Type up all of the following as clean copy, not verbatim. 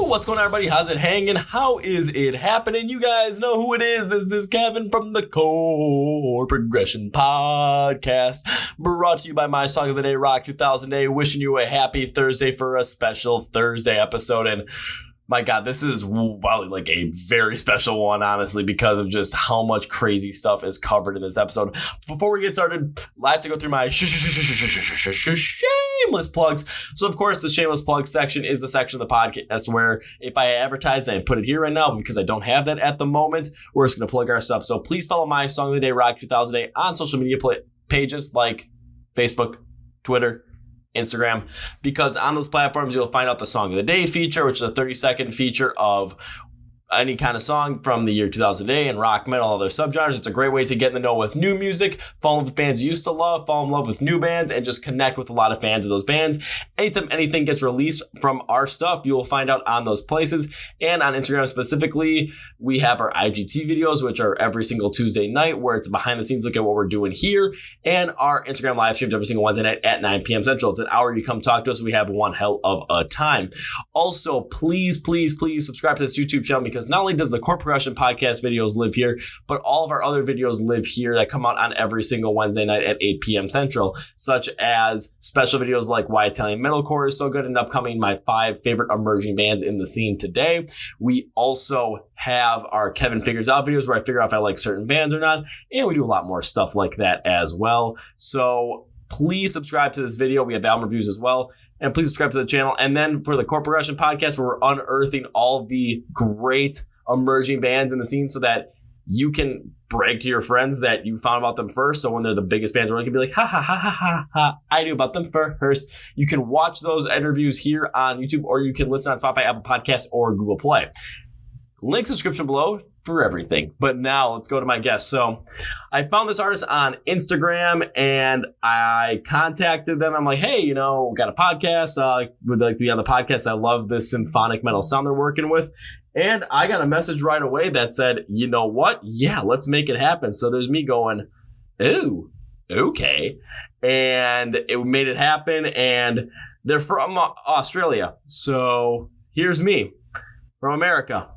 What's going on, everybody? How's it hanging? How is it happening? You guys know who it is. This is Kevin from the Chord Progression Podcast, brought to you by my Song of the Day, Rock 2000 wishing you a happy Thursday for a special Thursday episode. And my God, this is probably like a very special one, honestly, because of just how much crazy stuff is covered in this episode. Before we get started, I have to go through my shameless plugs. So, of course, the shameless plug section is the section of the podcast where if I advertise, I put it here right now because I don't have that at the moment. We're just going to plug our stuff. So please follow my Song of the Day, Rock 2000 on social media pages like Facebook, Twitter, Instagram, because on those platforms you'll find out the Song of the Day feature, which is a 30-second feature of any kind of song from the year 2000 and rock, metal, other subgenres. It's a great way to get in the know with new music, fall in love with bands you used to love, fall in love with new bands, and just connect with a lot of fans of those bands. Anytime anything gets released from our stuff, you will find out on those places. And on Instagram specifically, we have our IGT videos, which are every single Tuesday night, where it's a behind the scenes look at what we're doing here, and our Instagram live streams every single Wednesday night at 9 p.m. Central. It's an hour you come talk to us. We have one hell of a time. Also, please subscribe to this YouTube channel, because not only does the Chord Progression Podcast videos live here, but all of our other videos live here that come out on every single Wednesday night at 8 p.m. Central, such as special videos like Why Italian Metalcore is so good and upcoming my 5 favorite emerging bands in the scene today. We also have our Kevin Figures Out videos where I figure out if I like certain bands or not, and we do a lot more stuff like that as well. So please subscribe to this video. We have album reviews as well. And please subscribe to the channel. And then for the Chord Progression Podcast, where we're unearthing all the great emerging bands in the scene so that you can brag to your friends that you found about them first. So when they're the biggest bands, you can be like, ha, ha, ha, ha, ha, ha, I knew about them first. You can watch those interviews here on YouTube, or you can listen on Spotify, Apple Podcasts, or Google Play. Link description below for everything. But now let's go to my guest. So I found this artist on Instagram and I contacted them. I'm like, hey, we got a podcast. Would like to be on the podcast. I love this symphonic metal sound they're working with. And I got a message right away that said, you know what? Yeah, let's make it happen. So there's me going, ooh, okay. And it made it happen. And they're from Australia. So here's me from America,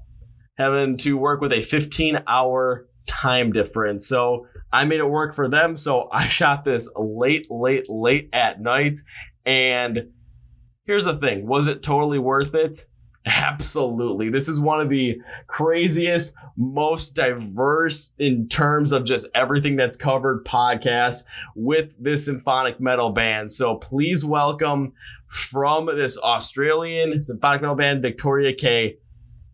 having to work with a 15-hour time difference. So I made it work for them. So I shot this late at night. And here's the thing. Was it totally worth it? Absolutely. This is one of the craziest, most diverse in terms of just everything that's covered podcasts with this symphonic metal band. So please welcome from this Australian symphonic metal band, Victoria K,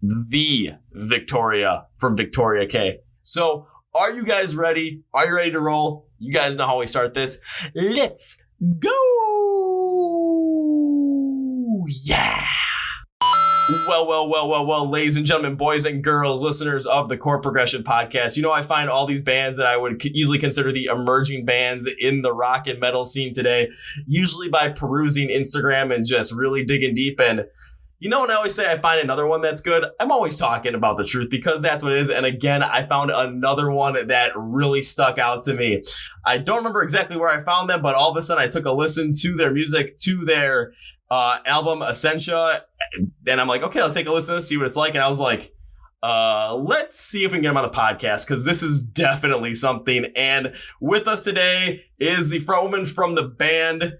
the Victoria from Victoria K. So are you guys ready? Are you ready to roll? You guys know how we start this. Let's go. Yeah. Well, ladies and gentlemen, boys and girls, listeners of the Chord Progression Podcast, I find all these bands that I would easily consider the emerging bands in the rock and metal scene today, usually by perusing Instagram and just really digging deep. And when I always say I find another one that's good, I'm always talking about the truth, because that's what it is. And again, I found another one that really stuck out to me. I don't remember exactly where I found them, but all of a sudden I took a listen to their music, to their album Essentia, and I'm like, okay, let's take a listen to this, see what it's like. And I was like, let's see if we can get them on the podcast, because this is definitely something. And with us today is the frontwoman from the band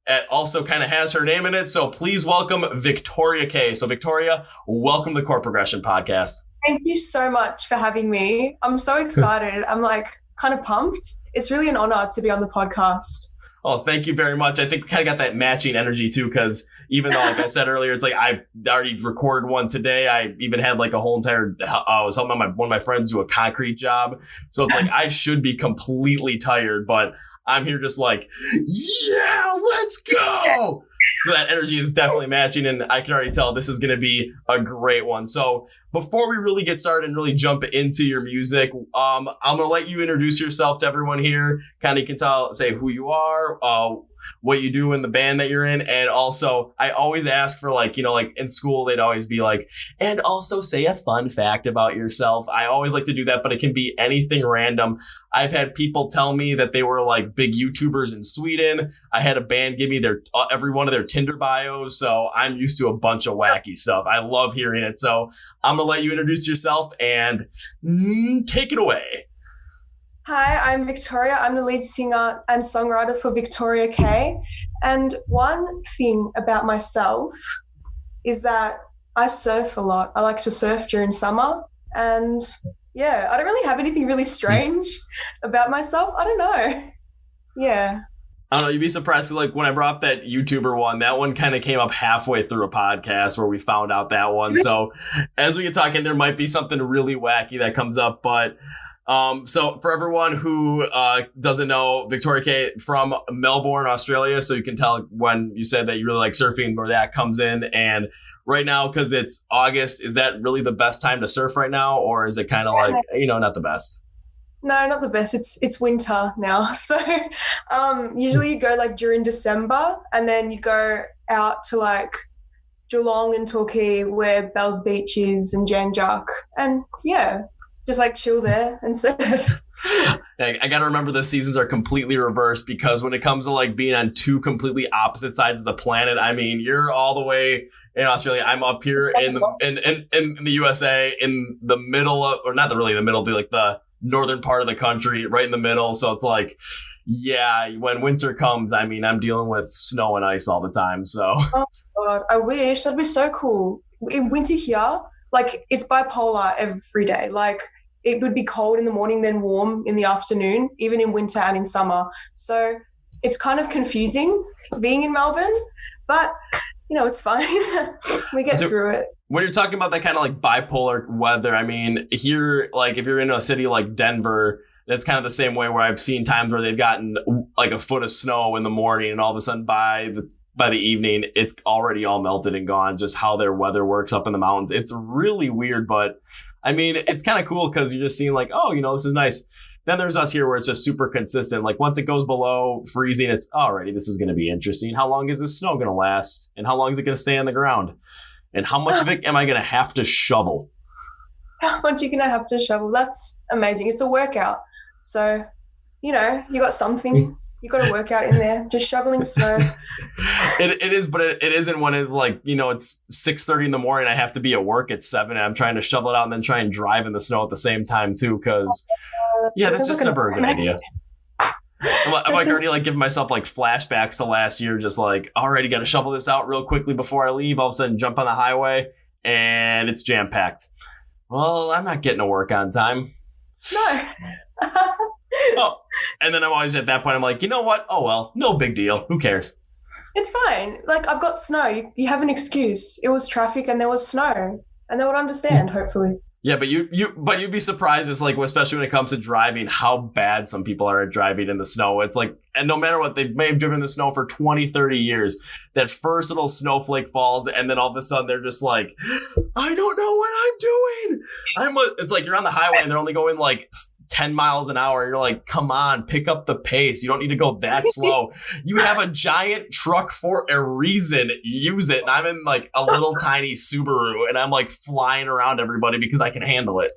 that also kind of has her name in it. So please welcome Victoria K. So Victoria, welcome to the Chord Progression Podcast. Thank you so much for having me. I'm so excited. I'm kind of pumped. It's really an honor to be on the podcast. Oh, thank you very much. I think we kind of got that matching energy too, because even though, like I said earlier, it's like I've already recorded one today. I even had like a whole entire, I was helping one of my friends do a concrete job. So it's like I should be completely tired, but I'm here just like, yeah, let's go. So that energy is definitely matching, and I can already tell this is going to be a great one. So before we really get started and really jump into your music, I'm going to let you introduce yourself to everyone here. Kind of can say who you are, what you do in the band that you're in. And also, I always ask for like, like in school, they'd always be like, and also say a fun fact about yourself. I always like to do that, but it can be anything random. I've had people tell me that they were like big YouTubers in Sweden. I had a band give me their every one of their Tinder bios. So I'm used to a bunch of wacky stuff. I love hearing it. So I'm going to let you introduce yourself and take it away. Hi, I'm Victoria. I'm the lead singer and songwriter for Victoria K. And one thing about myself is that I surf a lot. I like to surf during summer. And yeah, I don't really have anything really strange about myself. I don't know. Yeah. I don't know, you'd be surprised. Like when I brought up that YouTuber one, that one kind of came up halfway through a podcast where we found out that one. So as we get talking, there might be something really wacky that comes up, but so for everyone who doesn't know, Victoria K from Melbourne, Australia, so you can tell when you said that you really like surfing where that comes in. And right now, because it's August, is that really the best time to surf right now? Or is it kind of like, not the best? No, not the best. It's winter now. So usually you go like during December and then you go out to like Geelong and Torquay where Bells Beach is and Jan Juc. And yeah, just like chill there and surf. I got to remember the seasons are completely reversed because when it comes to like being on two completely opposite sides of the planet, I mean, you're all the way in Australia. I'm up here in the USA in the middle of, or not really the middle, like the northern part of the country, right in the middle. So it's like, yeah, when winter comes, I mean, I'm dealing with snow and ice all the time. So oh God, I wish. That'd be so cool. In winter here, like it's bipolar every day. Like it would be cold in the morning, then warm in the afternoon, even in winter and in summer. So it's kind of confusing being in Melbourne, but it's fine. We get through it. When you're talking about that kind of like bipolar weather, I mean, here, like if you're in a city like Denver, that's kind of the same way where I've seen times where they've gotten like a foot of snow in the morning and all of a sudden by the evening, it's already all melted and gone, just how their weather works up in the mountains. It's really weird, but I mean, it's kind of cool because you're just seeing like, oh, this is nice. Then there's us here where it's just super consistent. Like once it goes below freezing, it's alrighty, this is going to be interesting. How long is this snow going to last? And how long is it going to stay on the ground? And how much of it am I going to have to shovel? How much are you going to have to shovel? That's amazing. It's a workout. So, you got something. You got a workout in there, just shoveling snow. It is, but it isn't when it it's 6:30 in the morning. I have to be at work at 7 and I'm trying to shovel it out and then try and drive in the snow at the same time too. Cause that's just never a good idea. I'm like already like giving myself like flashbacks to last year, just like, alrighty, got to shovel this out real quickly before I leave. All of a sudden jump on the highway and it's jam packed. Well, I'm not getting to work on time. No. Oh, and then I'm always at that point, I'm like, you know what? Oh, well, no big deal. Who cares? It's fine. Like, I've got snow. You have an excuse. It was traffic and there was snow. And they would understand, hopefully. Yeah, but you'd be surprised, just like, especially when it comes to driving, how bad some people are at driving in the snow. It's like, and no matter what, they may have driven in the snow for 20, 30 years. That first little snowflake falls, and then all of a sudden they're just like, I don't know what I'm doing. It's like you're on the highway and they're only going like 10 miles an hour. You're like, come on, pick up the pace. You don't need to go that slow. You have a giant truck for a reason. Use it. And I'm in like a little tiny Subaru and I'm like flying around everybody because I can handle it.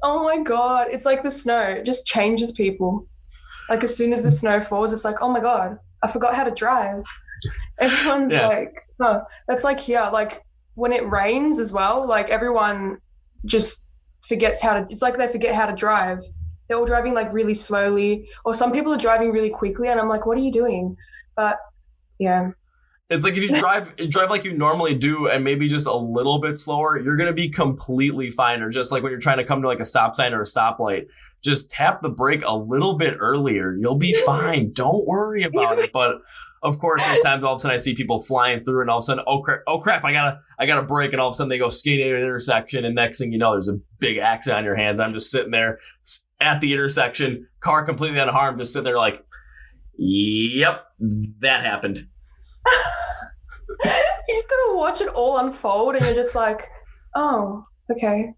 Oh my God. It's like the snow just changes people. Like as soon as the snow falls, it's like, oh my God, I forgot how to drive. Everyone's like, oh, that's like here. Like when it rains as well, like everyone just forgets it's like they forget how to drive. They're all driving like really slowly, or some people are driving really quickly and I'm like, what are you doing? But yeah. It's like if you drive like you normally do and maybe just a little bit slower, you're going to be completely fine. Or just like when you're trying to come to like a stop sign or a stoplight, just tap the brake a little bit earlier. You'll be fine. Don't worry about it. But of course, sometimes all of a sudden I see people flying through and all of a sudden, oh crap, I gotta brake. And all of a sudden they go skating at an intersection. And next thing you know, there's a big accident on your hands. I'm just sitting there at the intersection, car completely unharmed, just sitting there like, yep, that happened. You just gotta watch it all unfold and you're just like, oh, okay.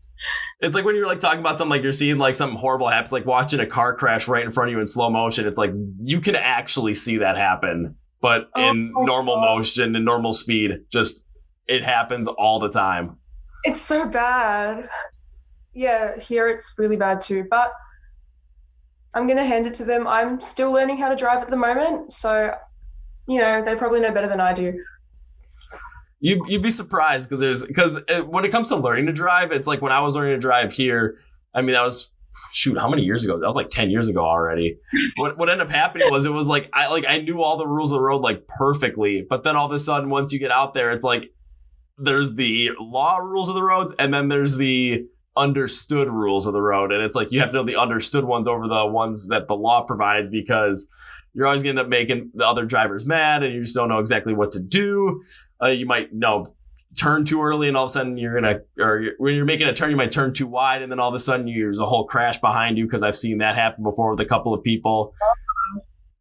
It's like when you're like talking about something like you're seeing like something horrible happens, like watching a car crash right in front of you in slow motion. It's like you can actually see that happen but in normal motion and normal speed. Just, it happens all the time. It's so bad. Yeah, here it's really bad too. But I'm going to hand it to them. I'm still learning how to drive at the moment. So, they probably know better than I do. You'd be surprised because when it comes to learning to drive, it's like when I was learning to drive here, I mean, that was, how many years ago? That was like 10 years ago already. What ended up happening was I knew all the rules of the road like perfectly, but then all of a sudden once you get out there, it's like there's the law rules of the roads and then there's the understood rules of the road, and it's like you have to know the understood ones over the ones that the law provides, because you're always going to end up making the other drivers mad and you just don't know exactly what to do. You might turn too early and all of a sudden when you're making a turn, you might turn too wide and then all of a sudden there's a whole crash behind you, because I've seen that happen before with a couple of people.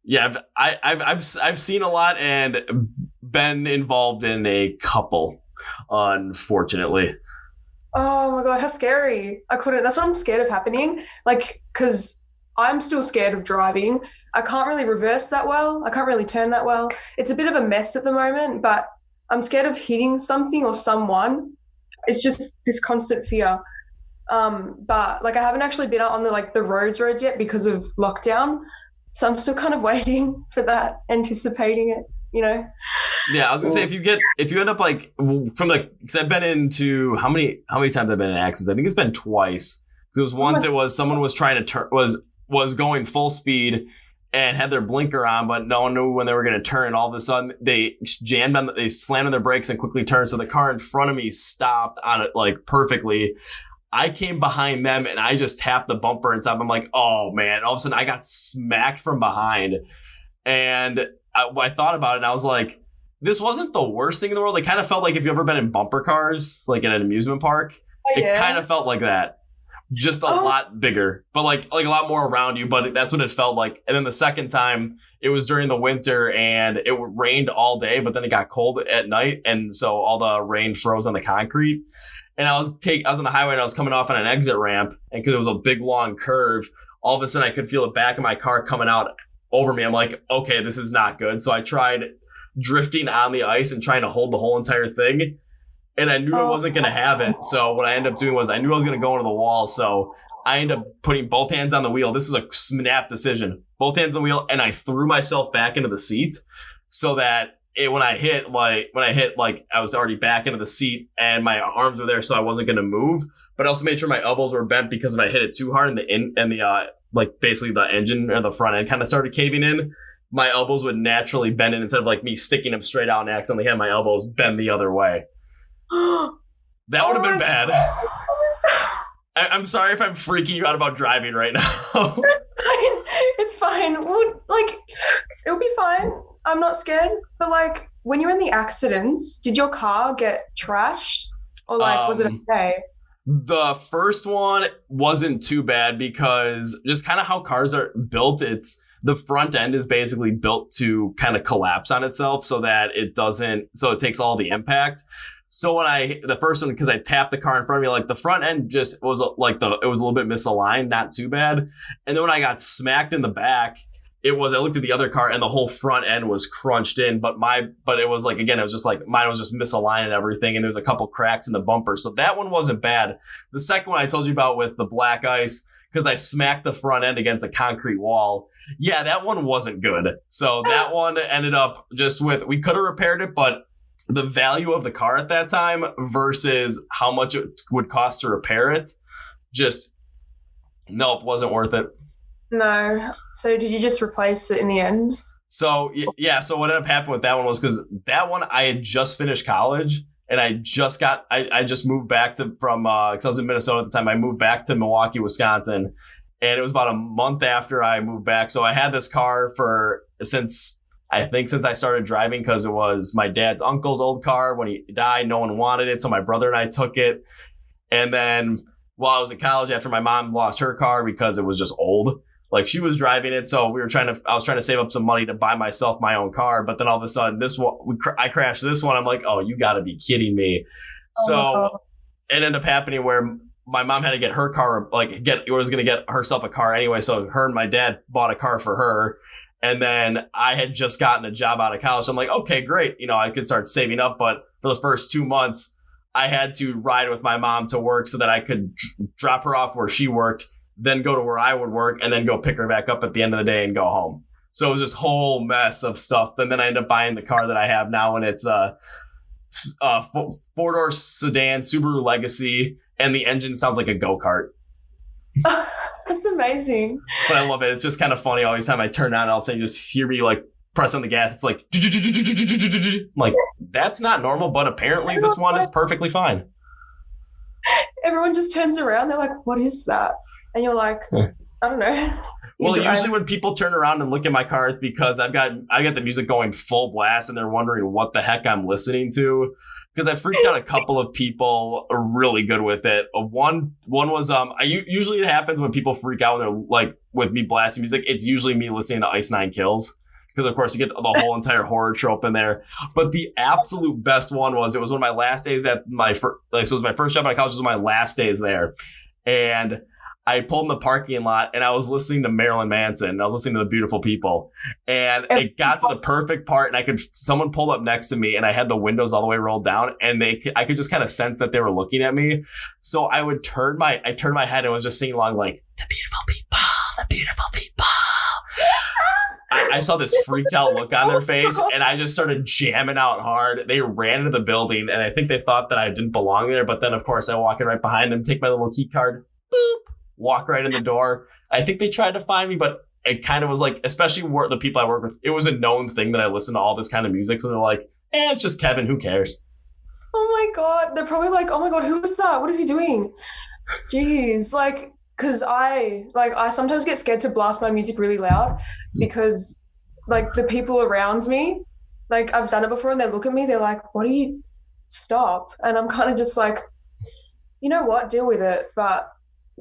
Yeah, I've seen a lot and been involved in a couple, unfortunately. Oh my God, how scary. I couldn't. That's what I'm scared of happening. Like, because I'm still scared of driving. I can't really reverse that well. I can't really turn that well. It's a bit of a mess at the moment, but I'm scared of hitting something or someone. It's just this constant fear. But like I haven't actually been out on the roads yet because of lockdown. So I'm still kind of waiting for that, anticipating it, Yeah, I was gonna say if you end up like because I've been into how many times I've been in accidents. I think it's been twice. There was once someone was trying to turn was going full speed and had their blinker on, but no one knew when they were going to turn. All of a sudden, they slammed on their brakes and quickly turned. So the car in front of me stopped on it like perfectly. I came behind them and I just tapped the bumper and stopped. I'm like, oh man! All of a sudden, I got smacked from behind, and I thought about it and I was like, this wasn't the worst thing in the world. It kind of felt like if you've ever been in bumper cars, like in an amusement park, It kind of felt like that. Just a lot bigger, but like a lot more around you, but that's what it felt like. And then the second time, it was during the winter and it rained all day, but then it got cold at night. And so all the rain froze on the concrete. And I was on the highway and I was coming off on an exit ramp, and because it was a big long curve, all of a sudden I could feel the back of my car coming out over me. I'm like, okay, this is not good. So I tried drifting on the ice and trying to hold the whole entire thing. And I knew I wasn't going to have it. So what I ended up doing was I knew I was going to go into the wall. So I ended up putting both hands on the wheel. This is a snap decision. Both hands on the wheel. And I threw myself back into the seat so that when I hit, I was already back into the seat and my arms were there. So I wasn't going to move. But I also made sure my elbows were bent, because if I hit it too hard and basically the engine or the front end kind of started caving in, my elbows would naturally bend in instead of like me sticking them straight out and accidentally had my elbows bend the other way. That would have been bad. I'm sorry if I'm freaking you out about driving right now. It's fine. It'll be fine. I'm not scared. But when you were in the accidents, did your car get trashed? Or was it okay? The first one wasn't too bad, because just kind of how cars are built, the front end is basically built to kind of collapse on itself so that it takes all the impact. So the first one, because I tapped the car in front of me, the front end just was it was a little bit misaligned, not too bad. And then when I got smacked in the back, I looked at the other car and the whole front end was crunched in, but it was again, it was just mine was just misaligned and everything. And there was a couple cracks in the bumper. So that one wasn't bad. The second one I told you about with the black ice, because I smacked the front end against a concrete wall. Yeah, that one wasn't good. So that one ended up we could have repaired it, but the value of the car at that time versus how much it would cost to repair it, wasn't worth it. No. So did you just replace it in the end? So yeah. So what ended up happening with that one was, because that one I had just finished college and I just moved back because I was in Minnesota at the time. I moved back to Milwaukee, Wisconsin, and it was about a month after I moved back. So I had this car since I started driving, because it was my dad's uncle's old car. When he died, no one wanted it. So my brother and I took it. And then while I was in college, after my mom lost her car because it was just old, she was driving it. So I was trying to save up some money to buy myself my own car. But then all of a sudden I crashed this one. I'm like, oh, you gotta be kidding me. So it ended up happening where my mom had to get her car, was going to get herself a car anyway. So her and my dad bought a car for her. And then I had just gotten a job out of college. So I'm like, okay, great. I could start saving up. But for the first 2 months, I had to ride with my mom to work so that I could drop her off where she worked, then go to where I would work, and then go pick her back up at the end of the day and go home. So it was this whole mess of stuff. And then I ended up buying the car that I have now, and it's a four-door sedan, Subaru Legacy, and the engine sounds like a go-kart. That's amazing. But I love it. It's just kind of funny. Every time I turn on, all of a sudden you just hear me like press on the gas. It's like, I'm like, that's not normal, but apparently this one is perfectly fine. Everyone just turns around. They're like, what is that? And you're like, I don't know. Well, usually when people turn around and look at my car, it's because I got the music going full blast and they're wondering what the heck I'm listening to. Because I freaked out a couple of people really good with it. One was usually it happens when people freak out when they're like with me blasting music. It's usually me listening to Ice Nine Kills. Because of course you get the whole entire horror trope in there. But the absolute best one was it was one of my last days at so it was my first job out of college. It was my last days there, and I pulled in the parking lot and I was listening to Marilyn Manson. I was listening to The Beautiful People, and it got to the perfect part, and someone pulled up next to me, and I had the windows all the way rolled down, and I could just kind of sense that they were looking at me. So I turned my head and was just singing along like the beautiful people, the beautiful people. I saw this freaked out look on their face, and I just started jamming out hard. They ran into the building, and I think they thought that I didn't belong there. But then, of course, I walk in right behind them, take my little key card, boop, walk right in the door. I think they tried to find me, but it kind of was like, especially the people I work with, it was a known thing that I listen to all this kind of music. So they're like, it's just Kevin. Who cares? Oh, my God. They're probably like, oh, my God, who is that? What is he doing? Jeez, like... Because I sometimes get scared to blast my music really loud because, like, the people around me, like, I've done it before and they look at me, they're like, what do you stop? And I'm kind of just like, you know what, deal with it. But,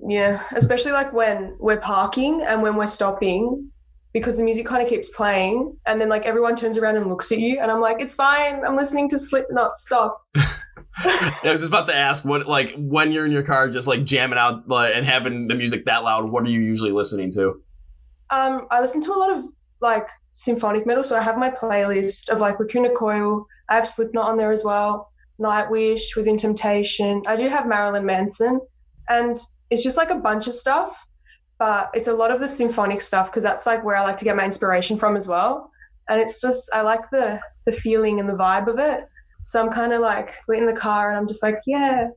yeah, especially, like, when we're parking and when we're stopping because the music kind of keeps playing and then, like, everyone turns around and looks at you and I'm like, it's fine, I'm listening to Slipknot, stop. I was just about to ask when you're in your car just like jamming out and having the music that loud, what are you usually listening to? I listen to a lot of like symphonic metal, so I have my playlist of like Lacuna Coil. I have Slipknot on there as well, Nightwish, Within Temptation. I do have Marilyn Manson, and it's just like a bunch of stuff, but it's a lot of the symphonic stuff because that's like where I like to get my inspiration from as well. And it's just I like the feeling and the vibe of it. So I'm kind of like, we're in the car and I'm just like, yeah.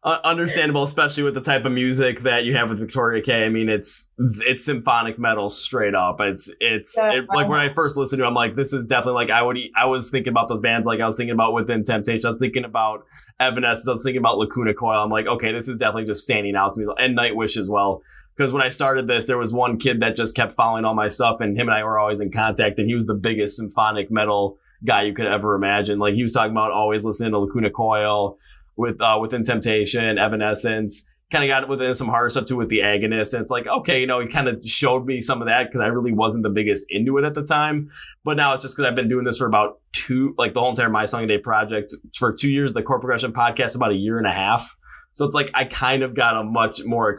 Understandable, especially with the type of music that you have with Victoria K. I mean, it's symphonic metal straight up. It's like when I first listened to it, I'm like, this is definitely like, I was thinking about those bands. Like I was thinking about Within Temptation. I was thinking about Evanescence. I was thinking about Lacuna Coil. I'm like, okay, this is definitely just standing out to me. And Nightwish as well. Because when I started this, there was one kid that just kept following all my stuff, and him and I were always in contact, and he was the biggest symphonic metal guy you could ever imagine. Like, he was talking about always listening to Lacuna Coil, Within Temptation, Evanescence, kind of got within some harder stuff too with the Agonists, and it's like, okay, he kind of showed me some of that because I really wasn't the biggest into it at the time. But now it's just because I've been doing this for about the whole entire My Song a Day project for 2 years, the Chord Progression podcast, about a year and a half. So it's like I kind of got a much more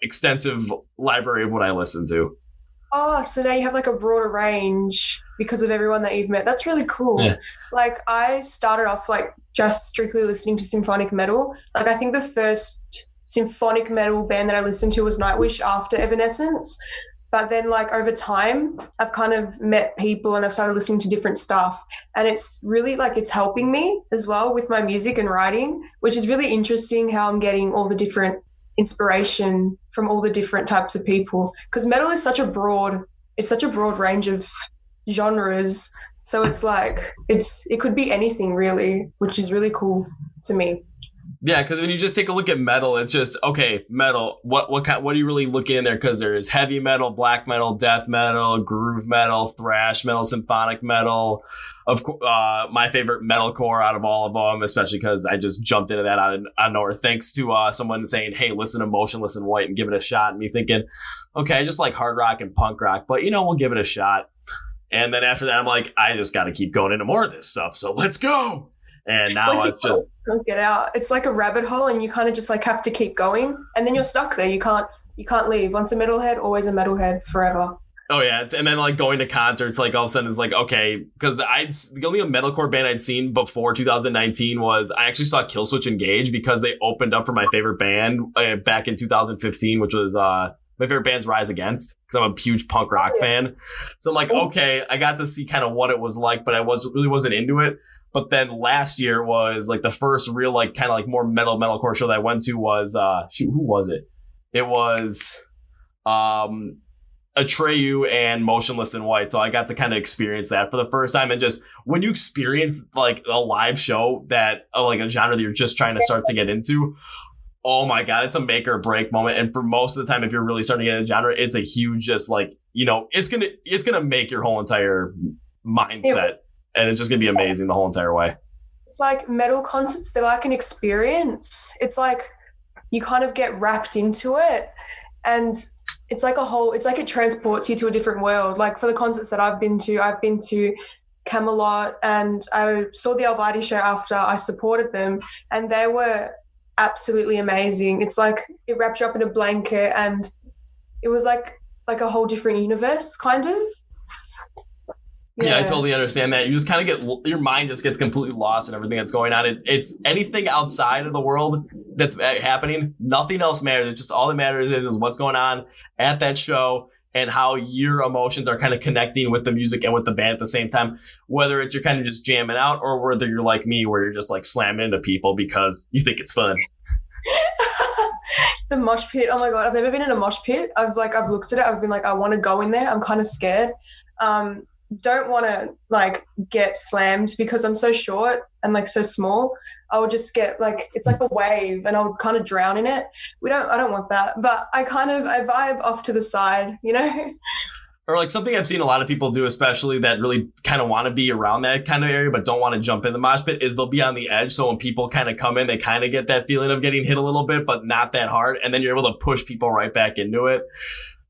extensive library of what I listen to. Oh, so now you have like a broader range because of everyone that you've met. That's really cool. Yeah. Like I started off like just strictly listening to symphonic metal. Like I think the first symphonic metal band that I listened to was Nightwish after Evanescence. But then like over time, I've kind of met people and I've started listening to different stuff. And it's really like it's helping me as well with my music and writing, which is really interesting how I'm getting all the different inspiration from all the different types of people. Because metal is such a broad range of genres. So it's like it could be anything really, which is really cool to me. Yeah, because when you just take a look at metal, it's just, okay, metal, what are you really looking in there? Because there's heavy metal, black metal, death metal, groove metal, thrash metal, symphonic metal. Of course, my favorite metalcore out of all of them, especially because I just jumped into that out of nowhere, thanks to someone saying, hey, listen to Motionless in White and give it a shot. And me thinking, okay, I just like hard rock and punk rock, but we'll give it a shot. And then after that, I'm like, I just got to keep going into more of this stuff. So let's go. And now it's just don't get out. It's like a rabbit hole, and you kind of just like have to keep going, and then you're stuck there. You can't leave. Once a metalhead, always a metalhead forever. Oh yeah, and then like going to concerts, like all of a sudden it's like, okay, because the only metalcore band I'd seen before 2019 was I actually saw Killswitch Engage because they opened up for my favorite band back in 2015, which was my favorite band's Rise Against, because I'm a huge punk rock fan. So I'm like, okay, I got to see kind of what it was like, but I really wasn't into it. But then last year was like the first real like kind of like more metalcore show that I went to was who was it? It was Atreyu and Motionless in White. So I got to kind of experience that for the first time. And just when you experience like a live show that like a genre that you're just trying to start to get into, oh my God, it's a make or break moment. And for most of the time, if you're really starting to get into a genre, it's a huge, just like, you know, it's going to make your whole entire mindset. And it's just going to be amazing the whole entire way. It's like metal concerts. They're like an experience. It's like you kind of get wrapped into it, and it's like it transports you to a different world. Like for the concerts that I've been to Camelot, and I saw the Alvadi show after I supported them, and they were absolutely amazing. It's like it wrapped you up in a blanket, and it was like a whole different universe, kind of. Yeah, I totally understand that. You just kind of your mind just gets completely lost in everything that's going on. It's anything outside of the world that's happening. Nothing else matters. It's just all that matters is what's going on at that show and how your emotions are kind of connecting with the music and with the band at the same time. Whether it's you're kind of just jamming out, or whether you're like me, where you're just like slamming into people because you think it's fun. The mosh pit. Oh my God, I've never been in a mosh pit. I've looked at it. I've been like, I want to go in there. I'm kind of scared. Don't want to like get slammed because I'm so short and like so small. I would just get like, it's like a wave and I would kind of drown in it. I don't want that, but I vibe off to the side, you know? Or like something I've seen a lot of people do, especially that really kind of want to be around that kind of area but don't want to jump in the mosh pit, is they'll be on the edge. So when people kind of come in, they kind of get that feeling of getting hit a little bit, but not that hard. And then you're able to push people right back into it.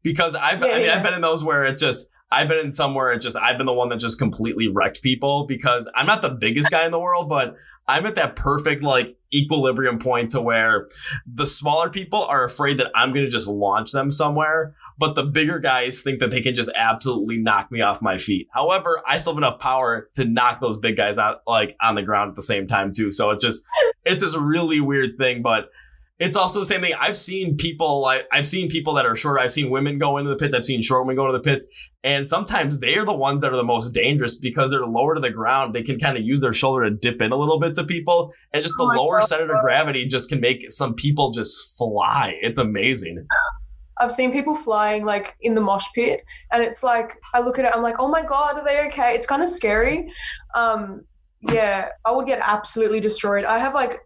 Because I've been in those where it's just, I've been in somewhere I've been the one that just completely wrecked people because I'm not the biggest guy in the world, but I'm at that perfect like equilibrium point to where the smaller people are afraid that I'm going to just launch them somewhere, but the bigger guys think that they can just absolutely knock me off my feet. However, I still have enough power to knock those big guys out like on the ground at the same time too. So it's this really weird thing, but it's also the same thing. I've seen people that are short. I've seen women go into the pits. I've seen short women go into the pits. And sometimes they're the ones that are the most dangerous because they're lower to the ground. They can kind of use their shoulder to dip in a little bit to people. And just the lower center of gravity just can make some people just fly. It's amazing. I've seen people flying like in the mosh pit. And it's like, I look at it, I'm like, oh my God, are they okay? It's kind of scary. Yeah, I would get absolutely destroyed. I have like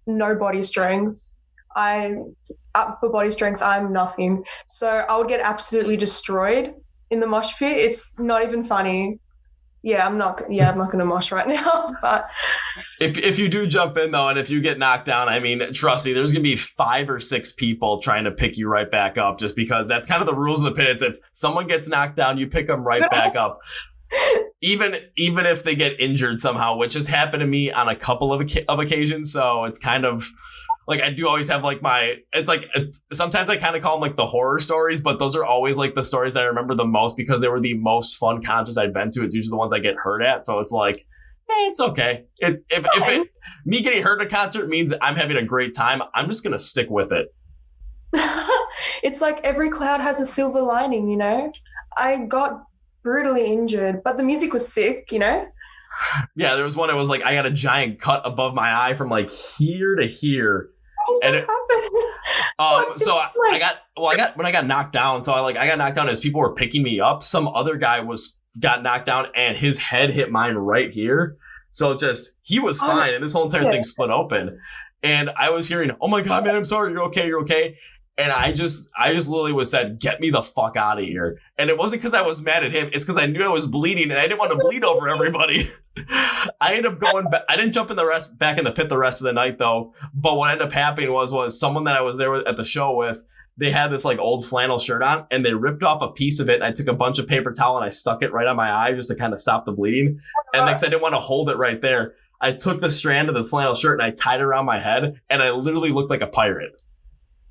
no body strength. For body strength, I'm nothing. So I would get absolutely destroyed in the mosh pit. It's not even funny. I'm not going to mosh right now. But if you do jump in though, and if you get knocked down, I mean, trust me, there's going to be 5 or 6 people trying to pick you right back up, just because that's kind of the rules of the pit. It's if someone gets knocked down, you pick them right back up. Even if they get injured somehow, which has happened to me on a couple of occasions. So it's kind of like, I do always have like sometimes I kind of call them like the horror stories, but those are always like the stories that I remember the most because they were the most fun concerts I've been to. It's usually the ones I get hurt at. So it's like, it's okay. It's me getting hurt at a concert means I'm having a great time, I'm just going to stick with it. It's like every cloud has a silver lining, you know? I got brutally injured, but the music was sick, you know? Yeah, there was one, it was like I got a giant cut above my eye from like here to here. How does that happen? So when I got knocked down, so I got knocked down as people were picking me up. Some other guy got knocked down and his head hit mine right here. So he was fine, and this whole entire thing split open. And I was hearing, "Oh my God, man, I'm sorry. You're okay." And I just literally said, "Get me the fuck out of here." And it wasn't because I was mad at him. It's because I knew I was bleeding and I didn't want to bleed over everybody. I ended up going back. I didn't jump back in the pit the rest of the night though. But what ended up happening was someone that I was there at the show with, they had this like old flannel shirt on and they ripped off a piece of it. And I took a bunch of paper towel and I stuck it right on my eye just to kind of stop the bleeding. And because I didn't want to hold it right there, I took the strand of the flannel shirt and I tied it around my head and I literally looked like a pirate.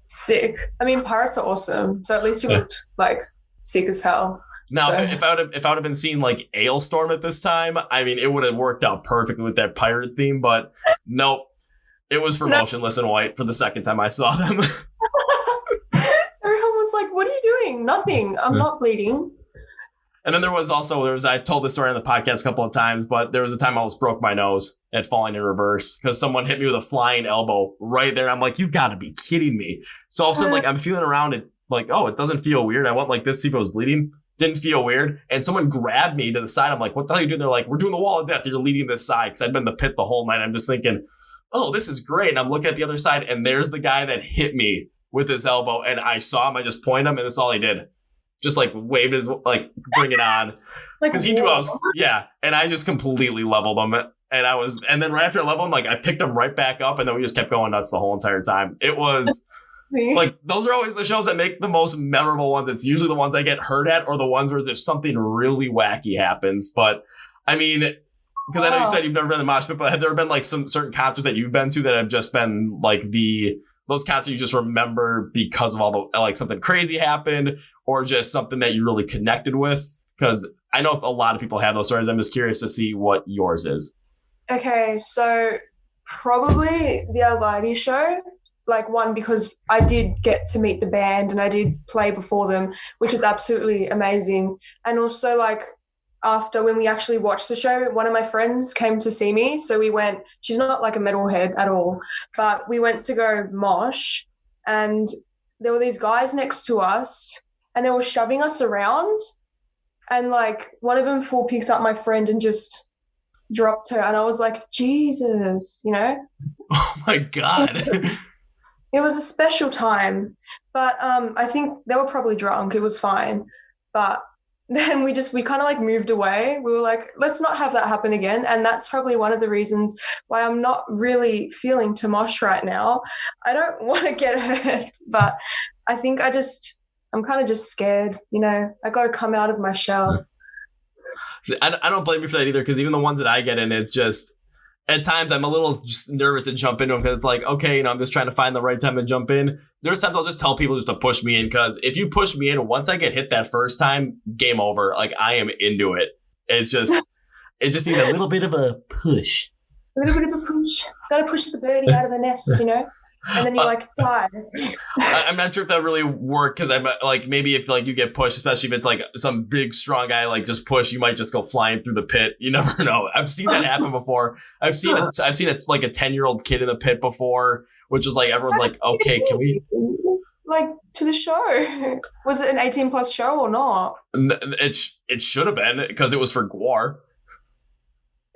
Sick. I mean, pirates are awesome. So at least you looked like sick as hell. Now, So- if I would have been seeing like Ailstorm at this time, I mean, it would have worked out perfectly with that pirate theme. But nope, it was for No. Motionless in White for the second time I saw them. Everyone was like, "What are you doing?" Nothing. I'm not bleeding. And then I told this story on the podcast a couple of times, but there was a time I almost broke my nose at falling in reverse because someone hit me with a flying elbow right there. I'm like, you've got to be kidding me. So all of a sudden, like, I'm feeling around it, like, oh, it doesn't feel weird. I went like this, see if it was bleeding. Didn't feel weird. And someone grabbed me to the side. I'm like, what the hell are you doing? They're like, we're doing the wall of death. You're leading this side. Because I'd been in the pit the whole night. I'm just thinking, oh, this is great. And I'm looking at the other side, and there's the guy that hit me with his elbow. And I saw him. I just pointed him, and that's all he did. Just like waved his, like, bring it on. Because he knew I was, yeah. And I just completely leveled him. And then right after I leveled him, like, I picked him right back up, and then we just kept going nuts the whole entire time. It was, like, those are always the shows that make the most memorable ones. It's usually the ones I get hurt at or the ones where there's something really wacky happens. But, I mean, because I know you said you've never been to the Mosh Pit, but have there been, like, some certain concerts that you've been to that have just been, like, those concerts you just remember because of all the, like, something crazy happened or just something that you really connected with? Because I know a lot of people have those stories. I'm just curious to see what yours is. Okay, so probably the Almighty show. Like, one, because I did get to meet the band and I did play before them, which was absolutely amazing. And also, like, after when we actually watched the show, one of my friends came to see me. So we went, she's not like a metalhead at all, but we went to go mosh, and there were these guys next to us and they were shoving us around. And like one of them full picked up my friend and just dropped her. And I was like, Jesus, you know? Oh my God. It was a special time, but I think they were probably drunk. It was fine. But then we kind of like moved away. We were like, let's not have that happen again. And that's probably one of the reasons why I'm not really feeling to mosh right now. I don't want to get hurt, but I think I'm kind of just scared, you know. I got to come out of my shell. See, I don't blame you for that either, because even the ones that I get in, it's just, at times I'm a little just nervous to jump into them because it's like, okay, you know, I'm just trying to find the right time to jump in. There's times I'll just tell people just to push me in, because if you push me in, once I get hit that first time, game over. Like, I am into it. It just needs a little bit of a push. A little bit of a push. Got to push the birdie out of the nest, you know? And then you like die. I'm not sure if that really worked, because I'm like, maybe if like you get pushed, especially if it's like some big strong guy like just push, you might just go flying through the pit. You never know. I've seen that happen before. I've seen it like a 10-year-old kid in the pit before, which was like everyone's like, okay, can we like to the show? Was it an 18+ show or not? It should have been, because it was for Gore.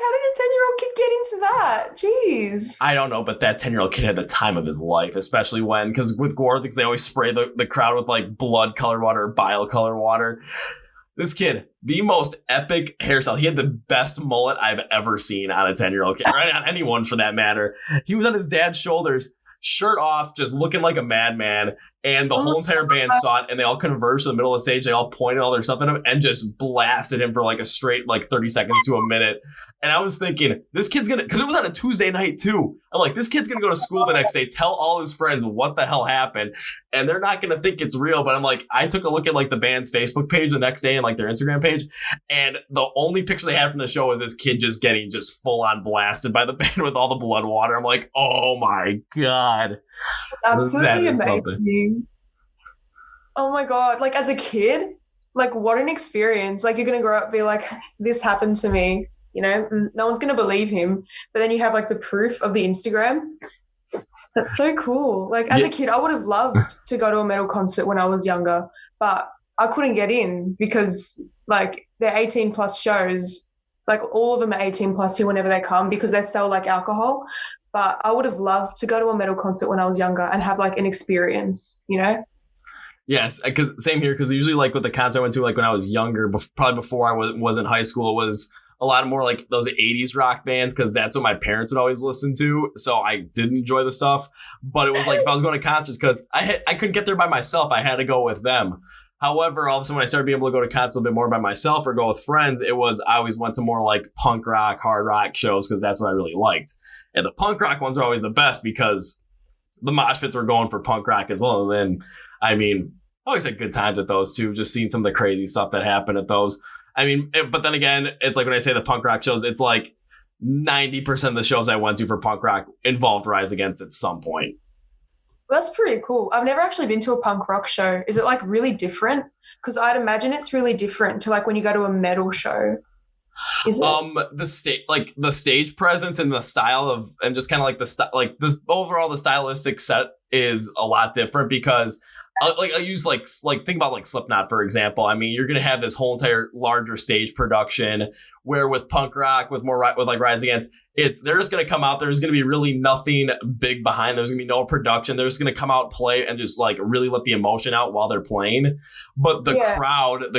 How did a 10-year-old kid get into that? Jeez. I don't know, but that 10-year-old kid had the time of his life, especially because with Gore, because they always spray the crowd with like blood colored water or bile colored water. This kid, the most epic hairstyle. He had the best mullet I've ever seen on a 10-year-old kid, or on anyone for that matter. He was on his dad's shoulders, shirt off, just looking like a madman, and the whole entire band saw it, and they all converged in the middle of the stage. They all pointed all their stuff at him and just blasted him for like a straight like 30 seconds to a minute. And I was thinking, this kid's gonna, because it was on a Tuesday night too. I'm like, this kid's gonna go to school the next day, tell all his friends what the hell happened, and they're not gonna think it's real. But I'm like, I took a look at like the band's Facebook page the next day and like their Instagram page, and the only picture they had from the show was this kid just getting just full on blasted by the band with all the blood water. I'm like, oh my God. Absolutely amazing. Oh my God. Like, as a kid, like, what an experience. Like, you're going to grow up and be like, this happened to me, you know? No one's going to believe him. But then you have, like, the proof of the Instagram. That's so cool. Like, as a kid, I would have loved to go to a metal concert when I was younger, but I couldn't get in because, like, they're 18+ shows. Like, all of them are 18+ here whenever they come because they sell, like, alcohol. But I would have loved to go to a metal concert when I was younger and have, like, an experience, you know? Yes, because same here, because usually like with the concert I went to like when I was younger, probably before I was in high school, it was a lot more like those 80s rock bands, because that's what my parents would always listen to. So I did enjoy the stuff. But it was like if I was going to concerts, because I couldn't get there by myself, I had to go with them. However, all of a sudden when I started being able to go to concerts a bit more by myself or go with friends, I always went to more like punk rock, hard rock shows, because that's what I really liked. And the punk rock ones are always the best because the mosh pits were going for punk rock as well. And then, I mean, always had good times at those too. Just seeing some of the crazy stuff that happened at those. I mean, but then again, it's like when I say the punk rock shows, it's like 90% of the shows I went to for punk rock involved Rise Against at some point. That's pretty cool. I've never actually been to a punk rock show. Is it like really different? Because I'd imagine it's really different to like when you go to a metal show. Is it? The stage presence and the style of, and just kind of like the overall the stylistic set is a lot different because I use like think about like Slipknot, for example. I mean, you're going to have this whole entire larger stage production where with punk rock, with like Rise Against, they're just going to come out. There's going to be really nothing big behind. There's going to be no production. They're just going to come out, play, and just like really let the emotion out while they're playing. But the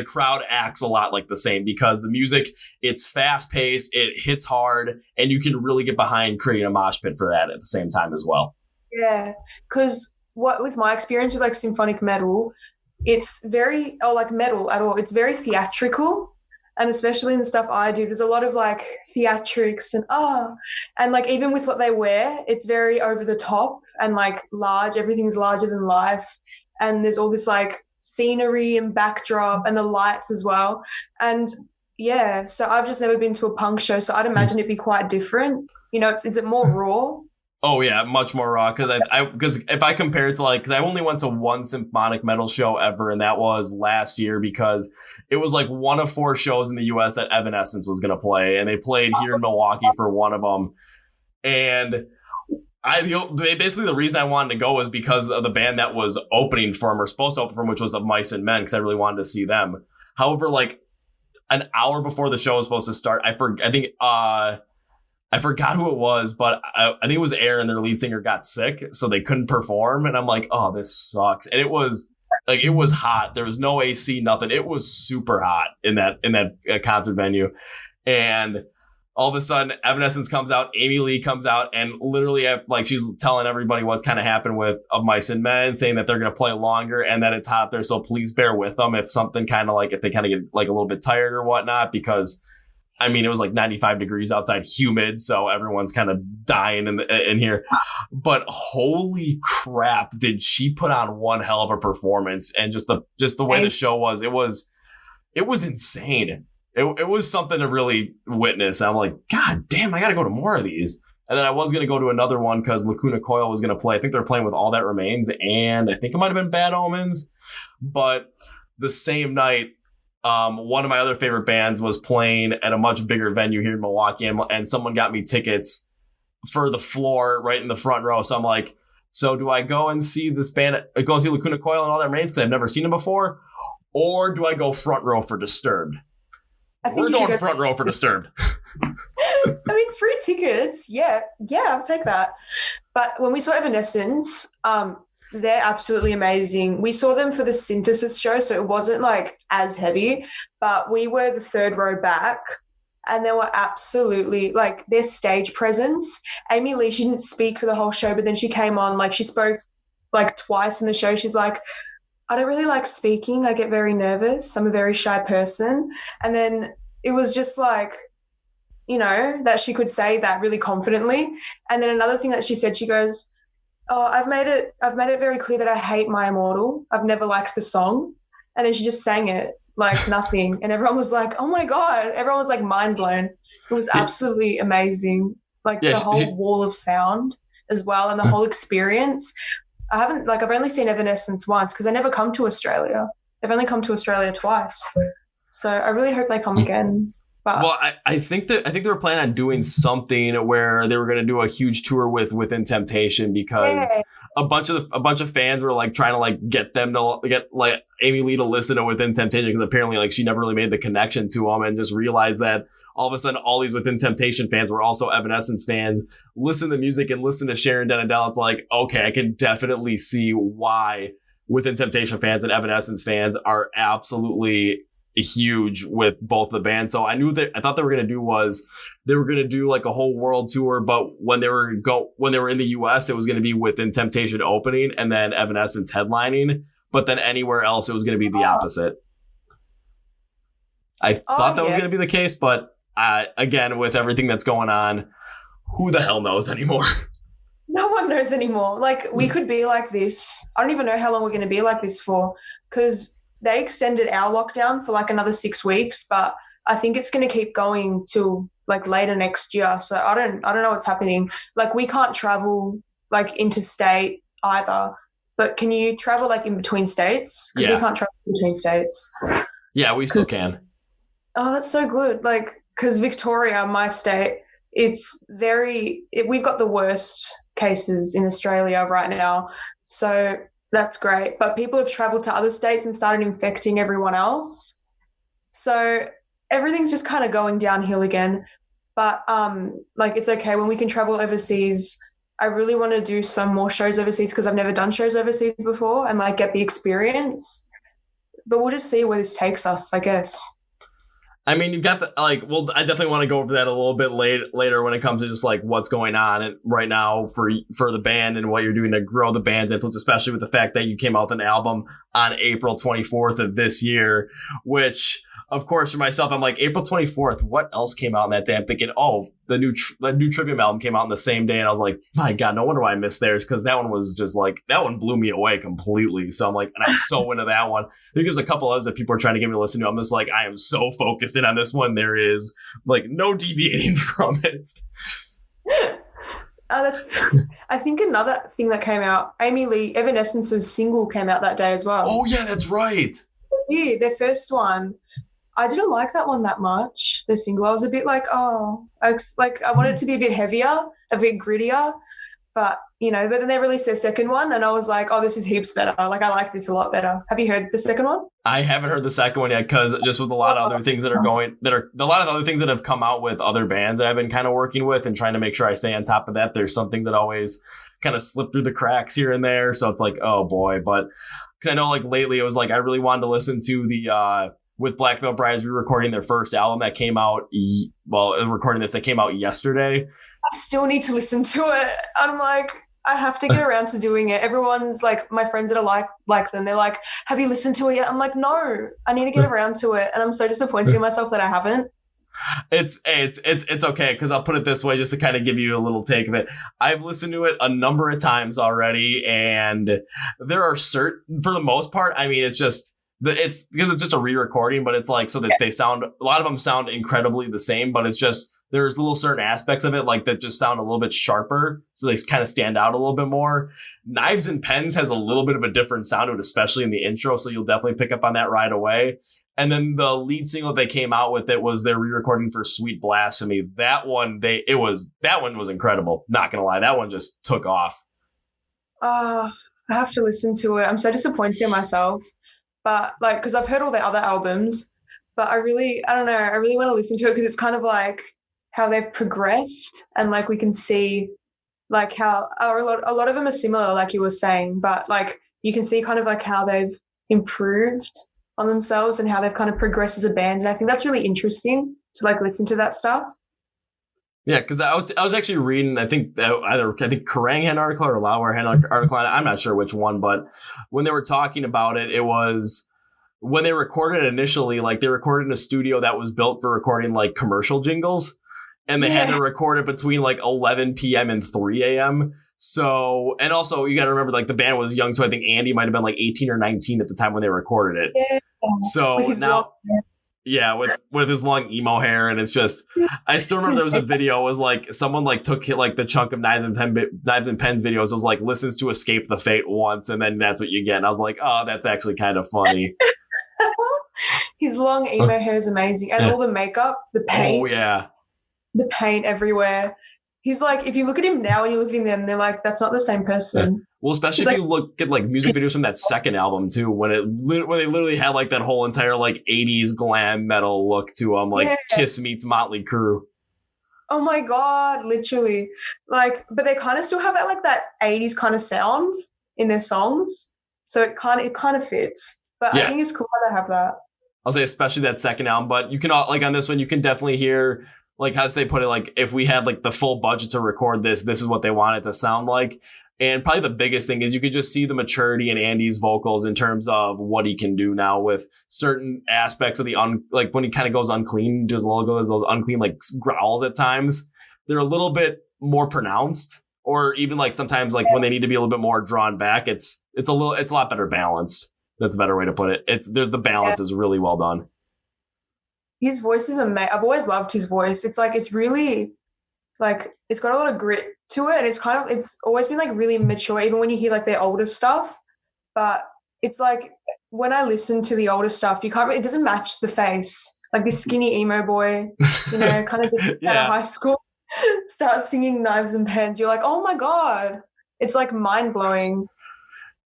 crowd acts a lot like the same because the music, it's fast paced, it hits hard, and you can really get behind creating a mosh pit for that at the same time as well. Yeah, because what with my experience with like symphonic metal, it's very, or like metal at all, it's very theatrical. And especially in the stuff I do, there's a lot of like theatrics and like even with what they wear, it's very over the top and like large, everything's larger than life. And there's all this like scenery and backdrop and the lights as well. And yeah, so I've just never been to a punk show, so I'd imagine it'd be quite different. You know, is it more raw? Oh yeah, much more raw. Because if I compare it to like, because I only went to one symphonic metal show ever, and that was last year because it was like one of 4 shows in the U.S. that Evanescence was going to play, and they played here in Milwaukee for one of them. And basically the reason I wanted to go was because of the band that was opening for them or supposed to open for them, which was Of Mice and Men, because I really wanted to see them. However, like an hour before the show was supposed to start, I forgot who it was, but I think it was Aaron, their lead singer, got sick, so they couldn't perform. And I'm like, oh, this sucks. And it was hot. There was no AC, nothing. It was super hot in that concert venue. And all of a sudden, Evanescence comes out, Amy Lee comes out, and literally, like, she's telling everybody what's kind of happened with Of Mice and Men, saying that they're going to play longer and that it's hot there, so please bear with them if something kind of like, if they kind of get like a little bit tired or whatnot, because I mean, it was like 95 degrees outside, humid, so everyone's kind of dying in here. But holy crap, did she put on one hell of a performance? And just the way the show was, it was insane. It was something to really witness. I'm like, God damn, I got to go to more of these. And then I was going to go to another one because Lacuna Coil was going to play. I think they're playing with All That Remains, and I think it might have been Bad Omens. But the same night, one of my other favorite bands was playing at a much bigger venue here in Milwaukee, and someone got me tickets for the floor right in the front row. So I'm like, so do I go and see this band, go and see Lacuna Coil and All That Remains because I've never seen them before? Or do I go front row for Disturbed? We're going front row for Disturbed. I mean, free tickets. Yeah, I'll take that. But when we saw Evanescence, they're absolutely amazing. We saw them for the Synthesis show, so it wasn't like as heavy, but we were the 3rd row back, and they were absolutely like their stage presence. Amy Lee, she didn't speak for the whole show, but then she came on, like she spoke like twice in the show. She's like, I don't really like speaking. I get very nervous. I'm a very shy person. And then it was just like, you know, that she could say that really confidently. And then another thing that she said, she goes, oh, I've made it very clear that I hate My Immortal. I've never liked the song. And then she just sang it like nothing. And everyone was like, oh my God. Everyone was like mind blown. It was absolutely amazing. Like the whole wall of sound as well, and the whole experience. I've only seen Evanescence once because they never come to Australia. They've only come to Australia twice. So I really hope they come again. But well, I think they were planning on doing something where they were going to do a huge tour with Within Temptation because a bunch of fans were like trying to like get them to get like Amy Lee to listen to Within Temptation because apparently like she never really made the connection to them, and just realized that all of a sudden all these Within Temptation fans were also Evanescence fans. Listen to music and listen to Sharon Den Adele. It's like, okay, I can definitely see why Within Temptation fans and Evanescence fans are absolutely huge with both the bands. So I thought they were going to do like a whole world tour, but when they were in the US, it was going to be Within Temptation opening and then Evanescence headlining, but then anywhere else it was going to be the opposite. I thought that was going to be the case, but again, with everything that's going on, who the hell knows anymore? No one knows anymore. Like, we could be like this. I don't even know how long we're going to be like this for, because they extended our lockdown for like another 6 weeks, but I think it's going to keep going till like later next year. So I don't know what's happening. Like, we can't travel like interstate either. But can you travel like in between states? Because we can't travel between states. Yeah, we still can. Oh, that's so good. Like, because Victoria, my state, we've got the worst cases in Australia right now. So that's great. But people have traveled to other states and started infecting everyone else. So everything's just kind of going downhill again. But like, it's okay when we can travel overseas. I really want to do some more shows overseas because I've never done shows overseas before and like get the experience. But we'll just see where this takes us, I guess. I mean, you've got the, like, well, I definitely want to go over that a little bit later when it comes to just like what's going on right now for the band and what you're doing to grow the band's influence, especially with the fact that you came out with an album on April 24th of this year, which, of course, for myself, I'm like, April 24th, what else came out on that day? I'm thinking, the new Trivium album came out on the same day. And I was like, my God, no wonder why I missed theirs, because that one was just like, that one blew me away completely. So I'm like, and I'm so into that one. I think there's a couple others that people are trying to get me to listen to. I'm just like, I am so focused in on this one. There is like no deviating from it. I think another thing that came out, Amy Lee, Evanescence's single came out that day as well. Oh, yeah, that's right. Yeah, their first one. I didn't like that one that much, the single. I was a bit like, I wanted it to be a bit heavier, a bit grittier. But then they released their second one and I was like, this is heaps better. Like, I like this a lot better. Have you heard the second one? I haven't heard the second one yet, because just with a lot of other things that are a lot of other things that have come out with other bands that I've been kind of working with and trying to make sure I stay on top of that. There's some things that always kind of slip through the cracks here and there. So it's like, oh boy. But because I know like lately it was like, I really wanted to listen to the, with Black Veil Brides re-recording their first album that came out, that came out yesterday. I still need to listen to it. I'm like, I have to get around to doing it. Everyone's like, my friends that are like them, they're like, have you listened to it yet? I'm like, no, I need to get around to it. And I'm so disappointed in myself that I haven't. It's okay, because I'll put it this way, just to kind of give you a little take of it. I've listened to it a number of times already, and there are for the most part, I mean, it's because it's just a re-recording, but it's like, so that they sound, a lot of them sound incredibly the same, but it's just, there's little certain aspects of it like that just sound a little bit sharper. So they kind of stand out a little bit more. Knives and Pens has a little bit of a different sound to it, especially in the intro. So you'll definitely pick up on that right away. And then the lead single they came out with, it was their re-recording for Sweet Blasphemy. That one was incredible. Not going to lie. That one just took off. I have to listen to it. I'm so disappointed in myself. But like, because I've heard all their other albums, but I don't know, I really want to listen to it because it's kind of like how they've progressed, and like we can see like how a lot of them are similar, like you were saying, but like you can see kind of like how they've improved on themselves and how they've kind of progressed as a band. And I think that's really interesting to like listen to that stuff. Yeah, because I was actually reading, I think Kerrang had an article or Lauer had an article on it. I'm not sure which one, but when they were talking about it, it was when they recorded it initially, like they recorded in a studio that was built for recording like commercial jingles, and they had to record it between like 11 p.m. and 3 a.m. So, and also you got to remember, like the band was young, so I think Andy might have been like 18 or 19 at the time when they recorded it. Yeah. So now. Yeah, with his long emo hair, and it's just, I still remember there was a video, it was like someone like took like the chunk of Knives and Pens videos. It was like listens to Escape the Fate once, and then that's what you get. And I was like, oh, that's actually kind of funny. His long emo hair is amazing, and all the makeup, the paint. Oh yeah, the paint everywhere. He's like, if you look at him now and you look at him then, they're like, that's not the same person. Yeah. Well, especially if you look at like music videos from that second album too, when they literally had like that whole entire like 80s glam metal look to them, like Kiss meets Motley Crue. Oh my God, literally. Like, but they kind of still have that 80s kind of sound in their songs. So it kind of fits. But I think it's cool how they have that. I'll say especially that second album, but you can like on this one, you can definitely hear like how they put it, like if we had like the full budget to record this is what they want it to sound like. And probably the biggest thing is you could just see the maturity in Andy's vocals in terms of what he can do now with certain aspects of like when he kind of goes unclean, does those unclean like growls at times. They're a little bit more pronounced Or even like sometimes like when they need to be a little bit more drawn back, it's a lot better balanced. That's a better way to put it. The balance is really well done. His voice is amazing. I've always loved his voice. It's like, it's really like, it's got a lot of grit to it. And it's always been like really mature, even when you hear like their older stuff. But it's like, when I listen to the older stuff, it doesn't match the face. Like this skinny emo boy, kind of just out of high school, starts singing Knives and Pens. You're like, oh my God. It's like mind blowing.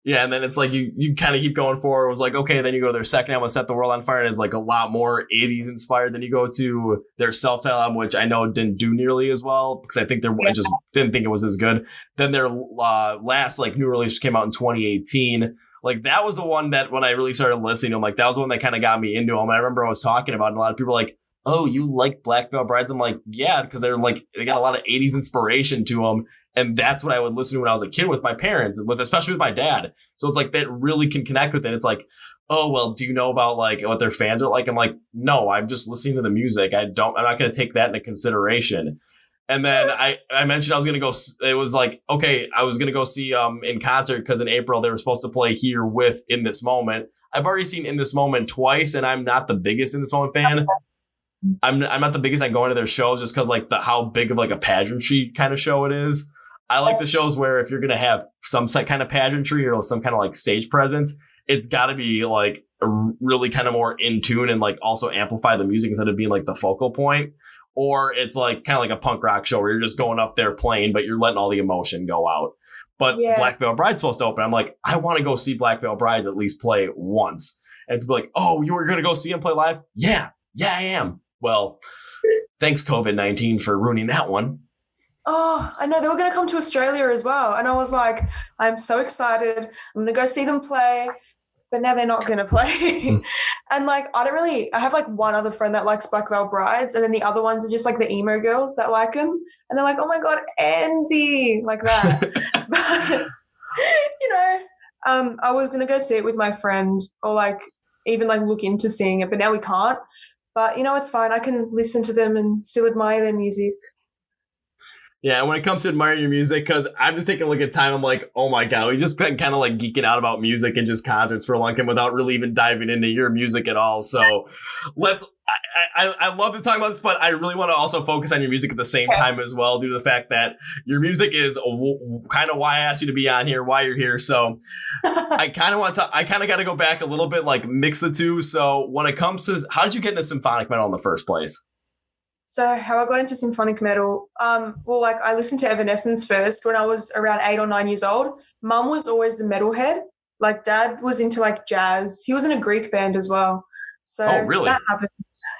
Yeah, and then it's like you kind of keep going forward. It was like, okay, then you go to their second album, Set the World on Fire, and it's like a lot more 80s inspired. Then you go to their self-titled album, which I know didn't do nearly as well because I just didn't think it was as good. Then their last like new release came out in 2018. Like that was the one that when I really started listening to them, like that was the one that kind of got me into them. I remember I was talking about it, and a lot of people were like, oh, you like Black Veil Brides? I'm like, yeah, because they got a lot of 80s inspiration to them. And that's what I would listen to when I was a kid with my parents, and especially with my dad. So it's like that really can connect with it. It's like, oh, well, do you know about like what their fans are like? I'm like, no, I'm just listening to the music. I'm not going to take that into consideration. And then I mentioned I was going to go, it was like, okay, I was going to go see in concert because in April they were supposed to play here with In This Moment. I've already seen In This Moment twice, and I'm not the biggest In This Moment fan. I'm not the biggest at going to their shows just because like how big of like a pageantry kind of show it is. I like the shows where if you're going to have some kind of pageantry or some kind of like stage presence, it's got to be like really kind of more in tune and like also amplify the music instead of being like the focal point. Or it's like kind of like a punk rock show where you're just going up there playing, but you're letting all the emotion go out. But Black Veil Bride's supposed to open. I'm like, I want to go see Black Veil Brides at least play once. And people are like, oh, you were going to go see him play live? Yeah, I am. Well, thanks COVID-19 for ruining that one. Oh, I know. They were going to come to Australia as well. And I was like, I'm so excited. I'm going to go see them play. But now they're not going to play. And like, I have like one other friend that likes Black Veil Brides. And then the other ones are just like the emo girls that like them. And they're like, oh my God, Andy, like that. But, I was going to go see it with my friend or like even like look into seeing it. But now we can't. But, it's fine. I can listen to them and still admire their music. Yeah, and when it comes to admiring your music, because I'm just taking a look at time, I'm like, oh my God, we just been kind of like geeking out about music and just concerts for a long time without really even diving into your music at all. So I love to talk about this, but I really want to also focus on your music at the same time as well, due to the fact that your music is kind of why I asked you to be on here, why you're here. So I kind of got to go back a little bit, like mix the two. So when it comes to, how did you get into symphonic metal in the first place? So how I got into symphonic metal, I listened to Evanescence first when I was around 8 or 9 years old. Mum was always the metalhead. Like Dad was into like jazz. He was in a Greek band as well. So really? That happened.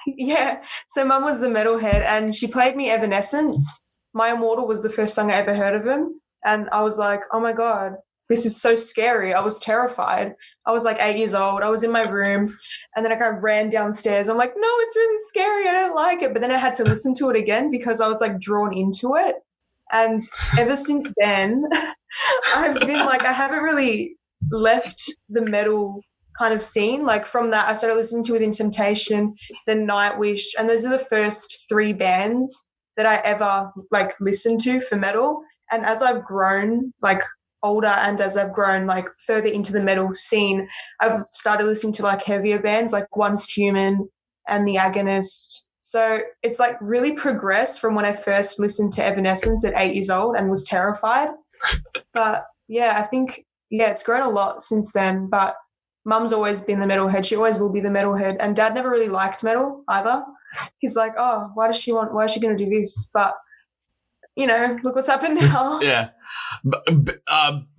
Yeah. So Mum was the metalhead and she played me Evanescence. My Immortal was the first song I ever heard of him. And I was like, oh my God, this is so scary. I was terrified. I was like 8 years old. I was in my room. And then I ran downstairs. I'm like, no, it's really scary. I don't like it. But then I had to listen to it again because I was like drawn into it. And ever since then, I've been like, I haven't really left the metal kind of scene. Like from that, I started listening to Within Temptation, then Nightwish. And those are the first 3 bands that I ever like listened to for metal. And as I've grown, like older and as I've grown like further into the metal scene, I've started listening to like heavier bands like Once Human and The Agonist. So it's like really progressed from when I first listened to Evanescence at 8 years old and was terrified. But yeah, I think, it's grown a lot since then. But Mum's always been the metalhead. She always will be the metalhead. And Dad never really liked metal either. He's like, oh, why is she going to do this? But, look what's happened now. Yeah.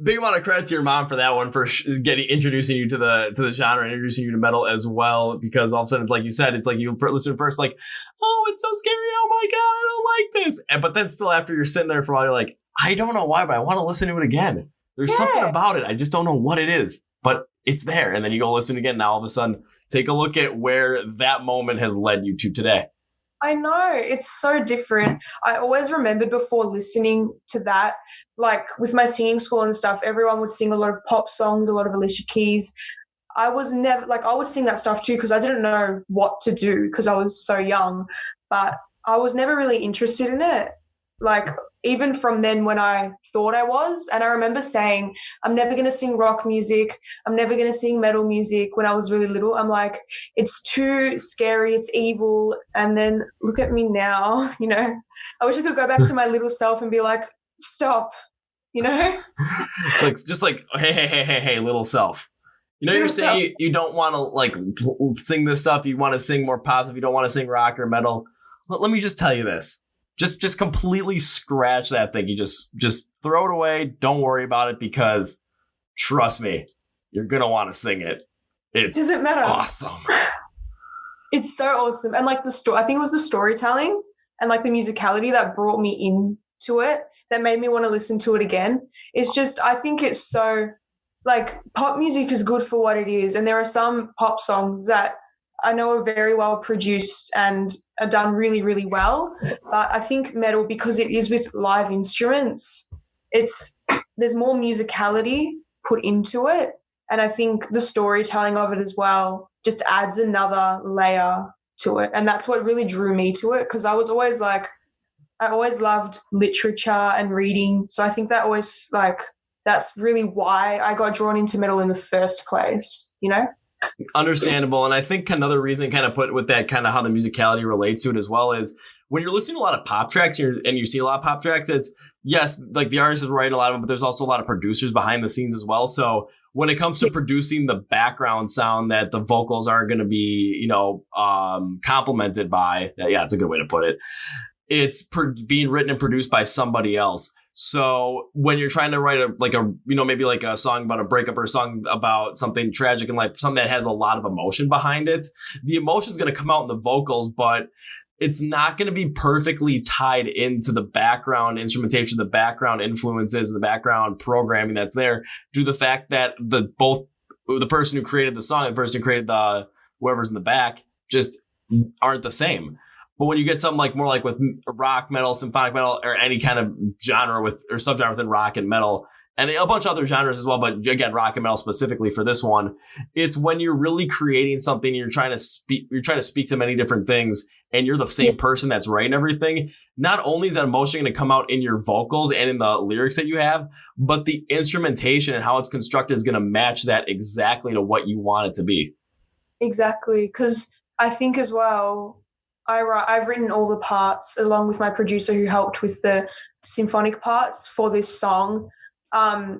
Big amount of credit to your mom for that one, for introducing you to the genre, and introducing you to metal as well, because all of a sudden, like you said, it's like you listen first like, oh, it's so scary, oh my God, I don't like this, but then still after you're sitting there for a while, you're like, I don't know why, but I want to listen to it again. There's something about it, I just don't know what it is, but it's there. And then you go listen again. Now all of a sudden, take a look at where that moment has led you to today. I know, it's so different. I always remembered before listening to that, like with my singing school and stuff, everyone would sing a lot of pop songs, a lot of Alicia Keys. I was never, like I would sing that stuff too because I didn't know what to do because I was so young, but I was never really interested in it. Like even from then when I thought I was. And I remember saying, I'm never going to sing rock music. I'm never going to sing metal music when I was really little. I'm like, it's too scary. It's evil. And then look at me now, you know. I wish I could go back to my little self and be like, stop, you know. It's like, just like, hey, little self. You know, you're saying you don't want to like sing this stuff. You want to sing more pop. If you don't want to sing rock or metal, let me just tell you this. Just completely scratch that thing. You just throw it away. Don't worry about it, because trust me, you're gonna want to sing it. It doesn't matter. Awesome. It's so awesome. And like I think it was the storytelling and like the musicality that brought me into it, that made me want to listen to it again. It's just, I think it's so, like, pop music is good for what it is. And there are some pop songs that I know are very well produced and are done really, really well. But I think metal, because it is with live instruments, there's more musicality put into it. And I think the storytelling of it as well just adds another layer to it. And that's what really drew me to it, because I always loved literature and reading. So I think that always, like, that's really why I got drawn into metal in the first place, you know? Understandable. And I think another reason kind of put with that, kind of how the musicality relates to it as well, is when you're listening to a lot of pop tracks and you see a lot of pop tracks, it's, yes, like the artist is writing a lot of them, but there's also a lot of producers behind the scenes as well. So when it comes to producing the background sound that the vocals aren't going to be, you know, complemented by, yeah, it's a good way to put it. It's being written and produced by somebody else. So when you're trying to write maybe like a song about a breakup or a song about something tragic in life, something that has a lot of emotion behind it, the emotion's going to come out in the vocals, but it's not going to be perfectly tied into the background instrumentation, the background influences, the background programming that's there, due to the fact that both the person who created the song and the person who created whoever's in the back just aren't the same. But when you get something like more like with rock, metal, symphonic metal, or any kind of genre or subgenre within rock and metal, and a bunch of other genres as well, but again, rock and metal specifically for this one, it's when you're really creating something, you're trying to speak to many different things, and you're the same person that's writing everything. Not only is that emotion going to come out in your vocals and in the lyrics that you have, but the instrumentation and how it's constructed is going to match that exactly to what you want it to be. Exactly, because I think as well, I've written all the parts along with my producer who helped with the symphonic parts for this song.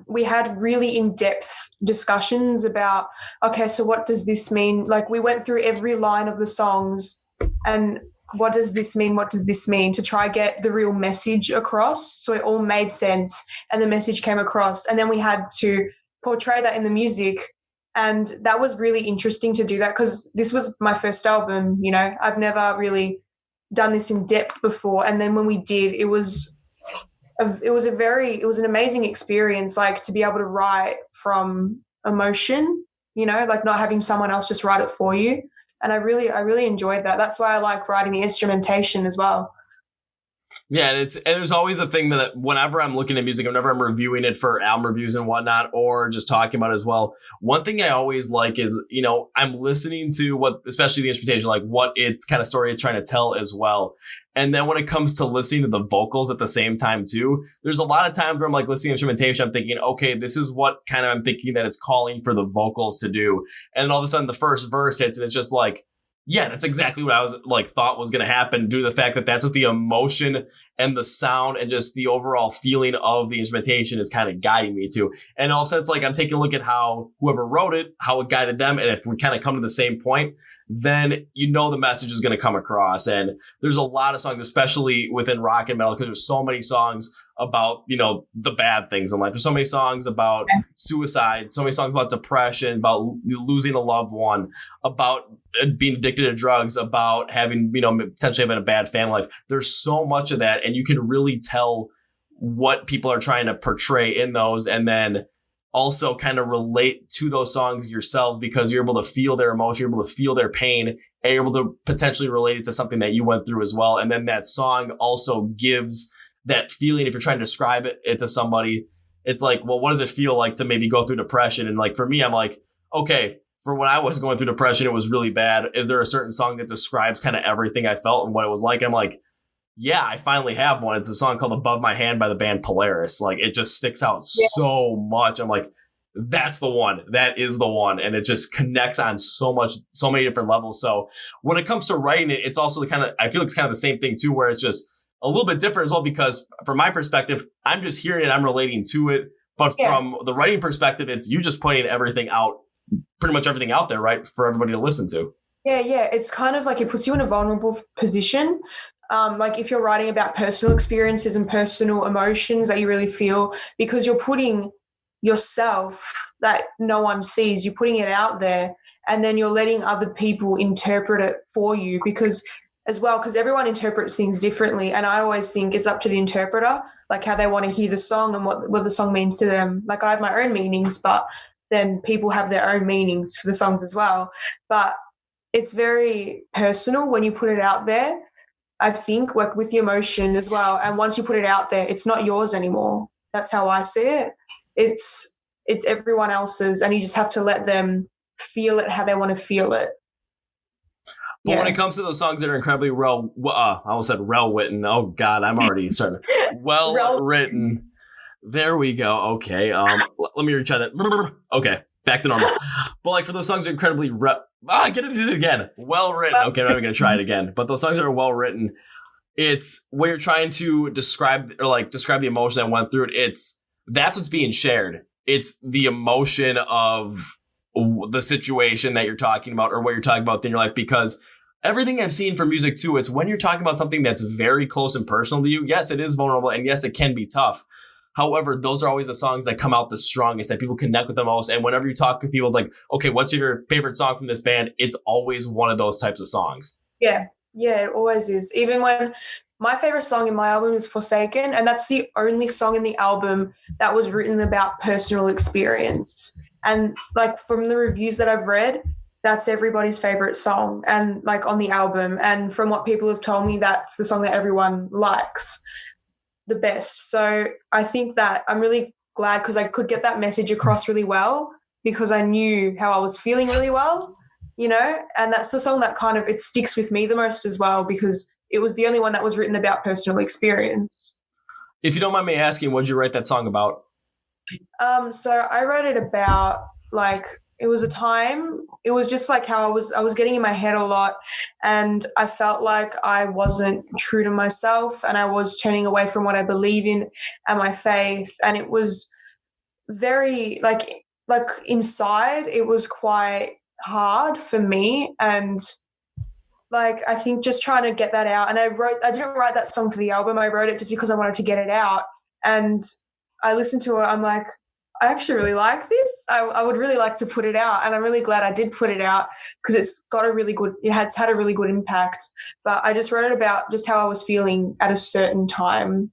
We had really in-depth discussions about, okay, so what does this mean? Like, we went through every line of the songs and what does this mean? What does this mean? To try get the real message across. So it all made sense and the message came across. And then we had to portray that in the music. And that was really interesting to do that, because this was my first album, you know. I've never really done this in depth before. And then when we did, it was an amazing experience, like, to be able to write from emotion, you know, like not having someone else just write it for you. And I really enjoyed that. That's why I like writing the instrumentation as well. Yeah, and there's always a thing that whenever I'm looking at music, whenever I'm reviewing it for album reviews and whatnot, or just talking about it as well, one thing I always like is, you know, I'm listening to what, especially the instrumentation, like what it's kind of story it's trying to tell as well. And then when it comes to listening to the vocals at the same time too, there's a lot of times where I'm like listening to instrumentation, I'm thinking, okay, this is what kind of I'm thinking that it's calling for the vocals to do. And then all of a sudden the first verse hits and it's just like, yeah, that's exactly what I was like thought was going to happen, due to the fact that that's what the emotion and the sound and just the overall feeling of the instrumentation is kind of guiding me to. And all of a sudden it's like I'm taking a look at how whoever wrote it, how it guided them. And if we kind of come to the same point, then you know the message is going to come across. And there's a lot of songs, especially within rock and metal, because there's so many songs about, you know, the bad things in life. There's so many songs about suicide, so many songs about depression, about losing a loved one, about being addicted to drugs, about having, you know, potentially having a bad family life. There's so much of that, and you can really tell what people are trying to portray in those, and then also kind of relate to those songs yourselves, because you're able to feel their emotion, you're able to feel their pain, and you're able to potentially relate it to something that you went through as well. And then that song also gives that feeling. If you're trying to describe it to somebody, it's like, well, what does it feel like to maybe go through depression? And like, for me, I'm like, okay, for when I was going through depression, it was really bad. Is there a certain song that describes kind of everything I felt and what it was like? I'm like, yeah, I finally have one. It's a song called Above My Hand by the band Polaris. Like, it just sticks out so much. I'm like, that's the one. That is the one. And it just connects on so many different levels. So when it comes to writing it, it's also I feel it's kind of the same thing too, where it's just a little bit different as well, because from my perspective, I'm just hearing it, I'm relating to it. But from the writing perspective, it's you just putting everything out, pretty much everything out there, right, for everybody to listen to. Yeah. It's kind of like it puts you in a vulnerable position. Like if you're writing about personal experiences and personal emotions that you really feel, because you're putting yourself that no one sees, you're putting it out there, and then you're letting other people interpret it for you, because everyone interprets things differently. And I always think it's up to the interpreter, like how they want to hear the song and what the song means to them. Like I have my own meanings, but then people have their own meanings for the songs as well. But it's very personal when you put it out there, I think, like with the emotion as well. And once you put it out there, it's not yours anymore. That's how I see it. It's everyone else's, and you just have to let them feel it how they want to feel it. But when it comes to those songs that are incredibly I almost said well-written. Oh God, I'm already starting. Well-written. There we go. Okay. Let me retry that. Okay, back to normal. But like for those songs that are incredibly get it again. Well-written. Okay, I'm not even gonna try it again. But those songs that are well-written, it's when you're trying to describe the emotion that went through it. That's what's being shared. It's the emotion of the situation that you're talking about or what you're talking about in your life, because everything I've seen from music too, it's when you're talking about something that's very close and personal to you. Yes, it is vulnerable, and yes, it can be tough. However, those are always the songs that come out the strongest, that people connect with the most. And whenever you talk to people, it's like, okay, what's your favorite song from this band? It's always one of those types of songs. Yeah, it always is. Even when my favorite song in my album is Forsaken, and that's the only song in the album that was written about personal experience. And like from the reviews that I've read, that's everybody's favorite song, and like on the album. And from what people have told me, that's the song that everyone likes the best. So I think that I'm really glad, because I could get that message across really well, because I knew how I was feeling really well, and that's the song that kind of, it sticks with me the most as well, because it was the only one that was written about personal experience. If you don't mind me asking, what did you write that song about? So I wrote it about, like, it was a time, it was just like how I was getting in my head a lot, and I felt like I wasn't true to myself, and I was turning away from what I believe in and my faith. And it was very like inside, it was quite hard for me. And like, I think just trying to get that out. And I didn't write that song for the album. I wrote it just because I wanted to get it out. And I listened to it. I'm like, I actually really like this. I would really like to put it out. And I'm really glad I did put it out, because it has had a really good impact. But I just wrote it about just how I was feeling at a certain time,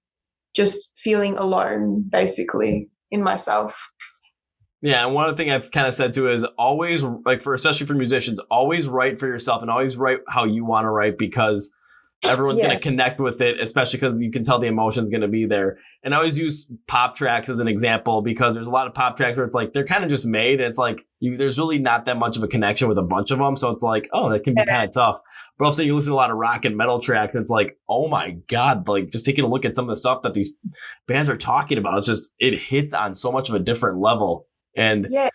just feeling alone, basically, in myself. Yeah, and one of the things I've kind of said too is always, like, especially for musicians, always write for yourself and always write how you want to write, because everyone's going to connect with it, especially because you can tell the emotion's going to be there. And I always use pop tracks as an example, because there's a lot of pop tracks where it's like they're kind of just made. And it's like there's really not that much of a connection with a bunch of them. So it's like, oh, that can be kind of tough. But also you listen to a lot of rock and metal tracks, and it's like, oh my God, like just taking a look at some of the stuff that these bands are talking about, it's just, it hits on so much of a different level. And I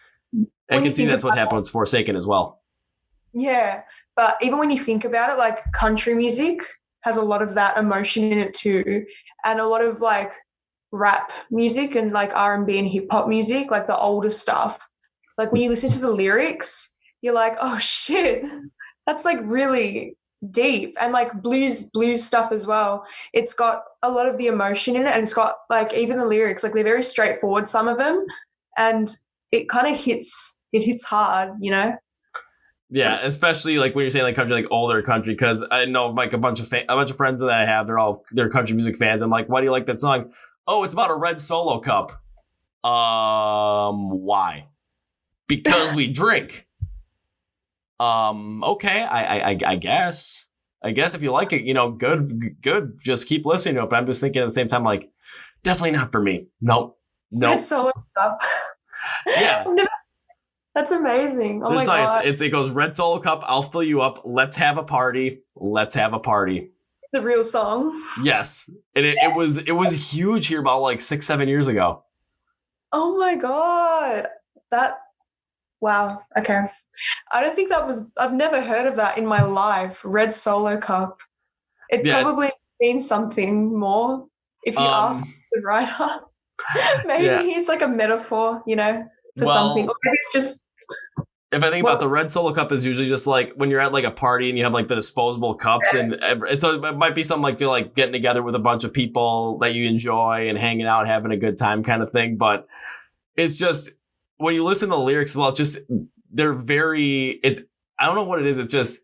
can see that's what happened with Forsaken as well. Yeah. But even when you think about it, like country music has a lot of that emotion in it too. And a lot of like rap music and like R&B and hip hop music, like the older stuff. Like when you listen to the lyrics, you're like, oh shit, that's like really deep. And like blues stuff as well. It's got a lot of the emotion in it, and it's got like even the lyrics, like they're very straightforward, some of them. And it kind of hits hard, Yeah, especially like when you're saying like country, like older country, because I know like a bunch of friends that I have, they're country music fans. I'm like, why do you like that song? Oh, it's about a red Solo cup. Why? Because we drink. Okay, I guess if you like it, good. Just keep listening to it. But I'm just thinking at the same time, like, definitely not for me. Nope. Red Solo cup. Yeah. That's amazing. Oh my God. It goes, red Solo cup, I'll fill you up. Let's have a party. The real song. Yes. And it was huge here about like 6-7 years ago. Oh my God. Wow. Okay. I don't think I've never heard of that in my life. Red Solo Cup. It probably means something more if you ask the writer. Maybe it's like a metaphor, for something. Or maybe it's just. If I think about the Red Solo Cup is usually just like when you're at like a party and you have like the disposable cups and so it might be something like you're like getting together with a bunch of people that you enjoy and hanging out, having a good time kind of thing. But it's just when you listen to the lyrics, well, it's just they're very. I don't know what it is. It's just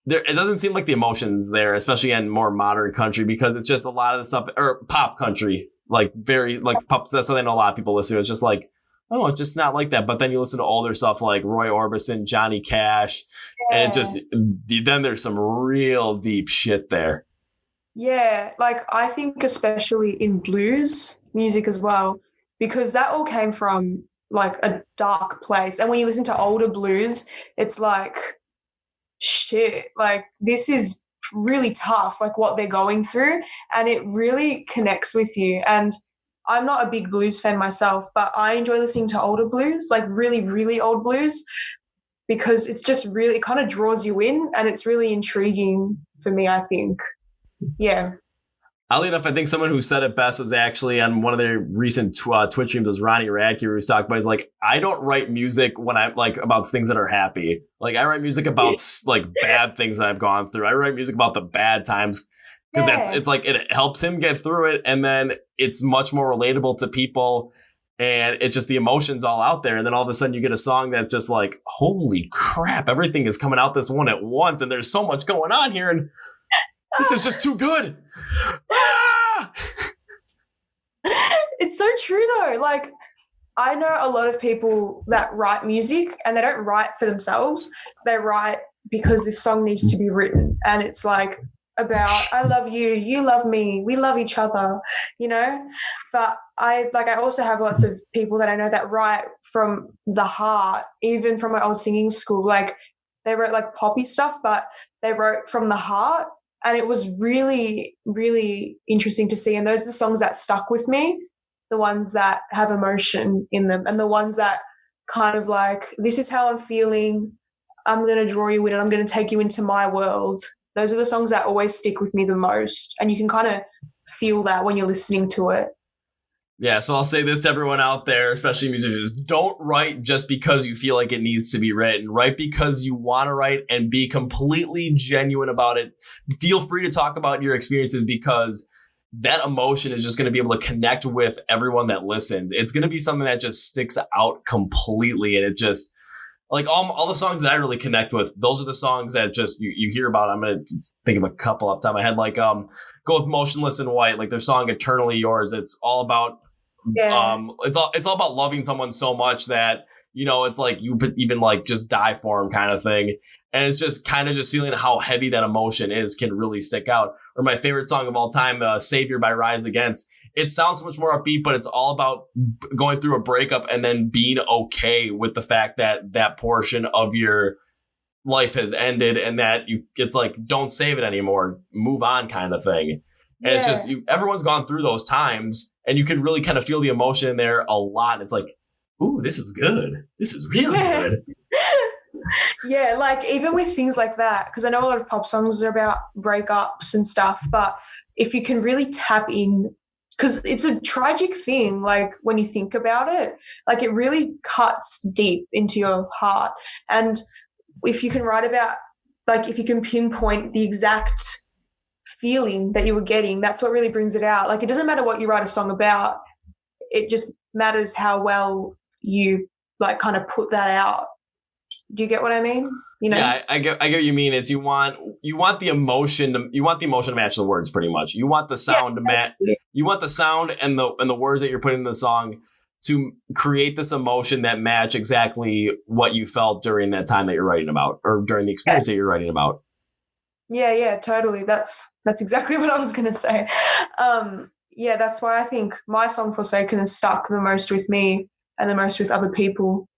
there. It doesn't seem like the emotions there, especially in more modern country, because it's just a lot of the stuff or pop country, like very like pop. That's something I know a lot of people listen to. It's just like. Oh, it's just not like that. But then you listen to older stuff like Roy Orbison, Johnny Cash, and then there's some real deep shit there. Yeah, like I think especially in blues music as well, because that all came from like a dark place. And when you listen to older blues, it's like, shit, like this is really tough, like what they're going through. And it really connects with you. And I'm not a big blues fan myself, but I enjoy listening to older blues, like really, really old blues, because it's just really, it kind of draws you in and it's really intriguing for me, I think. Yeah. Oddly enough, I think someone who said it best was actually on one of their recent Twitch streams was Ronnie Radke, who was talking about, he's like, I don't write music when I'm like about things that are happy. Like I write music about like bad things that I've gone through. I write music about the bad times. Because it's like it helps him get through it, and then it's much more relatable to people, and it's just the emotions all out there. And then all of a sudden, you get a song that's just like, holy crap! Everything is coming out this one at once, and there's so much going on here, and this is just too good. It's so true, though. Like I know a lot of people that write music, and they don't write for themselves. They write because this song needs to be written, and it's like. About I love you, you love me, we love each other, but I also have lots of people that I know that write from the heart, even from my old singing school. Like they wrote like poppy stuff, but they wrote from the heart, and it was really, really interesting to see. And those are the songs that stuck with me, the ones that have emotion in them, and the ones that kind of like, this is how I'm feeling, I'm going to draw you in and I'm going to take you into my world. Those are the songs that always stick with me the most. And you can kind of feel that when you're listening to it. Yeah, so I'll say this to everyone out there, especially musicians. Don't write just because you feel like it needs to be written. Write because you want to write and be completely genuine about it. Feel free to talk about your experiences because that emotion is just going to be able to connect with everyone that listens. It's going to be something that just sticks out completely, and it just... Like all the songs that I really connect with, those are the songs that just you hear about. I'm gonna think of a couple off the top of my head. Like go with Motionless in White, like their song "Eternally Yours." It's all about it's all about loving someone so much that it's like you even like just die for them kind of thing. And it's just kind of just feeling how heavy that emotion is can really stick out. Or my favorite song of all time, "Savior" by Rise Against. It sounds so much more upbeat, but it's all about going through a breakup and then being okay with the fact that that portion of your life has ended and that it's like, don't save it anymore, move on kind of thing. And it's just, everyone's gone through those times and you can really kind of feel the emotion in there a lot. It's like, ooh, this is good. This is really good. Yeah, like even with things like that, because I know a lot of pop songs are about breakups and stuff, but if you can really tap in, because it's a tragic thing, like when you think about it, like it really cuts deep into your heart. And if you can write about, like if you can pinpoint the exact feeling that you were getting, that's what really brings it out. Like it doesn't matter what you write a song about, it just matters how well you like kind of put that out. Do you get what I mean? Yeah, I get what you mean. Is you want the emotion to match the words pretty much. You want the sound to match. You want the sound and the words that you're putting in the song to create this emotion that match exactly what you felt during that time that you're writing about or during the experience that you're writing about. Yeah, totally. That's exactly what I was going to say. That's why I think my song Forsaken has stuck the most with me and the most with other people.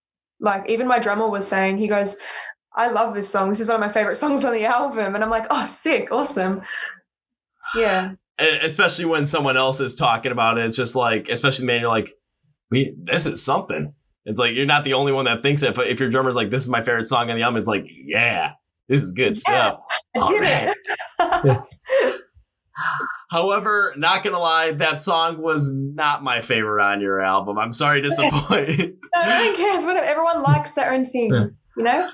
Like even my drummer was saying, he goes, I love this song. This is one of my favorite songs on the album. And I'm like, oh, sick, awesome. Yeah. Especially when someone else is talking about it. It's just like, especially man, you're like, this is something. It's like, you're not the only one that thinks it. But if your drummer's like, this is my favorite song on the album, it's like, yeah, this is good stuff. I did it. However, not gonna lie, that song was not my favorite on your album. I'm sorry to disappoint. No one cares. Whatever. Everyone likes their own thing, you know?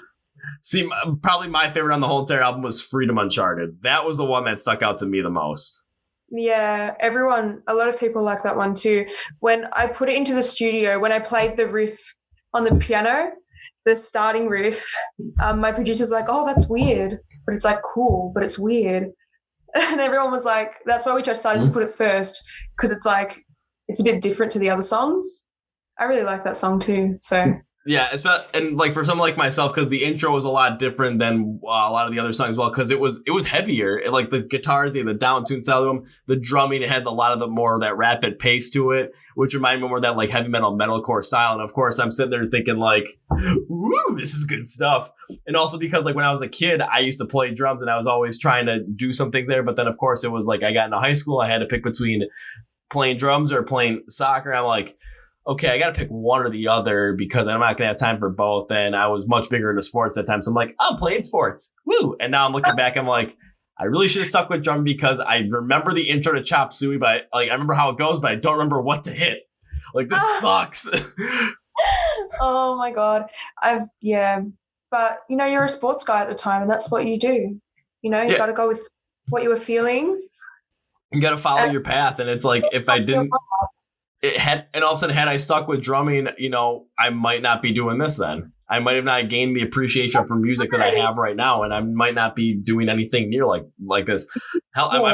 See, probably my favorite on the whole entire album was Freedom Uncharted. That was the one that stuck out to me the most. Yeah, a lot of people like that one too. When I put it into the studio, when I played the riff on the piano, the starting riff, my producer's like, oh, that's weird. But it's like cool, but it's weird. And everyone was like, that's why we just decided to put it first, because it's like, it's a bit different to the other songs. I really like that song too. So yeah, and like for someone like myself, because the intro was a lot different than a lot of the other songs as well, because it was heavier. Like the guitars, the down-tuned style of them, the drumming, it had a lot of the more of that rapid pace to it, which reminded me more of that like heavy metalcore style. And of course, I'm sitting there thinking like, woo, this is good stuff. And also because like when I was a kid, I used to play drums and I was always trying to do some things there. But then of course it was like I got into high school, I had to pick between playing drums or playing soccer. I'm like, okay, I got to pick one or the other because I'm not going to have time for both. And I was much bigger into sports that time. So I'm like, I'm playing sports. Woo. And now I'm looking back, I'm like, I really should have stuck with drum because I remember the intro to Chop Suey, but I remember how it goes, but I don't remember what to hit. Like, this sucks. Oh my God. But you know, you're a sports guy at the time and that's what you do. You know, you got to go with what you were feeling. You got to follow your path. And it's like, if I didn't, and all of a sudden, had I stuck with drumming, you know, I might not be doing this then. I might have not gained the appreciation for music that I have right now, and I might not be doing anything near like this. Hell, I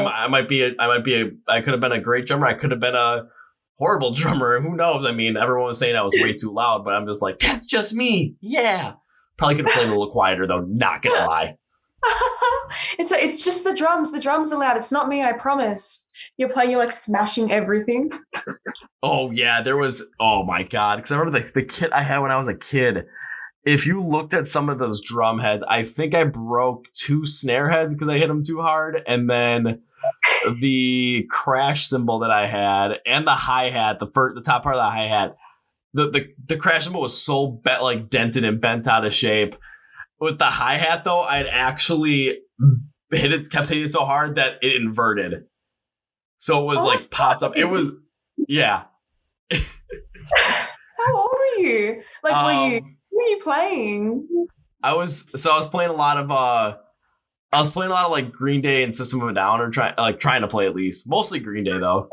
could have been a great drummer. I could have been a horrible drummer. Who knows? I mean, everyone was saying I was way too loud, but I'm just like, that's just me. Yeah. Probably could have played a little quieter though. Not gonna lie. It's just the drums. The drums are loud. It's not me. I promise. You're playing. You're like smashing everything. Oh yeah, there was. Oh my God, because I remember the kit I had when I was a kid. If you looked at some of those drum heads, I think I broke 2 snare heads because I hit them too hard, and then the crash cymbal that I had and the hi hat, the top part of the hi hat, the crash cymbal was so dented and bent out of shape. With the hi hat though, I'd actually kept hitting it so hard that it inverted. So it was like popped up. It was, yeah. How old were you? Like, were you playing? I was playing a lot of like Green Day and System of a Down, or trying to play at least. Mostly Green Day though.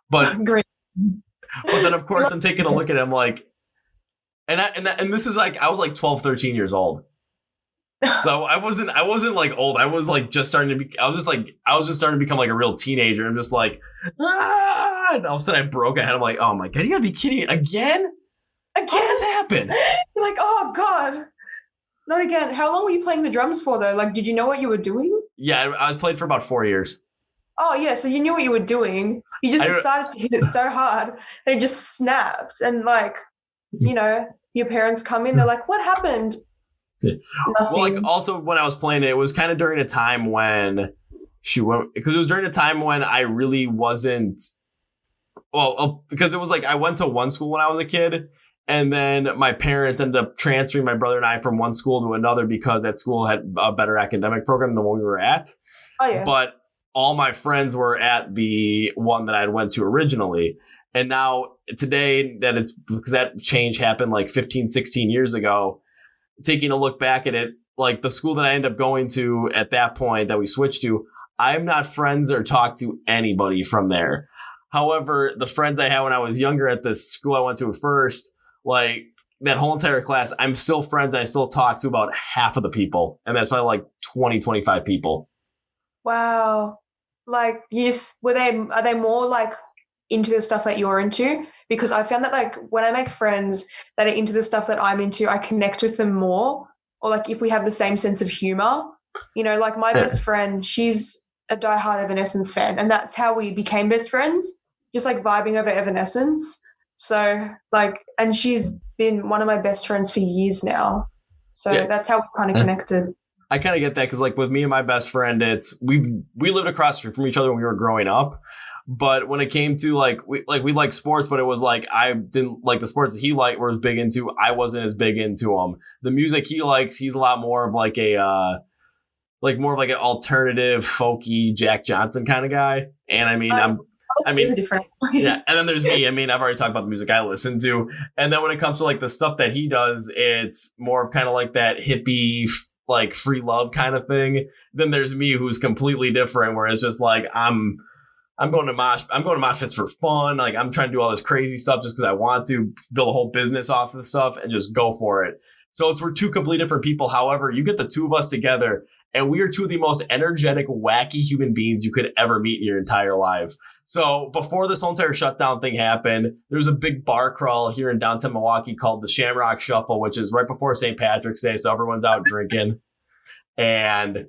But then of course I'm taking a look at him like, and this is like, I was like 12, 13 years old. So I wasn't like old. I was like just starting to I was just starting to become like a real teenager. I'm just like, ah! And all of a sudden I broke a head. I'm like, oh my God, you gotta be kidding. Again? How does this happen? You're like, oh God, not again. How long were you playing the drums for though? Like, did you know what you were doing? Yeah, I played for about 4 years. Oh yeah, so you knew what you were doing. You just decided to hit it so hard and it just snapped. And like, you know, your parents come in, they're like, what happened? Well, like also when I was playing it was kind of during a time when because it was during a time when I really wasn't, because it was like I went to one school when I was a kid, and then my parents ended up transferring my brother and I from one school to another because that school had a better academic program than what we were at. Oh yeah. But all my friends were at the one that I went to originally. And now today that it's because that change happened like 15, 16 years ago. Taking a look back at it, like the school that I ended up going to at that point that we switched to, I'm not friends or talk to anybody from there. However, the friends I had when I was younger at the school I went to first, like that whole entire class, I'm still friends. And I still talk to about half of the people. And that's probably like 20, 25 people. Wow. Like are they more like into the stuff that you're into? Because I found that like when I make friends that are into the stuff that I'm into, I connect with them more. Or like if we have the same sense of humor, you know, like my best friend, she's a diehard Evanescence fan, and that's how we became best friends, just like vibing over Evanescence. So like, and she's been one of my best friends for years now. So that's how we kind of connected. I kind of get that because like with me and my best friend, we lived across the street from each other when we were growing up. But when it came to we like sports, but it was like I didn't like the sports that he liked was big into. I wasn't as big into them. The music he likes, he's a lot more of like more of like an alternative, folky Jack Johnson kind of guy. And I mean, really different. Yeah. And then there's me. I mean, I've already talked about the music I listen to. And then when it comes to like the stuff that he does, it's more of kind of like that hippie, like free love kind of thing. Then there's me who's completely different, where it's just like I'm going to Mosh Pits for fun. Like I'm trying to do all this crazy stuff just because I want to build a whole business off of the stuff and just go for it. So we're two completely different people. However, you get the two of us together and we are two of the most energetic, wacky human beings you could ever meet in your entire life. So before this whole entire shutdown thing happened, there was a big bar crawl here in downtown Milwaukee called the Shamrock Shuffle, which is right before St. Patrick's Day. So everyone's out drinking. And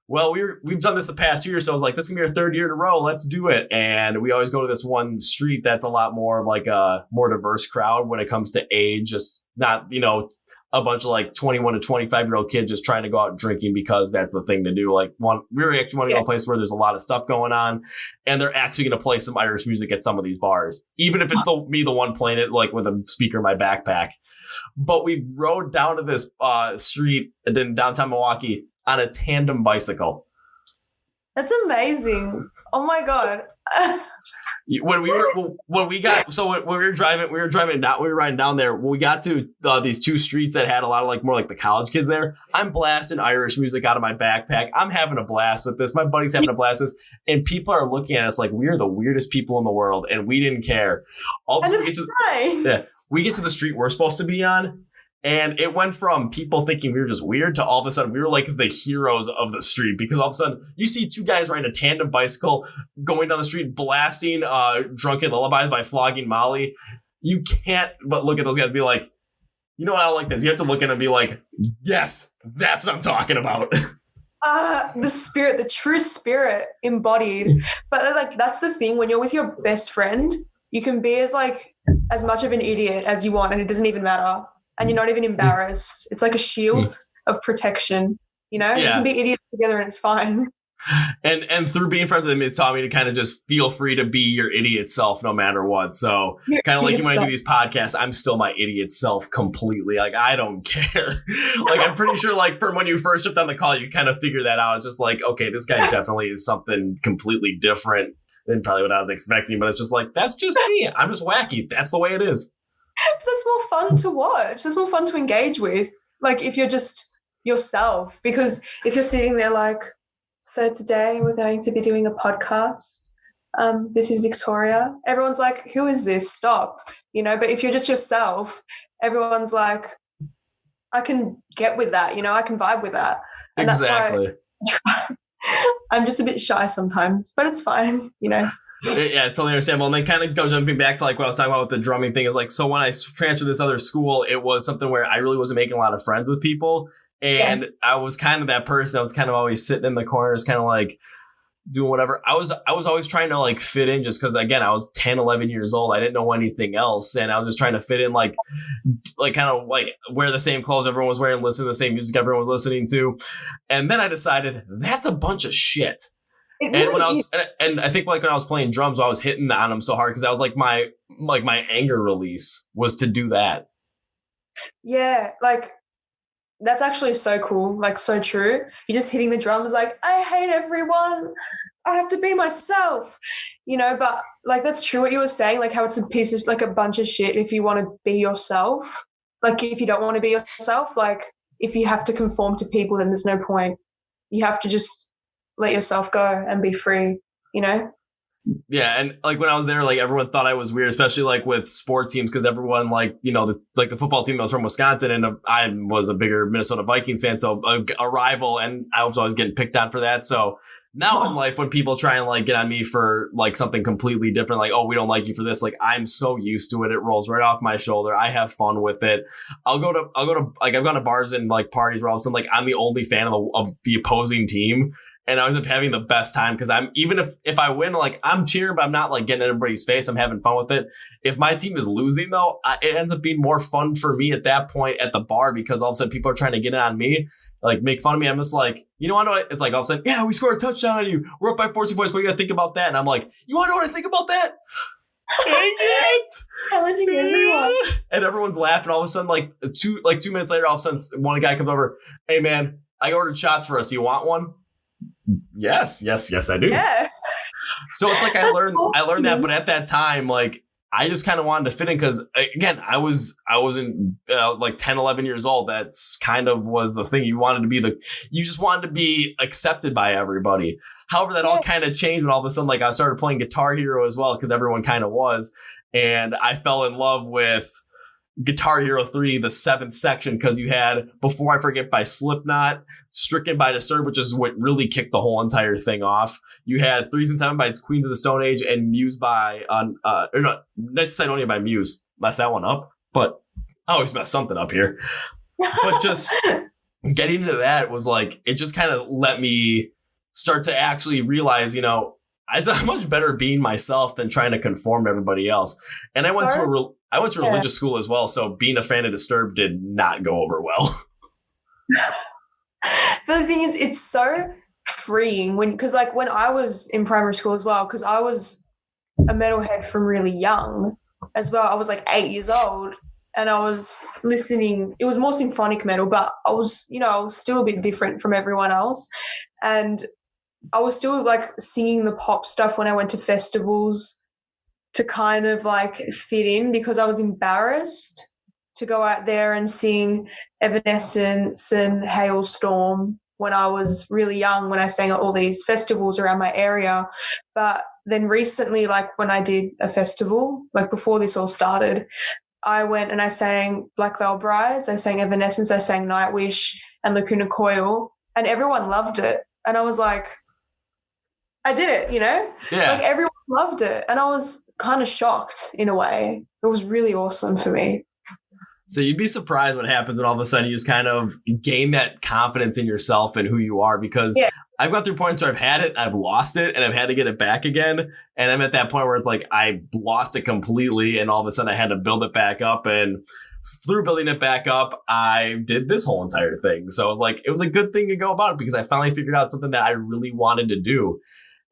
well, we've done this the past year, so I was like, this is gonna be our third year in a row. Let's do it. And we always go to this one street that's a lot more of like a more diverse crowd when it comes to age, just not, a bunch of like 21 to 25-year-old kids just trying to go out drinking because that's the thing to do. Like we really actually want to go to a place where there's a lot of stuff going on, and they're actually going to play some Irish music at some of these bars, even if it's me the one playing it like with a speaker in my backpack. But we rode down to this street in downtown Milwaukee on a tandem bicycle. That's amazing. Oh my God. When we were riding down there, when we got to these two streets that had a lot of like more like the college kids there, I'm blasting Irish music out of my backpack. I'm having a blast with this. My buddy's having a blast with this, and people are looking at us like we are the weirdest people in the world, and we didn't care. All of a sudden we get to the street we're supposed to be on. And it went from people thinking we were just weird to all of a sudden we were like the heroes of the street, because all of a sudden you see two guys riding a tandem bicycle going down the street blasting Drunken Lullabies by Flogging Molly. You can't but look at those guys and be like, you know what, I like this. You have to look at them and be like, yes, that's what I'm talking about. The spirit, the true spirit embodied. But like that's the thing, when you're with your best friend, you can be as much of an idiot as you want and it doesn't even matter. And you're not even embarrassed. It's like a shield of protection, You can be idiots together and it's fine. And through being friends with him, it's taught me to kind of just feel free to be your idiot self no matter what. So kind of like when I do these podcasts, I'm still my idiot self completely. Like, I don't care. Like, I'm pretty sure like from when you first jumped on the call, you kind of figure that out. It's just like, okay, this guy definitely is something completely different than probably what I was expecting. But it's just like, that's just me. I'm just wacky. That's the way it is. That's more fun to watch. That's more fun to engage with. Like if you're just yourself, because if you're sitting there like, so today we're going to be doing a podcast. This is Victoria. Everyone's like, who is this? Stop. But if you're just yourself, everyone's like, I can get with that. I can vibe with that. And exactly. That's why I'm just a bit shy sometimes, but it's fine, Yeah, totally understandable. And then kind of jumping back to like what I was talking about with the drumming thing is like, so when I transferred to this other school, it was something where I really wasn't making a lot of friends with people. And I was kind of that person. I was kind of always sitting in the corners, kind of like doing whatever. I was always trying to like fit in just because, again, I was 10, 11 years old. I didn't know anything else. And I was just trying to fit in, like kind of like wear the same clothes everyone was wearing, listen to the same music everyone was listening to. And then I decided that's a bunch of shit. And when I was, and I think like when I was playing drums, I was hitting on them so hard because I was like my anger release was to do that. Yeah, like that's actually so cool, like so true. You're just hitting the drums like, I hate everyone. I have to be myself, but like that's true what you were saying, like how it's a piece of like a bunch of shit if you want to be yourself. Like if you don't want to be yourself, like if you have to conform to people, then there's no point. You have to just let yourself go and be free, Yeah, and like when I was there, like everyone thought I was weird, especially like with sports teams, because everyone like the football team was from Wisconsin, and I was a bigger Minnesota Vikings fan, so a rival, and I was always getting picked on for that. So now in life, when people try and like get on me for like something completely different, like, oh, we don't like you for this, like I'm so used to it, it rolls right off my shoulder. I have fun with it. I'll go to like I've gone to bars and like parties where all of a sudden like I'm the only fan of the opposing team. and I was having the best time because I'm even if I win, like I'm cheering, but I'm not like getting in everybody's face. I'm having fun with it. If my team is losing though, it ends up being more fun for me at that point at the bar because all of a sudden people are trying to get in on me, like make fun of me. I'm just like, you know what? It's like all of a sudden, yeah, we scored a touchdown on you. We're up by 14 points. What do you gotta think about that? And I'm like, you want to know what I think about that? Dang it! Challenging everyone. And everyone's laughing. All of a sudden, like 2 minutes later, all of a sudden, one guy comes over. Hey man, I ordered shots for us. You want one? Yes, I do. Yeah. So it's like I learned that, but at that time, like I just kind of wanted to fit in because again, I wasn't like 10, 11 years old. That's kind of was the thing. You just wanted to be accepted by everybody. However, that all kind of changed when all of a sudden, like I started playing Guitar Hero as well because everyone kind of was, and I fell in love with Guitar Hero 3, the 7th section, because you had Before I Forget by Slipknot, Stricken by Disturbed, which is what really kicked the whole entire thing off. You had 3s and 7 by Queens of the Stone Age and Muse by, Knights of Sidonia by Muse. Messed that one up, but I always mess something up here. But just getting into that was like, it just kind of let me start to actually realize, you know, it's much better being myself than trying to conform to everybody else. And I went to a religious school as well, so being a fan of Disturbed did not go over well. But the thing is, it's so freeing because like when I was in primary school as well, because I was a metalhead from really young as well. I was like 8 years old and I was listening. It was more symphonic metal, but I was still a bit different from everyone else. And I was still like singing the pop stuff when I went to festivals to kind of like fit in because I was embarrassed to go out there and sing Evanescence and Hailstorm when I was really young, when I sang at all these festivals around my area. But then recently, like when I did a festival, like before this all started, I went and I sang Black Veil Brides, I sang Evanescence, I sang Nightwish and Lacuna Coil, and everyone loved it. And I was like, I did it, you know? Yeah. Like everyone loved it. And I was kind of shocked in a way. It was really awesome for me. So you'd be surprised what happens when all of a sudden you just kind of gain that confidence in yourself and who you are, because I've gone through points where I've had it, I've lost it, and I've had to get it back again. And I'm at that point where it's like I lost it completely, and all of a sudden I had to build it back up. And through building it back up, I did this whole entire thing. So it was like, it was a good thing to go about it because I finally figured out something that I really wanted to do.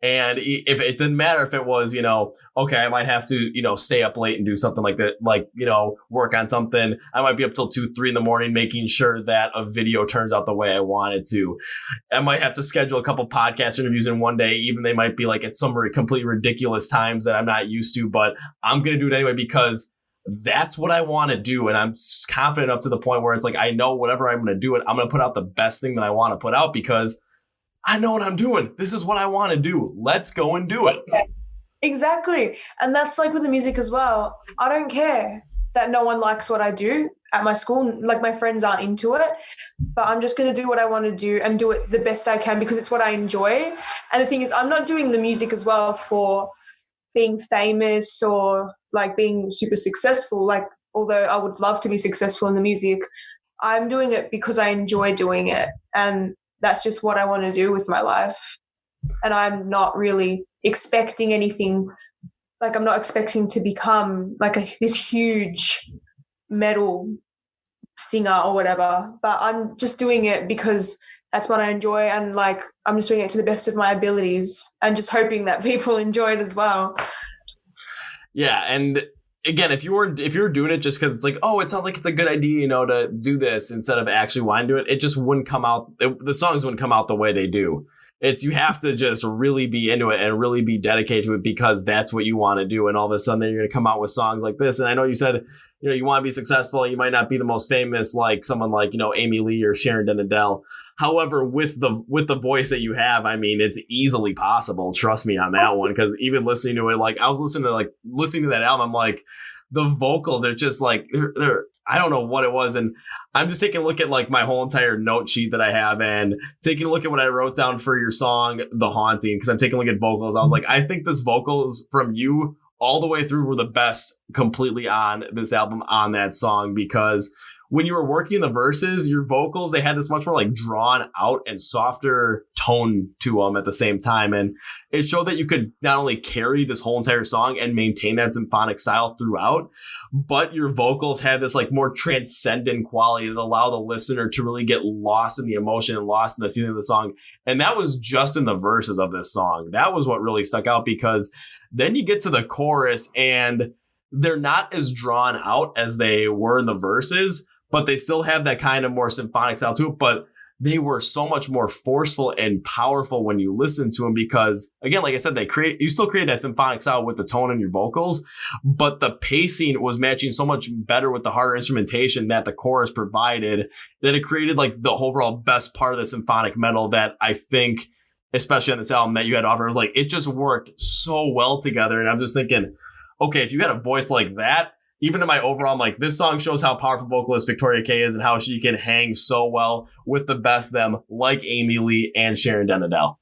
And if it didn't matter if it was, okay, I might have to, stay up late and do something like that, like, work on something. I might be up till 2, 3 in the morning, making sure that a video turns out the way I want it to. I might have to schedule a couple podcast interviews in one day, even they might be like at some completely ridiculous times that I'm not used to, but I'm going to do it anyway because that's what I want to do. And I'm confident up to the point where it's like, I know whatever I'm going to do it, I'm going to put out the best thing that I want to put out because I know what I'm doing. This is what I want to do. Let's go and do it. Exactly. And that's like with the music as well. I don't care that no one likes what I do at my school. Like my friends aren't into it, but I'm just going to do what I want to do and do it the best I can because it's what I enjoy. And the thing is, I'm not doing the music as well for being famous or like being super successful. Like, although I would love to be successful in the music, I'm doing it because I enjoy doing it. And that's just what I want to do with my life. And I'm not really expecting anything. Like, I'm not expecting to become like this huge metal singer or whatever, but I'm just doing it because that's what I enjoy. And like, I'm just doing it to the best of my abilities and just hoping that people enjoy it as well. Yeah. And again, if you were doing it just because it's like, oh, it sounds like it's a good idea, to do this instead of actually wanting to do it, it just wouldn't come out. The songs wouldn't come out the way they do. You have to just really be into it and really be dedicated to it because that's what you want to do. And all of a sudden, then you're going to come out with songs like this. And I know you said, you want to be successful. You might not be the most famous, like someone like, Amy Lee or Sharon Den Adele. However, with the voice that you have, I mean, it's easily possible. Trust me on that one. Because even listening to it, like I was listening to that album, I'm like, the vocals are just like, they're I don't know what it was. And I'm just taking a look at like my whole entire note sheet that I have and taking a look at what I wrote down for your song, The Haunting, because I'm taking a look at vocals. I was like, I think this vocals from you all the way through were the best completely on this album on that song, because when you were working the verses, your vocals, they had this much more like drawn out and softer tone to them at the same time. And it showed that you could not only carry this whole entire song and maintain that symphonic style throughout, but your vocals had this like more transcendent quality that allow the listener to really get lost in the emotion and lost in the feeling of the song. And that was just in the verses of this song. That was what really stuck out, because then you get to the chorus and they're not as drawn out as they were in the verses, but they still have that kind of more symphonic style to it. But they were so much more forceful and powerful when you listen to them, because, again, like I said, you still create that symphonic style with the tone in your vocals, but the pacing was matching so much better with the harder instrumentation that the chorus provided, that it created like the overall best part of the symphonic metal that I think, especially on this album, that you had to offer. It was like, it just worked so well together. And I'm just thinking, okay, if you had a voice like that, even in my overall, I'm like, this song shows how powerful vocalist Victoria Kay is and how she can hang so well with the best of them, like Amy Lee and Sharon Denadell.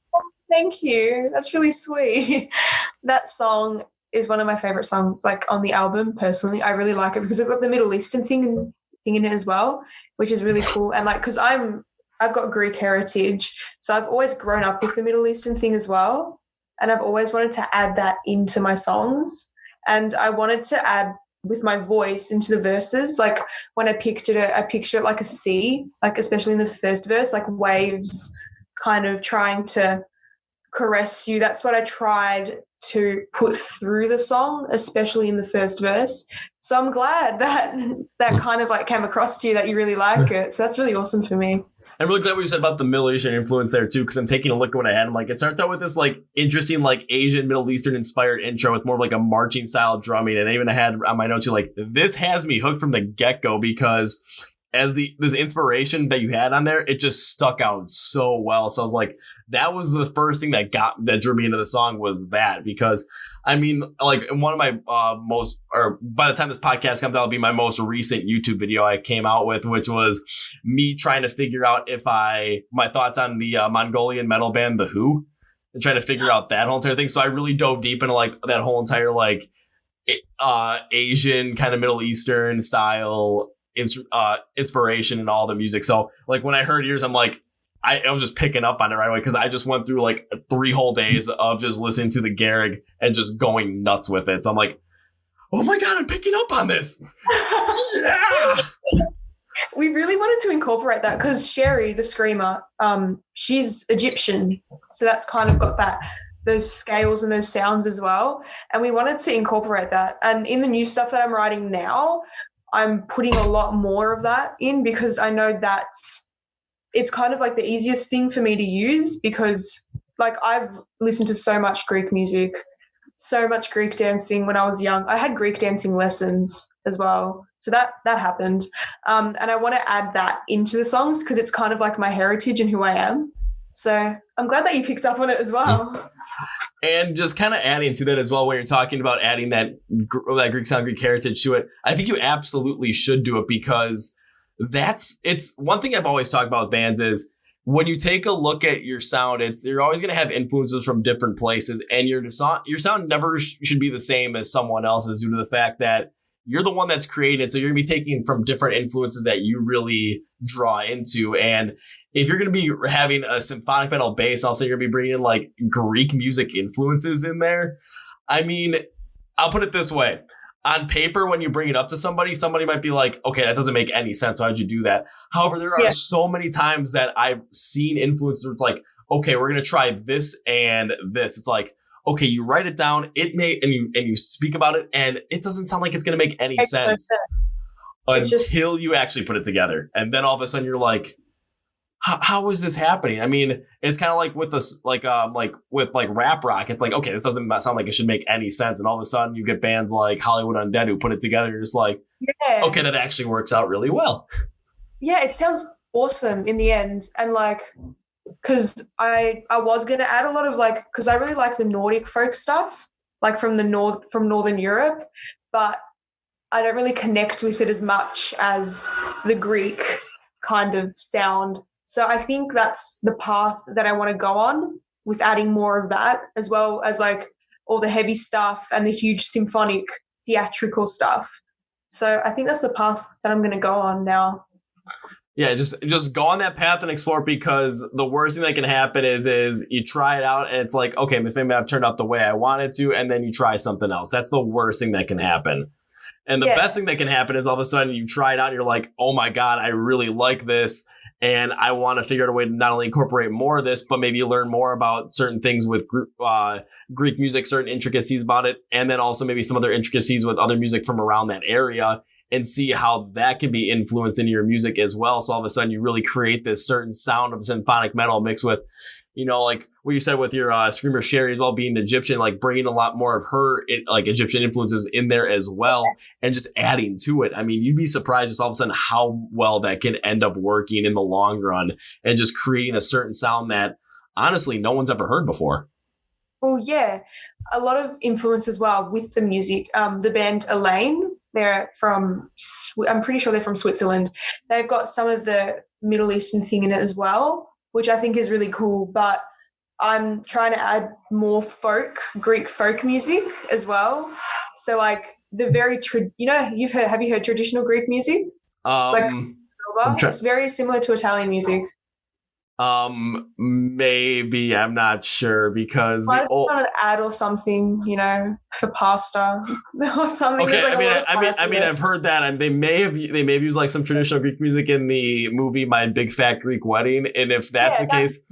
Thank you. That's really sweet. That song is one of my favorite songs, like on the album. Personally, I really like it because it got the Middle Eastern thing in it as well, which is really cool. And like, because I've got Greek heritage, so I've always grown up with the Middle Eastern thing as well, and I've always wanted to add that into my songs. And I wanted to add with my voice into the verses. Like when I pictured it like a sea, like especially in the first verse, like waves kind of trying to caress you. That's what I tried to put through the song, especially in the first verse. So I'm glad that kind of like came across to you, that you really like it. So that's really awesome for me. I'm really glad what you said about the Middle Eastern influence there too, because I'm taking a look at what I had. I'm like, it starts out with this like interesting like Asian Middle Eastern inspired intro with more of like a marching style drumming, and I even had on my notes, like, this has me hooked from the get go, because as this inspiration that you had on there, it just stuck out so well. So I was like, that was the first thing that drew me into the song, was that, because I mean, like one of my by the time this podcast comes out, it'll be my most recent YouTube video I came out with, which was me trying to figure out my thoughts on the Mongolian metal band, The Who, and trying to figure out that whole entire thing. So I really dove deep into like that whole entire like Asian kind of Middle Eastern style inspiration and all the music. So like when I heard yours, I'm like, I was just picking up on it right away, because I just went through like 3 whole days of just listening to the Garrig and just going nuts with it. So I'm like, oh my God, I'm picking up on this. Yeah. We really wanted to incorporate that because Sherry, the screamer, she's Egyptian. So that's kind of got those scales and those sounds as well. And we wanted to incorporate that. And in the new stuff that I'm writing now, I'm putting a lot more of that in, because I know it's kind of like the easiest thing for me to use, because like I've listened to so much Greek music, so much Greek dancing when I was young. I had Greek dancing lessons as well. So that happened. And I want to add that into the songs because it's kind of like my heritage and who I am. So I'm glad that you picked up on it as well. And just kind of adding to that as well, when you're talking about adding that Greek sound, Greek heritage to it, I think you absolutely should do it, because it's one thing I've always talked about with bands is when you take a look at your sound, you're always going to have influences from different places, and your sound never should be the same as someone else's, due to the fact that you're the one that's created. So you're going to be taking from different influences that you really draw into. And if you're going to be having a symphonic metal base, also you're going to be bringing in like Greek music influences in there. I mean, I'll put it this way. On paper, when you bring it up to somebody might be like, okay, that doesn't make any sense. Why would you do that? However, there are so many times that I've seen influencers, it's like, okay, we're going to try this and this. It's like, okay, you write it down, and you speak about it, and it doesn't sound like it's going to make any sense until you actually put it together. And then all of a sudden you're like, how is this happening? I mean, it's kind of like with this, like with rap rock. It's like, okay, this doesn't sound like it should make any sense. And all of a sudden you get bands like Hollywood Undead who put it together. You're just like, okay, that actually works out really well. Yeah, it sounds awesome in the end. And like, because I was going to add a lot of like, because I really like the Nordic folk stuff, like from Northern Europe, but I don't really connect with it as much as the Greek kind of sound. So I think that's the path that I want to go on, with adding more of that, as well as like all the heavy stuff and the huge symphonic theatrical stuff. So I think that's the path that I'm going to go on now. Yeah, just go on that path and explore, because the worst thing that can happen is you try it out and it's like, okay, maybe I've turned out the way I wanted to, and then you try something else. That's the worst thing that can happen. And the best thing that can happen is all of a sudden you try it out and you're like, oh my God, I really like this. And I want to figure out a way to not only incorporate more of this, but maybe learn more about certain things with Greek music, certain intricacies about it, and then also maybe some other intricacies with other music from around that area, and see how that can be influenced into your music as well. So all of a sudden you really create this certain sound of symphonic metal mixed with, like what you said with your Screamer Sherry as well, being Egyptian, like bringing a lot more of her like Egyptian influences in there as well, and just adding to it. I mean, you'd be surprised just all of a sudden how well that can end up working in the long run, and just creating a certain sound that honestly no one's ever heard before. Well, yeah, a lot of influence as well with the music. The band Elaine, they're from, I'm pretty sure they're from Switzerland. They've got some of the Middle Eastern thing in it as well, which I think is really cool. But I'm trying to add more Greek folk music as well. So like the very, have you heard traditional Greek music? It's very similar to Italian music. Maybe, I'm not sure, because an ad or something, for pasta or something. Okay, I mean, I've heard that, and they may have used like some traditional Greek music in the movie My Big Fat Greek Wedding, and if that's the case,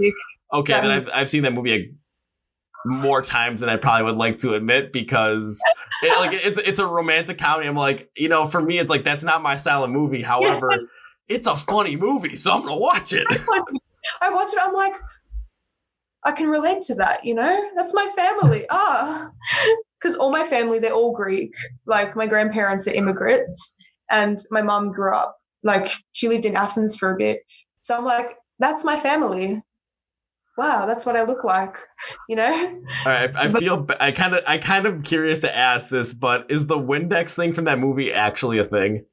okay, then I've seen that movie more times than I probably would like to admit, because it's a romantic comedy. I'm like, for me, it's like that's not my style of movie. However, it's a funny movie, so I'm gonna watch it. I watch it, I'm like, I can relate to that, That's my family. Because all my family, they're all Greek. Like, my grandparents are immigrants, and my mom grew up, like, she lived in Athens for a bit. So I'm like, that's my family. Wow, that's what I look like, All right, I kind of curious to ask this, but is the Windex thing from that movie actually a thing?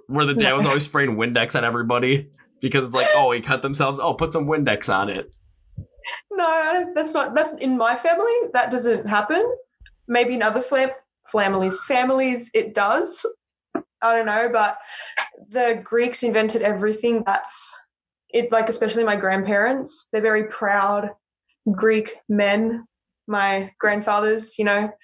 Where the dad was always spraying Windex on everybody? Because it's like, oh, he cut themselves. Oh, put some Windex on it. No, that's in my family. That doesn't happen. Maybe in other families, it does. I don't know, but the Greeks invented everything. That's it. Like, especially my grandparents, they're very proud Greek men. My grandfathers, they're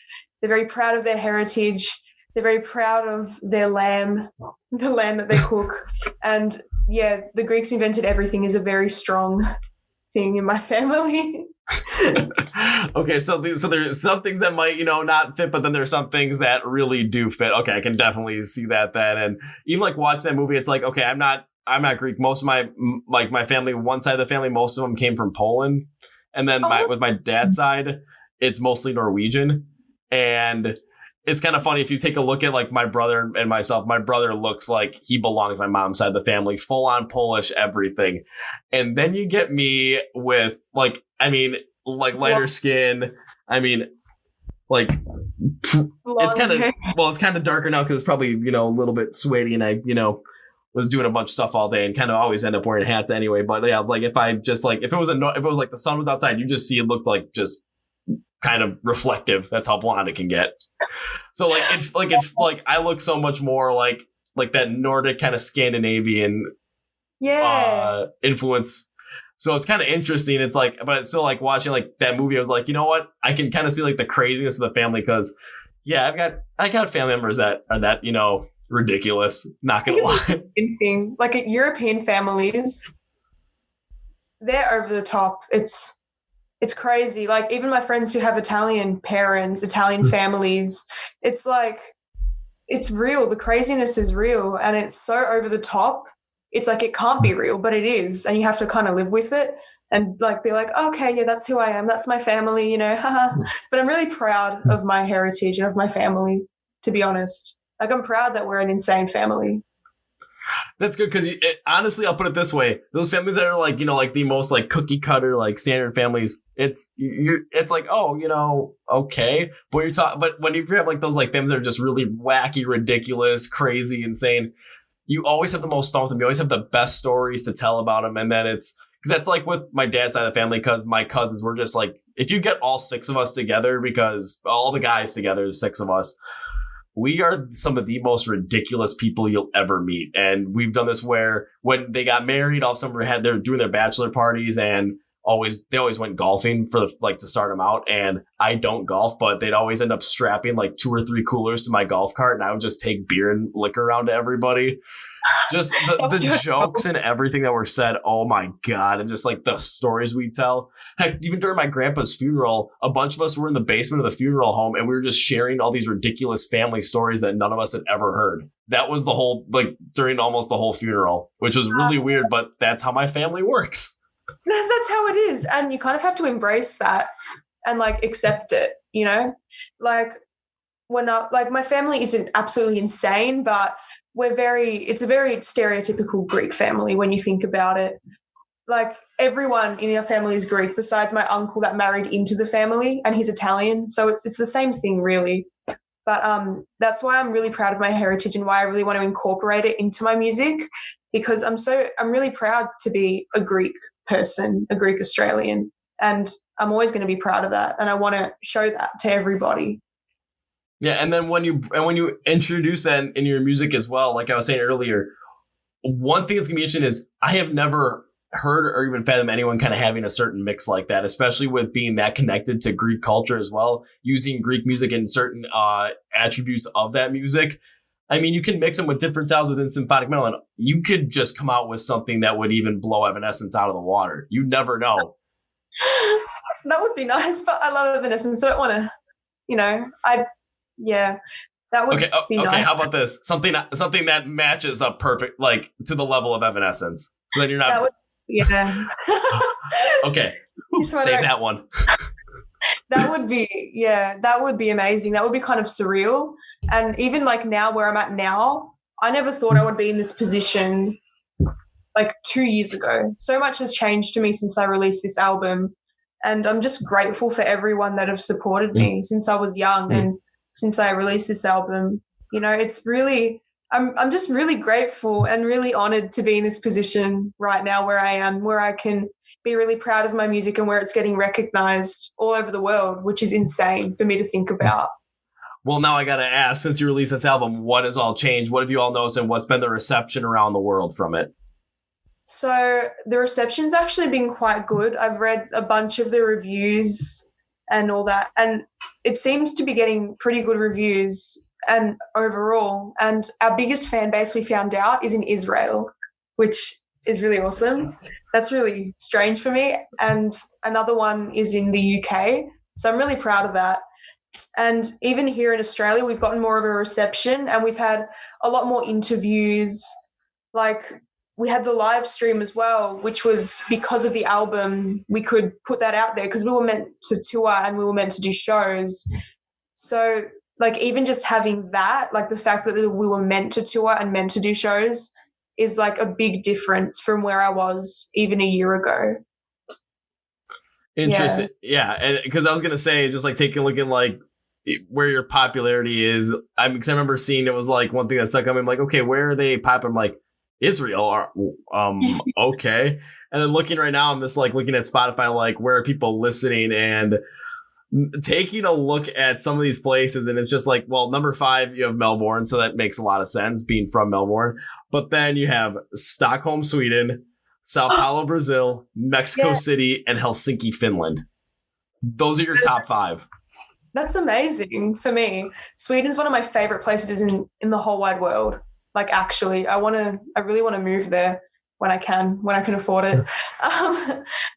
very proud of their heritage. They're very proud of their lamb, the lamb that they cook, and yeah, the Greeks invented everything is a very strong thing in my family. Okay, so there's some things that might, not fit, but then there's some things that really do fit. Okay, I can definitely see that then. And even like watching that movie, it's like, okay, I'm not Greek. Most of my family, one side of the family, most of them came from Poland. And then with my dad's side, it's mostly Norwegian. And it's kind of funny if you take a look at like my brother and myself. My brother looks like he belongs to my mom's side of the family, full on Polish, everything. And then you get me with lighter skin. It's kind of darker now because it's probably, a little bit sweaty, and I, was doing a bunch of stuff all day and kind of always end up wearing hats anyway. But yeah, it's like if it was like the sun was outside, you just see it looked like just kind of reflective. That's how blonde it can get. So I look so much more like that Nordic kind of Scandinavian influence. So it's kind of interesting. It's like, but it's still like watching like that movie. I was like, you know what? I can kind of see like the craziness of the family, because I got family members that are that, ridiculous. Not gonna lie. Like at European families, they're over the top. It's crazy. Like even my friends who have Italian parents, Italian families, it's like, it's real. The craziness is real, and it's so over the top. It's like, it can't be real, but it is. And you have to kind of live with it and like, be like, okay, yeah, that's who I am. That's my family, haha. But I'm really proud of my heritage and of my family, to be honest. Like, I'm proud that we're an insane family. That's good, because honestly, I'll put it this way: those families that are like, like the most like cookie cutter, like standard families, it's like, oh, okay. But when you have like those like families that are just really wacky, ridiculous, crazy, insane, you always have the most fun with them. You always have the best stories to tell about them, and then it's Because that's like with my dad's side of the family, because my cousins were just like, if you get all 6 of us together, because all the guys together, there's 6 of us, we are some of the most ridiculous people you'll ever meet. And we've done this where when they got married, all of a sudden they're doing their bachelor parties, and they always went golfing for to start them out. And I don't golf, but they'd always end up strapping like 2 or 3 coolers to my golf cart, and I would just take beer and liquor around to everybody. Just the jokes and everything that were said. Oh my God. And just like the stories we tell. Heck, even during my grandpa's funeral, a bunch of us were in the basement of the funeral home, and we were just sharing all these ridiculous family stories that none of us had ever heard. That was the whole, like, during almost the whole funeral, which was really weird, but that's how my family works. That's how it is. And you kind of have to embrace that and like accept it, you know? Like my family isn't absolutely insane, but it's a very stereotypical Greek family when you think about it. Like everyone in our family is Greek besides my uncle that married into the family, and he's Italian. So it's the same thing really. But that's why I'm really proud of my heritage and why I really want to incorporate it into my music, because I'm really proud to be a Greek person, a Greek Australian, and I'm always going to be proud of that, and I want to show that to everybody. Yeah, and then when you introduce that in your music as well, like I was saying earlier, one thing that's going to be interesting is I have never heard or even fathomed anyone kind of having a certain mix like that, especially with being that connected to Greek culture as well, using Greek music and certain attributes of that music. I mean, you can mix them with different styles within symphonic metal, and you could just come out with something that would even blow Evanescence out of the water. You never know. That would be nice, but I love Evanescence, so I don't want to, that would be nice. Okay, how about this? Something that matches up perfect, like to the level of Evanescence. So then you're not. Okay, save that one. That would be amazing. That would be kind of surreal. And even like now where I'm at now, I never thought I would be in this position like 2 years ago. So much has changed to me since I released this album. And I'm just grateful for everyone that have supported me since I was young and since I released this album. It's really, I'm just really grateful and really honored to be in this position right now where I am, where I can be really proud of my music and where it's getting recognized all over the world, which is insane for me to think about. Well, now I got to ask, since you released this album, what has all changed? What have you all noticed, and what's been the reception around the world from it? So the reception's actually been quite good. I've read a bunch of the reviews and all that, and it seems to be getting pretty good reviews and overall. And our biggest fan base, we found out, is in Israel, which is really awesome. That's really strange for me. And another one is in the UK. So I'm really proud of that. And even here in Australia, we've gotten more of a reception, and we've had a lot more interviews. Like we had the live stream as well, which was because of the album. We could put that out there because we were meant to tour and we were meant to do shows. So like even just having that, like the fact that we were meant to tour and meant to do shows is like a big difference from where I was even a year ago. Interesting. Yeah. And because I was going to say, just like taking a look at like where your popularity is. Because I remember seeing it was like one thing that stuck out. I'm like, okay, where are they popular? I'm like, Israel. Okay. And then looking right now, I'm just like looking at Spotify, like where are people listening, and taking a look at some of these places. And it's just like, well, number 5, you have Melbourne. So that makes a lot of sense being from Melbourne. But then you have Stockholm, Sweden, Sao Paulo, Brazil, Mexico City, and Helsinki, Finland. Those are your top 5. That's amazing for me. Sweden's one of my favorite places in the whole wide world. Like actually, I really want to move there when I can afford it.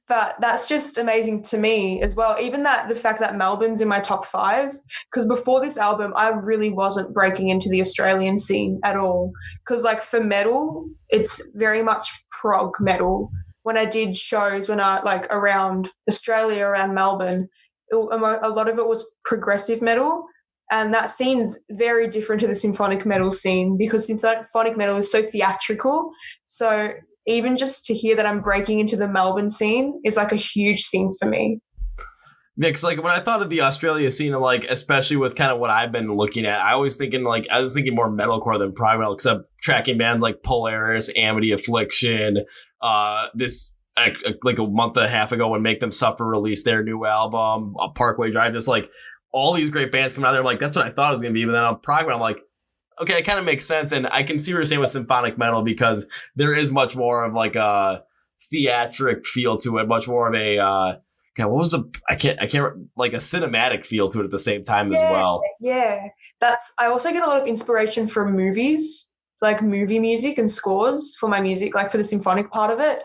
But that's just amazing to me as well. Even the fact that Melbourne's in my top 5, because before this album, I really wasn't breaking into the Australian scene at all. Because like for metal, it's very much prog metal. When I did shows like around Australia, around Melbourne, a lot of it was progressive metal. And that scene's very different to the symphonic metal scene because symphonic metal is so theatrical. So even just to hear that I'm breaking into the Melbourne scene is like a huge thing for me. Nick's like when I thought of the Australia scene, like especially with kind of what I've been looking at, I was thinking more metalcore than prog metal, except tracking bands like Polaris, Amity Affliction, this like a month and a half ago when Make Them Suffer released their new album, Parkway Drive, just like all these great bands coming out there. I'm like, that's what I thought it was going to be. But then on Progman, I'm like, okay, it kind of makes sense. And I can see what you're saying with symphonic metal because there is much more of like a theatric feel to it, much more of a, God, what was I can't, like a cinematic feel to it at the same time as well. Yeah. I also get a lot of inspiration from movies, like movie music and scores for my music, like for the symphonic part of it.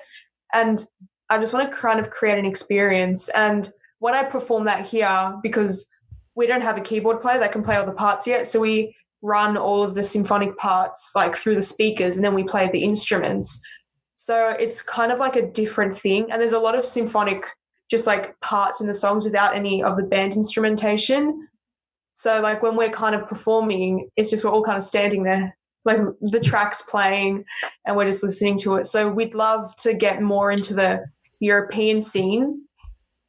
And I just want to kind of create an experience. And when I perform that here, because we don't have a keyboard player that can play all the parts yet, so we run all of the symphonic parts like through the speakers and then we play the instruments. So it's kind of like a different thing. And there's a lot of symphonic just like parts in the songs without any of the band instrumentation. So like when we're kind of performing, it's just we're all kind of standing there, like the track's playing and we're just listening to it. So we'd love to get more into the European scene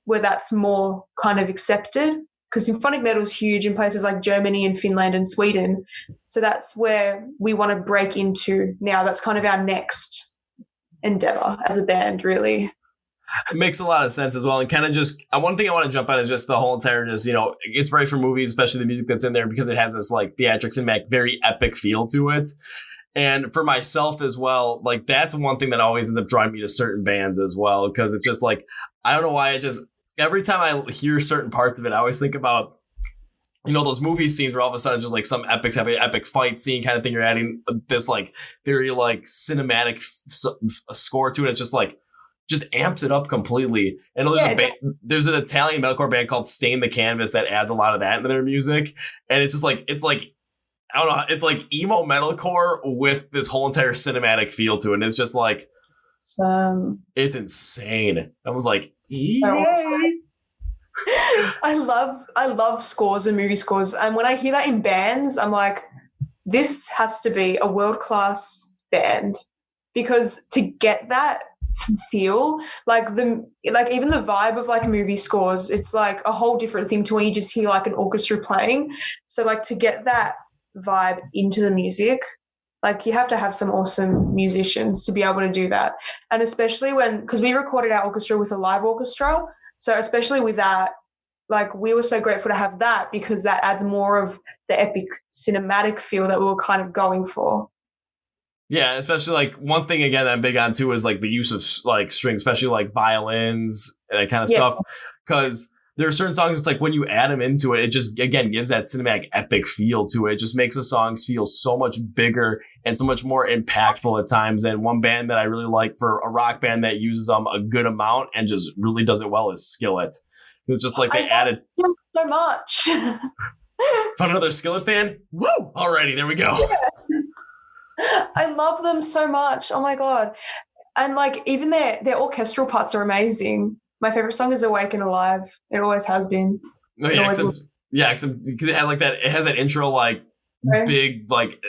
where that's more kind of accepted, because symphonic metal is huge in places like Germany and Finland and Sweden. So that's where we want to break into now. That's kind of our next endeavor as a band, really. It makes a lot of sense as well. And kind of just, one thing I want to jump on is just the whole entire, just, it's great for movies, especially the music that's in there, because it has this like theatrics and very epic feel to it. And for myself as well, like that's one thing that always ends up drawing me to certain bands as well, because it's just like, I don't know why, every time I hear certain parts of it, I always think about, those movie scenes where all of a sudden just like some epics have an epic fight scene kind of thing. You're adding this like very like cinematic score to it. It's just amps it up completely. And there's an Italian metalcore band called Stain the Canvas that adds a lot of that into their music. And it's just like, I don't know, it's like emo metalcore with this whole entire cinematic feel to it. And it's just like, it's insane. I was like, yay. I love scores and movie scores. And when I hear that in bands, I'm like, this has to be a world-class band, because to get that feel, like even the vibe of like movie scores, it's like a whole different thing to when you just hear like an orchestra playing. So like to get that vibe into the music, like you have to have some awesome musicians to be able to do that. And especially because we recorded our orchestra with a live orchestra, so especially with that, like we were so grateful to have that, because that adds more of the epic cinematic feel that we were kind of going for. Yeah, especially like one thing again that I'm big on too is like the use of like strings, especially like violins and that kind of stuff. Because there are certain songs, it's like when you add them into it, it just again gives that cinematic epic feel to it. It just makes the songs feel so much bigger and so much more impactful at times. And one band that I really like for a rock band that uses them a good amount and just really does it well is Skillet. It's just like they added so much. Found another Skillet fan? Woo! Alrighty, there we go. Yeah. I love them so much. Oh my God. And like even their orchestral parts are amazing. My favorite song is Awake and Alive. It always has been. Oh, yeah, because it had like that. It has that intro like big like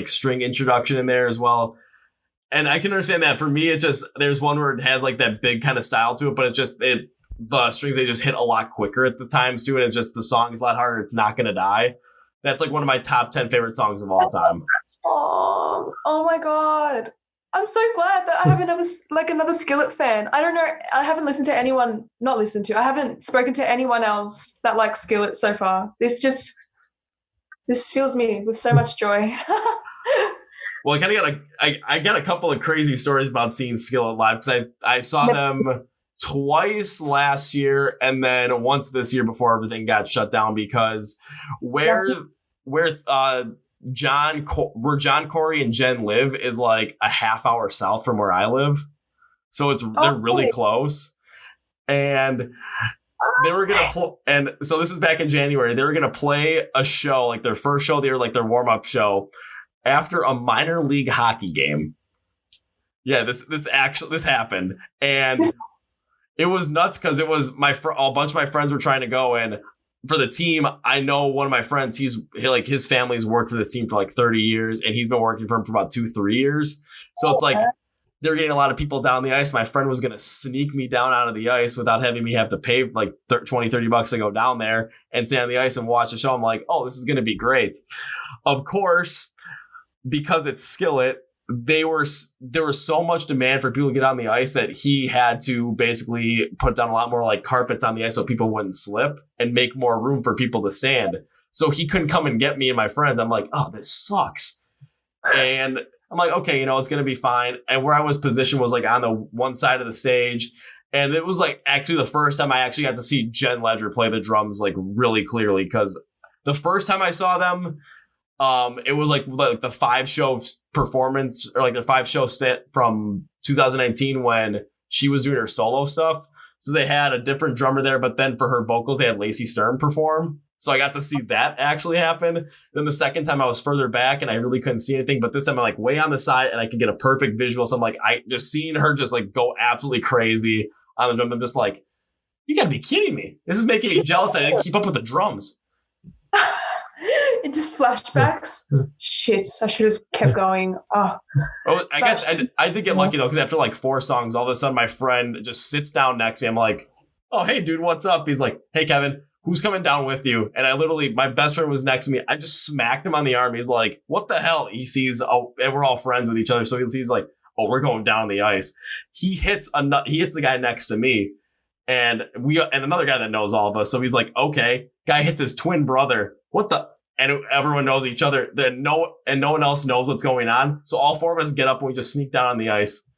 string introduction in there as well. And I can understand that. For me, it just there's one where it has like that big kind of style to it, but it's just the strings, they just hit a lot quicker at the times too, and it's just the song is a lot harder. It's Not Gonna Die. That's like one of my top 10 favorite songs of all time. Song. Oh my God. I'm so glad that I have another Skillet fan. I don't know. I haven't I haven't spoken to anyone else that likes Skillet so far. This fills me with so much joy. Well, I got a couple of crazy stories about seeing Skillet live, because I saw them twice last year and then once this year before everything got shut down, because where John Corey and Jen live is like a half hour south from where I live. So they're really close. And they were going to and so this was back in January. They were going to play a show, like their first show, they were like their warm-up show after a minor league hockey game. Yeah, this happened. And it was nuts, because it was a bunch of my friends were trying to go, and for the team, I know one of my friends, his family's worked for this team for like 30 years, and he's been working for him for about 2-3 years. So it's like they're getting a lot of people down the ice. My friend was going to sneak me down onto the ice without having me have to pay like $20-$30 to go down there and stay on the ice and watch the show. I'm like, oh, this is going to be great. Of course, because it's Skillet, there was so much demand for people to get on the ice that he had to basically put down a lot more like carpets on the ice so people wouldn't slip and make more room for people to stand. So he couldn't come and get me and my friends. I'm like, oh, this sucks. And I'm like, okay, it's going to be fine. And where I was positioned was like on the one side of the stage. And it was like actually the first time I actually got to see Jen Ledger play the drums like really clearly, because the first time I saw them, it was like the 5-show performance, or like the 5-show set from 2019 when she was doing her solo stuff. So they had a different drummer there, but then for her vocals, they had Lacey Sturm perform. So I got to see that actually happen. Then the second time I was further back and I really couldn't see anything, but this time I'm like way on the side and I could get a perfect visual. So I'm like, I just seeing her just like go absolutely crazy on the drum. I'm just like, you gotta be kidding me. This is making me jealous. I didn't keep up with the drums. It just flashbacks. Shit, I should have kept going. Oh, I did get lucky though, because after like 4 songs, all of a sudden my friend just sits down next to me. I'm like, oh, hey dude, what's up? He's like, hey Kevin, who's coming down with you? And I literally, my best friend was next to me. I just smacked him on the arm. He's like, what the hell? He sees, and we're all friends with each other. So he's like, oh, we're going down the ice. He hits the guy next to me. And another guy that knows all of us. So he's like, okay. Guy hits his twin brother. What the? And everyone knows each other. No one else knows what's going on. So all 4 of us get up and we just sneak down on the ice.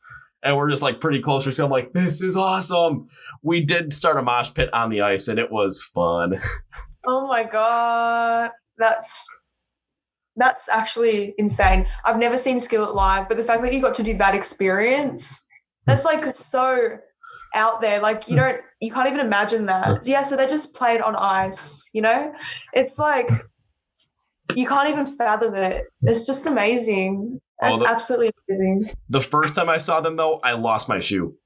And we're just like pretty close. So I'm like, this is awesome. We did start a mosh pit on the ice and it was fun. Oh my God. That's actually insane. I've never seen Skillet live, but the fact that you got to do that experience, that's like so out there. Like you can't even imagine that. Yeah, so they just played on ice, It's like you can't even fathom it. It's just amazing. That's absolutely amazing. The first time I saw them though, I lost my shoe.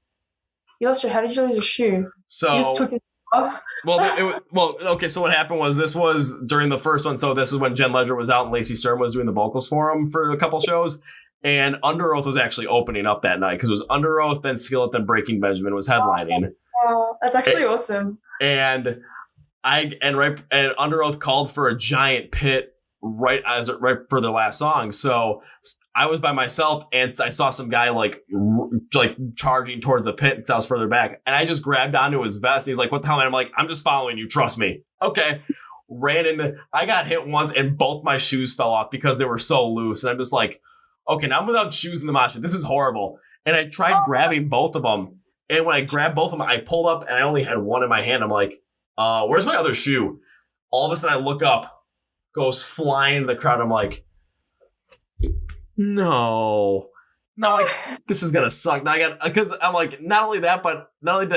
You lost your, how did you lose your shoe? So you just took it off? Okay, so what happened was this was during the first one. So this is when Jen Ledger was out and Lacey Sturm was doing the vocals for him for a couple shows. And Under Oath was actually opening up that night because it was Under Oath, then Skillet, then Breaking Benjamin was headlining. Oh, that's actually awesome. And Under Oath called for a giant pit right for their last song. So I was by myself and I saw some guy like charging towards the pit because I was further back. And I just grabbed onto his vest. And he's like, what the hell? And I'm like, I'm just following you. Trust me. Okay. I got hit once and both my shoes fell off because they were so loose. And I'm just like, okay, now I'm without shoes in the mosh pit. This is horrible. And I tried grabbing both of them. And when I grabbed both of them, I pulled up and I only had one in my hand. I'm like, where's my other shoe? All of a sudden I look up, goes flying into the crowd. I'm like, no, like, this is going to suck. Now because I'm like, not only did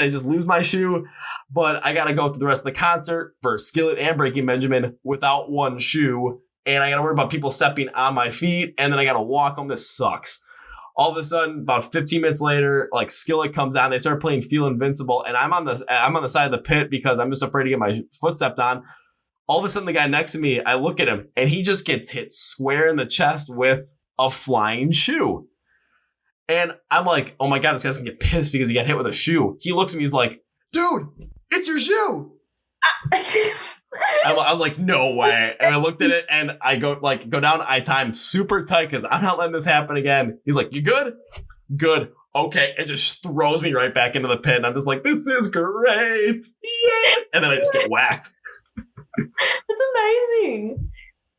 I just lose my shoe, but I got to go through the rest of the concert for Skillet and Breaking Benjamin without one shoe. And I got to worry about people stepping on my feet. And then I got to walk home. This sucks. All of a sudden, about 15 minutes later, like Skillet comes on. They start playing Feel Invincible. And I'm on the side of the pit because I'm just afraid to get my foot stepped on. All of a sudden, the guy next to me, I look at him and he just gets hit square in the chest with a flying shoe. And I'm like, oh my God, this guy's gonna get pissed because he got hit with a shoe. He looks at me, he's like, dude, it's your shoe. I was like, no way. And I looked at it and I go down. I time super tight because I'm not letting this happen again. He's like, you good? Good. Okay. And just throws me right back into the pit. And I'm just like, this is great. Yeah. And then I just get whacked. That's amazing.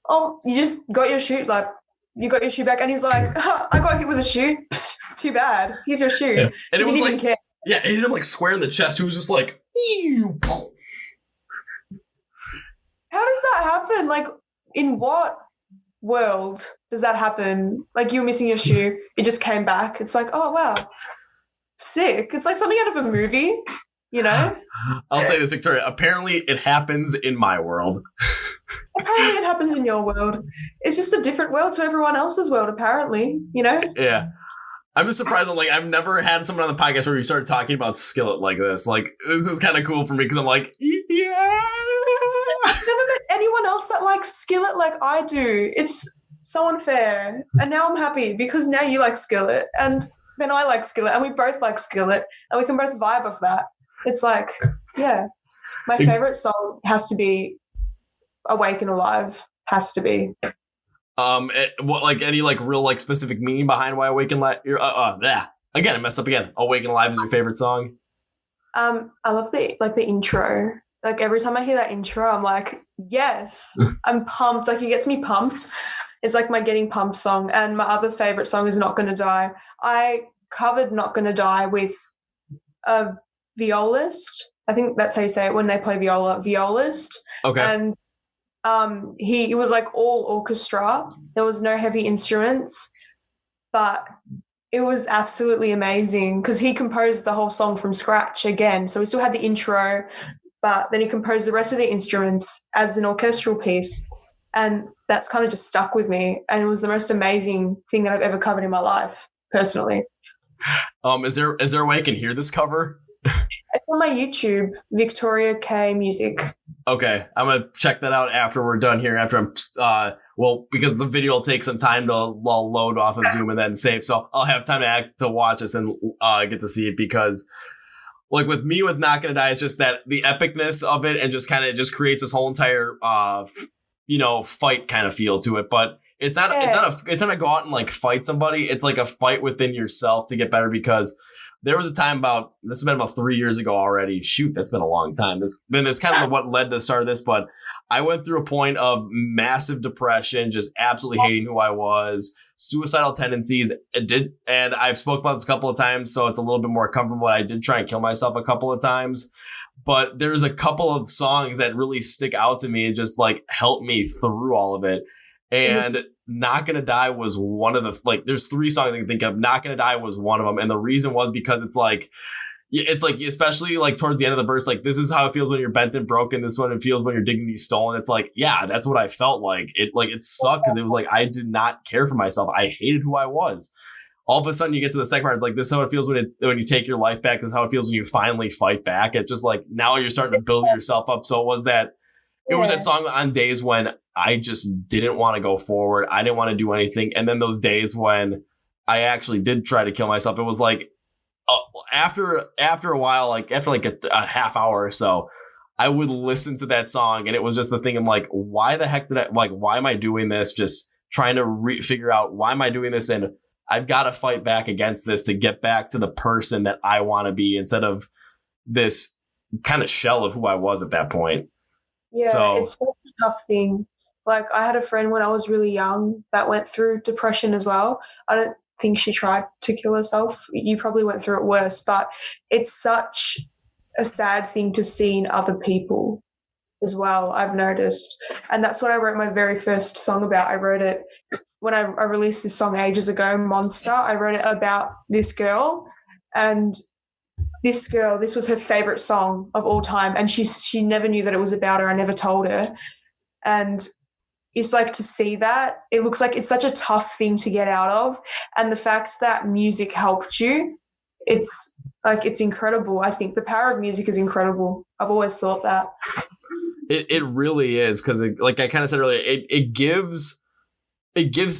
Oh, you just got your shoe, like, you got your shoe back. And he's like, I got hit with a shoe. Psst, too bad. Here's your shoe. Yeah. And it was like, care. Yeah, it hit him like square in the chest. He was just like, ew. How does that happen? Like, in what world does that happen? Like, you were missing your shoe, it just came back. It's like, oh, wow, sick. It's like something out of a movie, I'll say this, Victoria. Apparently, it happens in my world. Apparently, it happens in your world. It's just a different world to everyone else's world, apparently, Yeah. I'm just surprised. I've never had someone on the podcast where we started talking about Skillet like this. Like, this is kind of cool for me because I'm like, yeah. I've never met anyone else that likes Skillet like I do. It's so unfair. And now I'm happy because now you like Skillet and then I like Skillet and we both like Skillet and we can both vibe off that. It's like, yeah, my favorite song has to be Awake and Alive. Has to be. What, like, any like real like specific meaning behind why Awaken Live? Yeah. Again, I messed up again. Awaken Live is your favorite song? I love the intro. Like every time I hear that intro, I'm like, yes, I'm pumped. Like it gets me pumped. It's like my getting pumped song. And my other favorite song is Not Gonna Die. I covered Not Gonna Die with a violist. I think that's how you say it when they play viola. Violist. Okay. And it was like all orchestra. There was no heavy instruments, but it was absolutely amazing because he composed the whole song from scratch again. So we still had the intro, but then he composed the rest of the instruments as an orchestral piece. And that's kind of just stuck with me. And it was the most amazing thing that I've ever covered in my life, personally. Is there a way I can hear this cover? It's on my YouTube, Victoria K Music. Okay, I'm gonna check that out after we're done here. After I'm because the video will take some time to load off of Zoom and then save, so I'll have time to watch this and get to see it. Because like with me, with Not Gonna Die, it's just that the epicness of it and just kind of just creates this whole entire fight kind of feel to it. But it's not a go out and like fight somebody. It's like a fight within yourself to get better. Because there was a time this has been about 3 years ago already. Shoot, that's been a long time. That's kind of what led to the start of this. But I went through a point of massive depression, just absolutely hating who I was, suicidal tendencies. And I've spoke about this a couple of times, so it's a little bit more comfortable. I did try and kill myself a couple of times. But there's a couple of songs that really stick out to me and just like help me through all of it. And Not Gonna Die was one of the, there's 3 songs I can think of. Not Gonna Die was one of them. And the reason was because it's like, especially like towards the end of the verse, like, this is how it feels when you're bent and broken. This is what it feels when your dignity stolen. It's like, yeah, that's what I felt like. It sucked because it was like, I did not care for myself. I hated who I was. All of a sudden you get to the second part, it's like, this is how it feels when you take your life back. This is how it feels when you finally fight back. It's just like, now you're starting to build yourself up. So it was that song on days when I just didn't want to go forward. I didn't want to do anything. And then those days when I actually did try to kill myself, it was like, after a while, like after like a half hour or so, I would listen to that song. And it was just the thing. I'm like, why the heck why am I doing this? Just trying to figure out, why am I doing this? And I've got to fight back against this to get back to the person that I want to be, instead of this kind of shell of who I was at that point. Yeah, it's such a tough thing. Like, I had a friend when I was really young that went through depression as well. I don't think she tried to kill herself. You probably went through it worse, but it's such a sad thing to see in other people as well, I've noticed. And that's what I wrote my very first song about. I wrote it when I released this song ages ago, Monster. I wrote it about this girl, and this was her favorite song of all time, and she never knew that it was about her. I never told her. And it's like, to see that, it looks like it's such a tough thing to get out of, and the fact that music helped you, it's incredible. I think the power of music is incredible. I've always thought that. It really is, because like I kind of said earlier, it gives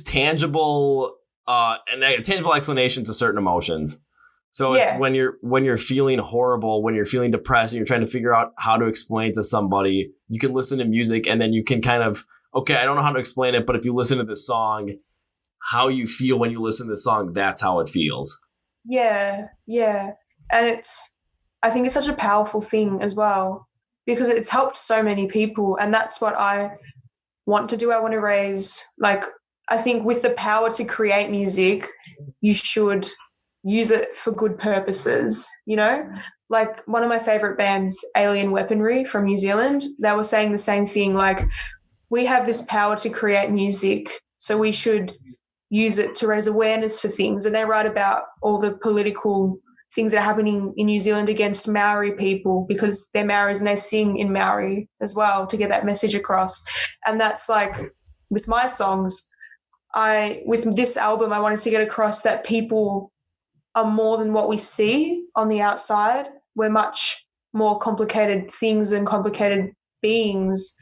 tangible a tangible explanation to certain emotions. So it's when you're feeling horrible, when you're feeling depressed, and you're trying to figure out how to explain to somebody, you can listen to music, and then you can kind of, okay, I don't know how to explain it, but if you listen to this song, how you feel when you listen to the song, that's how it feels. Yeah. And I think it's such a powerful thing as well, because it's helped so many people, and that's what I want to do. I want to raise, I think with the power to create music, you should use it for good purposes, Like, one of my favorite bands, Alien Weaponry from New Zealand, they were saying the same thing, like, we have this power to create music, so we should use it to raise awareness for things. And they write about all the political things that are happening in New Zealand against Maori people, because they're Maoris and they sing in Maori as well to get that message across. And that's like, with my songs, with this album, I wanted to get across that people are more than what we see on the outside. We're much more complicated things and complicated beings,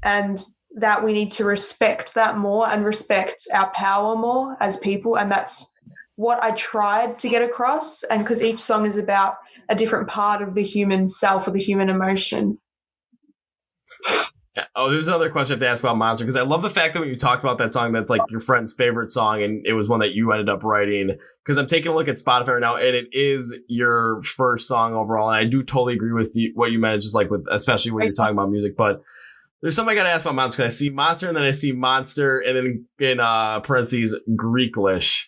and that we need to respect that more and respect our power more as people. And that's what I tried to get across. And because each song is about a different part of the human self or the human emotion. Oh, there's another question I have to ask about Monster, because I love the fact that when you talked about that song, that's like your friend's favorite song, and it was one that you ended up writing. Because I'm taking a look at Spotify right now, and it is your first song overall. And I do totally agree with what you meant, just like with, especially when you're talking about music. But there's something I got to ask about Monster, because I see Monster, and then I see Monster, and then in parentheses, Greeklish.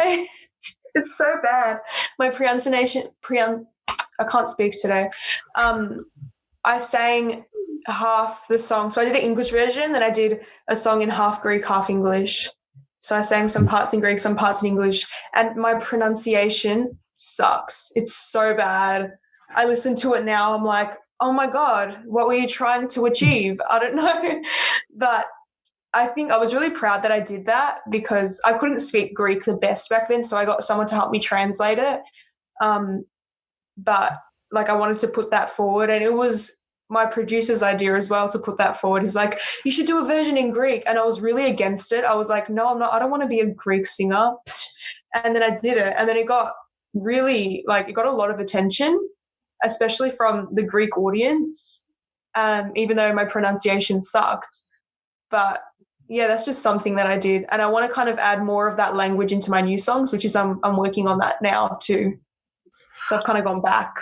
Okay. It's so bad. My pronunciation, I can't speak today. I sang half the song. So I did an English version, then I did a song in half Greek, half English. So I sang some parts in Greek, some parts in English, and my pronunciation sucks. It's so bad. I listen to it now, I'm like, oh my God, what were you trying to achieve? I don't know. But I think I was really proud that I did that, because I couldn't speak Greek the best back then, so I got someone to help me translate it. But like, I wanted to put that forward, and it was my producer's idea as well to put that forward. He's like, you should do a version in Greek. And I was really against it. I was like, no, I'm not. I don't want to be a Greek singer. And then I did it. And then it got really, like, it got a lot of attention, especially from the Greek audience, even though my pronunciation sucked. But yeah, that's just something that I did. And I want to kind of add more of that language into my new songs, which is I'm working on that now too. So I've kind of gone back.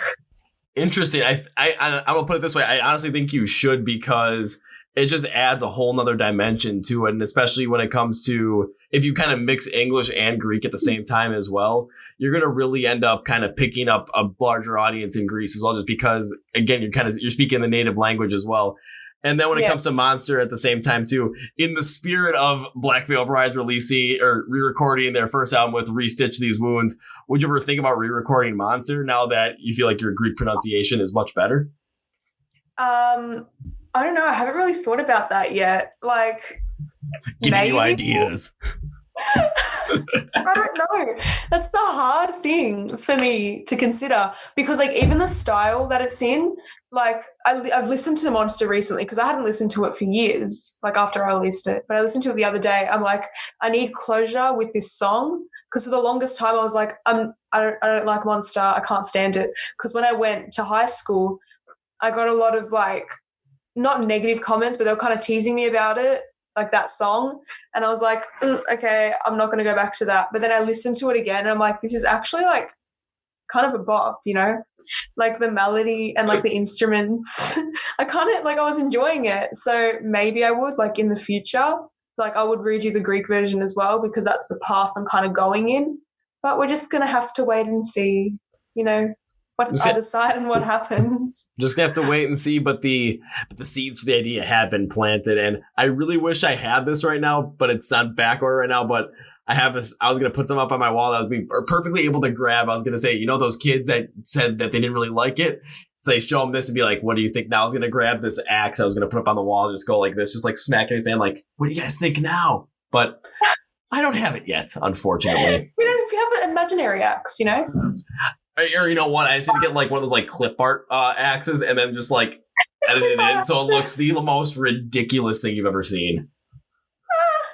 Interesting. I will put it this way. I honestly think you should, because it just adds a whole nother dimension to it. And especially when it comes to, if you kind of mix English and Greek at the same time as well, you're going to really end up kind of picking up a larger audience in Greece as well, just because, again, you're speaking the native language as well. And then when it comes to Monster at the same time too, in the spirit of Black Veil Brides releasing or re-recording their first album with Restitch These Wounds, would you ever think about re-recording Monster now that you feel like your Greek pronunciation is much better? I don't know. I haven't really thought about that yet. Like, giving you ideas. I don't know. That's the hard thing for me to consider, because like even the style that it's in, like I've listened to Monster recently because I hadn't listened to it for years, like after I released it, but I listened to it the other day. I'm like, I need closure with this song, because for the longest time I was like, I don't like Monster. I can't stand it. Because when I went to high school, I got a lot of like, not negative comments, but they were kind of teasing me about it, like that song. And I was like, okay, I'm not going to go back to that. But then I listened to it again and I'm like, this is actually like kind of a bop, you know, like the melody and like the instruments. I kind of like, I was enjoying it. So maybe I would, like in the future, like I would redo the Greek version as well, because that's the path I'm kind of going in. But we're just going to have to wait and see, you know, what I decide and what happens. Just gonna have to wait and see, but the seeds for the idea have been planted, and I really wish I had this right now, but it's on back order right now. But I was gonna put some up on my wall that I would be perfectly able to grab. I was gonna say, you know, those kids that said that they didn't really like it, so they show them this and be like, "What do you think now?" I was gonna grab this axe I was gonna put up on the wall and just go like this, just like smacking his man, like, "What do you guys think now?" But I don't have it yet, unfortunately. We have an imaginary axe, you know. Or you know what? I just need to get like one of those like clip art axes and then just like edit it in so it looks the most ridiculous thing you've ever seen.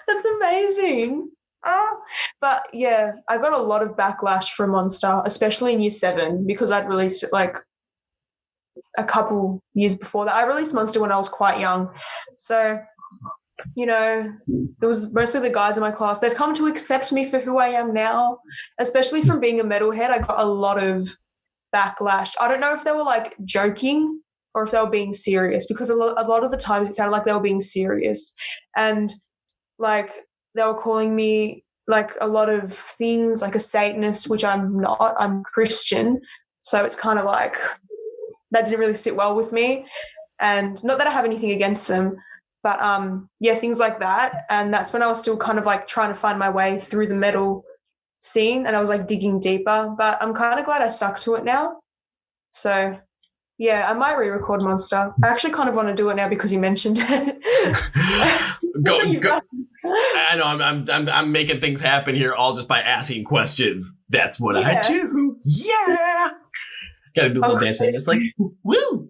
That's amazing. But yeah, I got a lot of backlash from Monster, especially in year 7, because I'd released it like a couple years before that. I released Monster when I was quite young. So, you know, there was mostly the guys in my class. They've come to accept me for who I am now, especially from being a metalhead. I got a lot of backlash. I don't know if they were like joking or if they were being serious, because a lot of the times it sounded like they were being serious. And like they were calling me like a lot of things, like a Satanist, which I'm not. I'm Christian. So it's kind of like that didn't really sit well with me. And not that I have anything against them, but yeah, things like that. And that's when I was still kind of like trying to find my way through the metal scene, and I was like digging deeper. But I'm kind of glad I stuck to it now. So yeah, I might re-record Monster. I actually kind of want to do it now because you mentioned it. Go. I know I'm making things happen here all just by asking questions. That's what I do. Yeah. Gotta do a little dance thing. It's like, woo.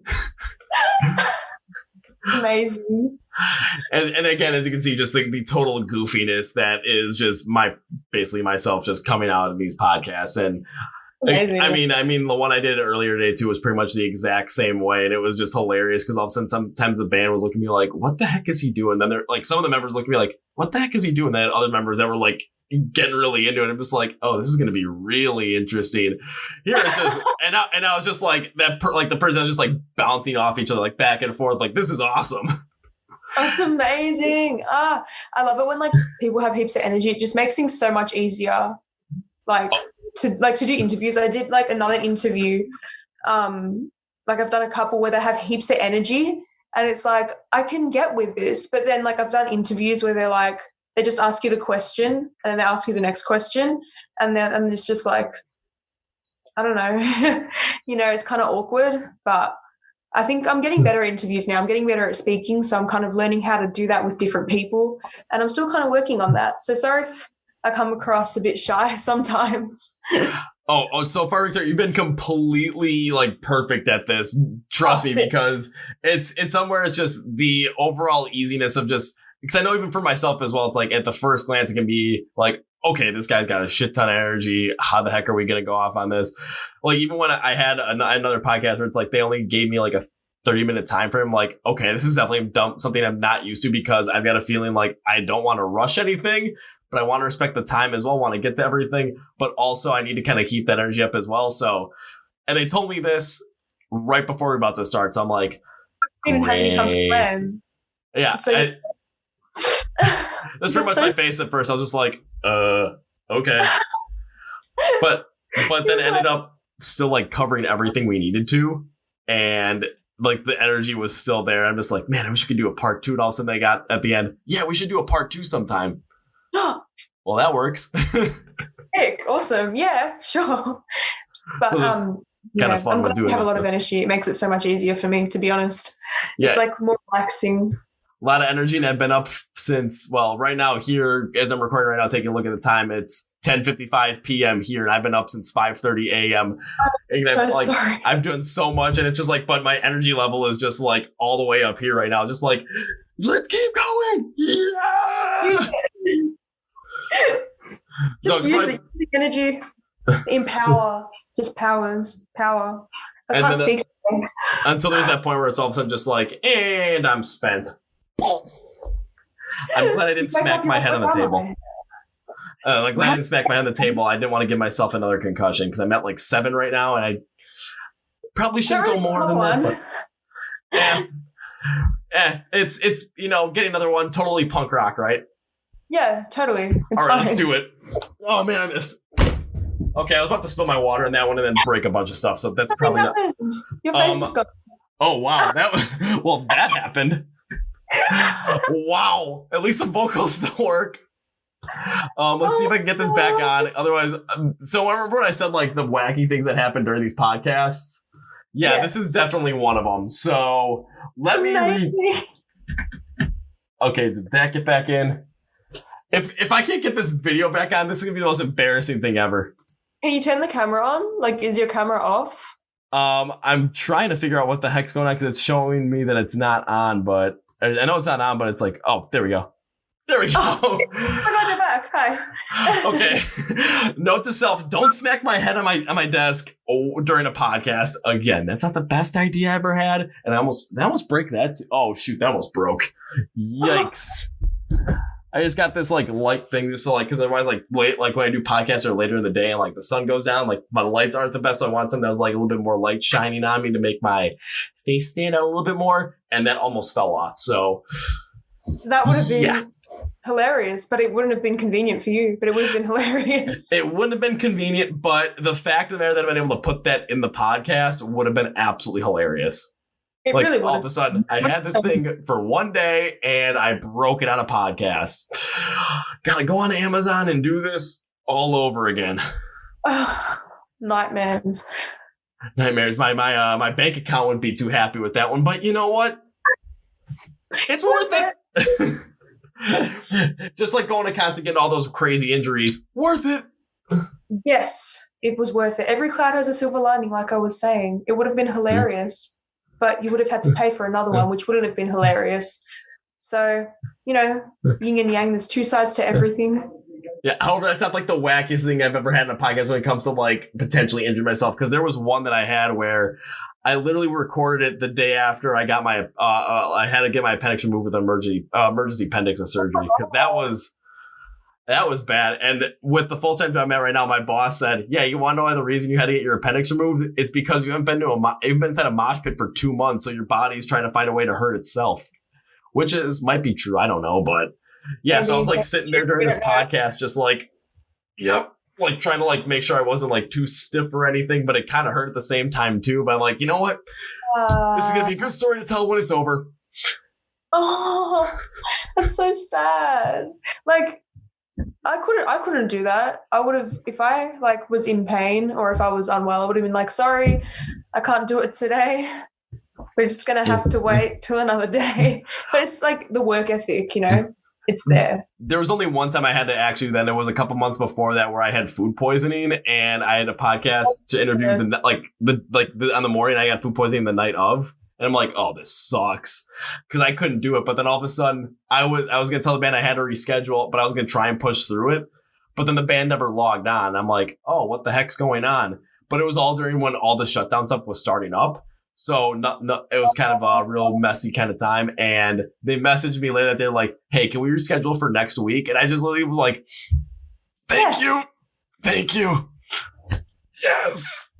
Amazing. And again, as you can see, just the total goofiness that is just basically myself just coming out in these podcasts. And Amazing. I mean, the one I did earlier today too was pretty much the exact same way, and it was just hilarious because all of a sudden, sometimes the band was looking at me like, "What the heck is he doing?" Then they're like, some of the members looked at me like, "What the heck is he doing?" Then other members that were like getting really into it. I'm just like, "Oh, this is going to be really interesting." Here it's just, and I was just like that, like the person was just like bouncing off each other, like back and forth, like this is awesome. That's amazing. I love it when like people have heaps of energy. It just makes things so much easier. Like to do interviews. I did like another interview. Like I've done a couple where they have heaps of energy, and it's like I can get with this. But then like I've done interviews where they're like they just ask you the question and then they ask you the next question, and it's just like I don't know, it's kind of awkward. But I think I'm getting better at interviews now. I'm getting better at speaking, so I'm kind of learning how to do that with different people, and I'm still kind of working on that. So sorry if I come across a bit shy sometimes. Oh, so far, Victor, you've been completely like perfect at this. Trust me, because it's somewhere it's just the overall easiness of just, because I know even for myself as well, it's like at the first glance, it can be like, okay, this guy's got a shit ton of energy. How the heck are we going to go off on this? Like even when I had another podcast where it's like, they only gave me like a 30-minute time frame, like, okay, this is definitely something I'm not used to because I've got a feeling like I don't want to rush anything, but I want to respect the time as well, want to get to everything, but also I need to kind of keep that energy up as well. So, and they told me this right before we were about to start. So I'm like, didn't have any time to plan. Yeah. So that's pretty much my face at first. I was just like, okay. But then ended up still like covering everything we needed to. And like the energy was still there. I'm just like, man, I wish we could do a part 2. And all of a sudden they got at the end, yeah, we should do a part 2 sometime. Well, that works. Heck, awesome. Yeah, sure. But so kind of fun I'm glad doing you have it, a lot of energy. It makes it so much easier for me, to be honest. Yeah. It's like more relaxing. A lot of energy, and I've been up since, well, right now here, as I'm recording right now, taking a look at the time, it's 10:55 p.m. here, and I've been up since 5:30 a.m. Sorry. I'm doing so much, and it's just like, but my energy level is just like all the way up here right now. Just like, let's keep going. Yeah. Just use the energy in power. Just power. I can't speak. Until there's that point where it's all of a sudden just like, and I'm spent. I'm glad I didn't smack my head on the table. I didn't smack my head on the table. I didn't want to give myself another concussion because I'm at like 7 right now, and I probably shouldn't go more than that. But it's getting another one. Totally punk rock, right? Yeah, totally. It's all right, fine. let's do it. Oh man, I missed. Okay, I was about to spill my water in that one and then break a bunch of stuff, so that's probably not. Your face is gone. Oh wow, that happened. Wow, at least the vocals still work. Let's see if I can get this back on. Otherwise, so I remember when I said like the wacky things that happen during these podcasts. Yeah, yes. This is definitely one of them. So let me Okay, did that get back in? If I can't get this video back on, this is gonna be the most embarrassing thing ever. Can you turn the camera on? Like, is your camera off? I'm trying to figure out what the heck's going on because it's showing me that it's not on, but I know it's not on, but it's like, oh, there we go. There we go. Oh my God, you're back. Hi. Okay. Note to self: don't smack my head on my desk during a podcast again. That's not the best idea I ever had, and I almost break that. Oh shoot, that almost broke. Yikes. I just got this like light thing just so like, because otherwise like late, like when I do podcasts or later in the day and like the sun goes down, like my lights aren't the best. So I want something that was like a little bit more light shining on me to make my face stand out a little bit more. And that almost fell off. So that would have been hilarious, but it wouldn't have been convenient for you, but it would have been hilarious. It wouldn't have been convenient, but the fact of the matter that I've been able to put that in the podcast would have been absolutely hilarious. It like really all of a sudden, I had this thing for one day and I broke it on a podcast. Gotta go on Amazon and do this all over again. Nightmares. My bank account wouldn't be too happy with that one, but you know what? It's worth it. Just like going to concert, getting all those crazy injuries, worth it. Yes, it was worth it. Every cloud has a silver lining, like I was saying. It would have been hilarious. But you would have had to pay for another one, which wouldn't have been hilarious. So, yin and yang, there's two sides to everything. Yeah, however, that's not like the wackiest thing I've ever had in a podcast when it comes to like potentially injuring myself. Because there was one that I had where I literally recorded it the day after I got my I had to get my appendix removed with emergency appendix surgery because that was bad. And with the full-time job I'm at right now, my boss said, "Yeah, you want to know why the reason you had to get your appendix removed? It's because you haven't been inside a mosh pit for 2 months, so your body's trying to find a way to hurt itself." Which might be true. I don't know, but yeah. So I was like sitting there during this podcast, just like, yep, like trying to like make sure I wasn't like too stiff or anything, but it kind of hurt at the same time too. But I'm like, you know what? This is gonna be a good story to tell when it's over. Oh, that's so sad. Like, I couldn't do that. I would have, if I like was in pain or if I was unwell, I would have been like, sorry, I can't do it today. We're just going to have to wait till another day. But it's like the work ethic, you know, it's there. There was only one time I had to actually, then it was a couple months before that where I had food poisoning and I had a podcast to interview on the morning I got food poisoning the night of. And I'm like, oh, this sucks because I couldn't do it. But then all of a sudden I was going to tell the band I had to reschedule, but I was going to try and push through it. But then the band never logged on. I'm like, oh, what the heck's going on? But it was all during when all the shutdown stuff was starting up. So it was kind of a real messy kind of time. And they messaged me later that they're like, hey, can we reschedule for next week? And I just literally was like, thank you. Yes.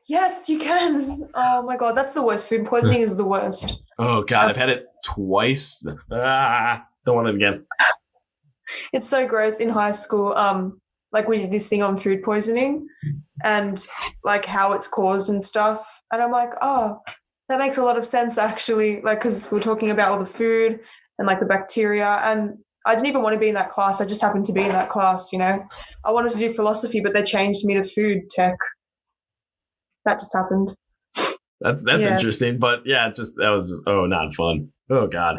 Yes, you can. Oh my God, that's the worst. Food poisoning is the worst. Oh God, I've had it twice. Don't want it again. It's so gross. In high school, like we did this thing on food poisoning and like how it's caused and stuff. And I'm like, oh, that makes a lot of sense actually. Like, because we're talking about all the food and like the bacteria. And I didn't even want to be in that class. I just happened to be in that class, you know. I wanted to do philosophy, but they changed me to food tech. That just happened. That's interesting. But yeah, that was not fun. Oh God.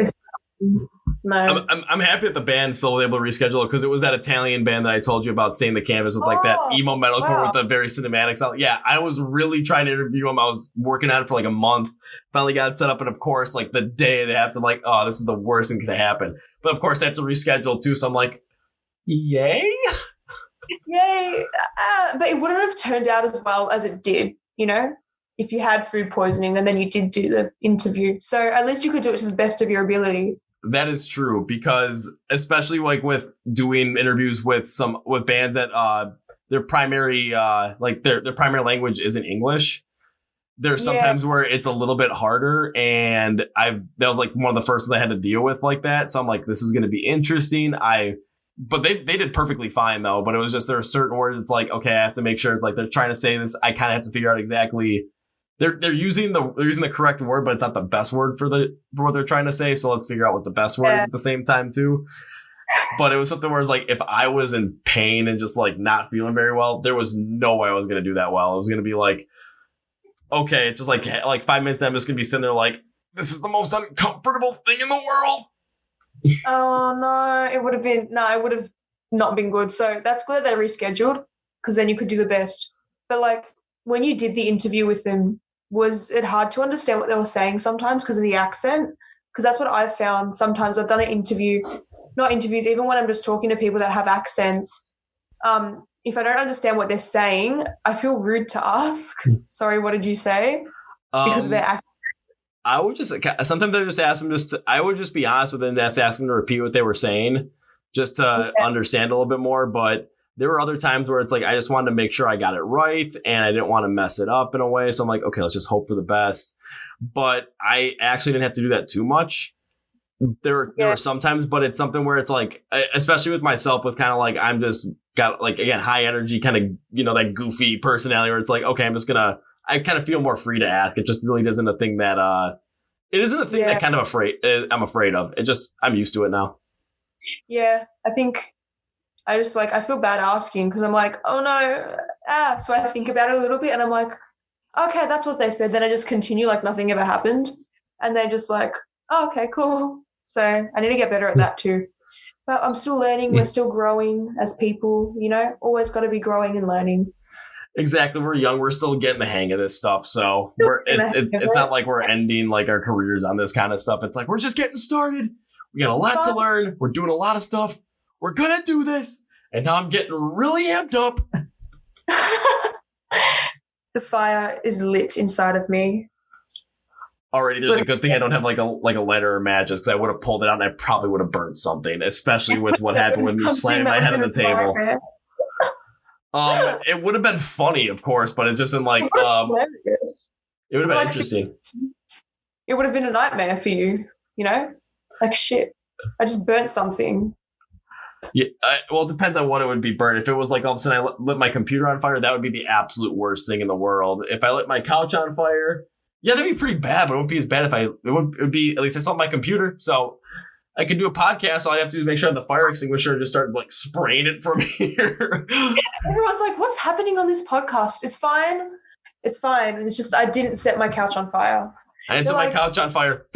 No. I'm happy that the band still was able to reschedule it because it was that Italian band that I told you about, Stain the Canvas, with like that emo metalcore with the very cinematic style. Yeah, I was really trying to interview them. I was working on it for like a month. Finally got it set up, and of course, like the day they have to like, oh, this is the worst thing could happen. But of course, they have to reschedule too. So I'm like, yay, yay! But it wouldn't have turned out as well as it did, you know, if you had food poisoning and then you did do the interview. So at least you could do it to the best of your ability. That is true, because especially like with doing interviews with bands that their primary their primary language isn't English. There's sometimes where it's a little bit harder, and that was like one of the first ones I had to deal with like that. So I'm like, this is going to be interesting. But they did perfectly fine though. But it was just there are certain words. It's like, okay, I have to make sure it's like they're trying to say this. I kind of have to figure out exactly. They're using the correct word, but it's not the best word for what they're trying to say. So let's figure out what the best word is at the same time too. But it was something where it's like, if I was in pain and just like not feeling very well, there was no way I was going to do that well. It was going to be like, okay, it's just like 5 minutes in, I'm just going to be sitting there like, this is the most uncomfortable thing in the world. Oh no, it would have not been good. So that's good that they rescheduled, because then you could do the best. But like when you did the interview with them, was it hard to understand what they were saying sometimes because of the accent? Because that's what I've found. Sometimes I've done not interviews, even when I'm just talking to people that have accents. If I don't understand what they're saying, I feel rude to ask. Sorry, what did you say? Because of their accent. I would just sometimes I just ask them I would just be honest with them and just ask them to repeat what they were saying just to understand a little bit more. But there were other times where it's like, I just wanted to make sure I got it right and I didn't want to mess it up in a way. So I'm like, okay, let's just hope for the best. But I actually didn't have to do that too much. There were some times, but it's something where it's like, especially with myself, with kind of like, I'm just got like, again, high energy, kind of, you know, that goofy personality where it's like, okay, I kind of feel more free to ask. It just really isn't a thing that, that kind of I'm afraid of. It just, I'm used to it now. Yeah. I think I just like, I feel bad asking because I'm like, oh no. So I think about it a little bit and I'm like, okay, that's what they said. Then I just continue like nothing ever happened. And they're just like, oh, okay, cool. So I need to get better at that too. But I'm still learning. We're still growing as people, you know, always got to be growing and learning. Exactly. We're young. We're still getting the hang of this stuff. So it's not like we're ending like our careers on this kind of stuff. It's like, we're just getting started. We got a lot to learn. We're doing a lot of stuff. we're gonna do this. And now I'm getting really amped up. The fire is lit inside of me. Already, there's a good thing I don't have like a lighter or matches, because I would have pulled it out and I probably would have burned something, especially with what happened with me slamming my head on the table. It would have been funny, of course, but it's just been like, it would have been interesting. It would have been a nightmare for you, like shit. I just burnt something. Yeah, well, it depends on what it would be burned. If it was like all of a sudden I lit my computer on fire, that would be the absolute worst thing in the world. If I lit my couch on fire, yeah, that'd be pretty bad, but it wouldn't be as bad if it would be, at least I saw my computer, so I could do a podcast. All I have to do is make sure I have the fire extinguisher and just start like spraying it from here. Everyone's like, what's happening on this podcast? It's fine. It's fine. And it's just, I didn't set my couch on fire. I didn't set my couch on fire.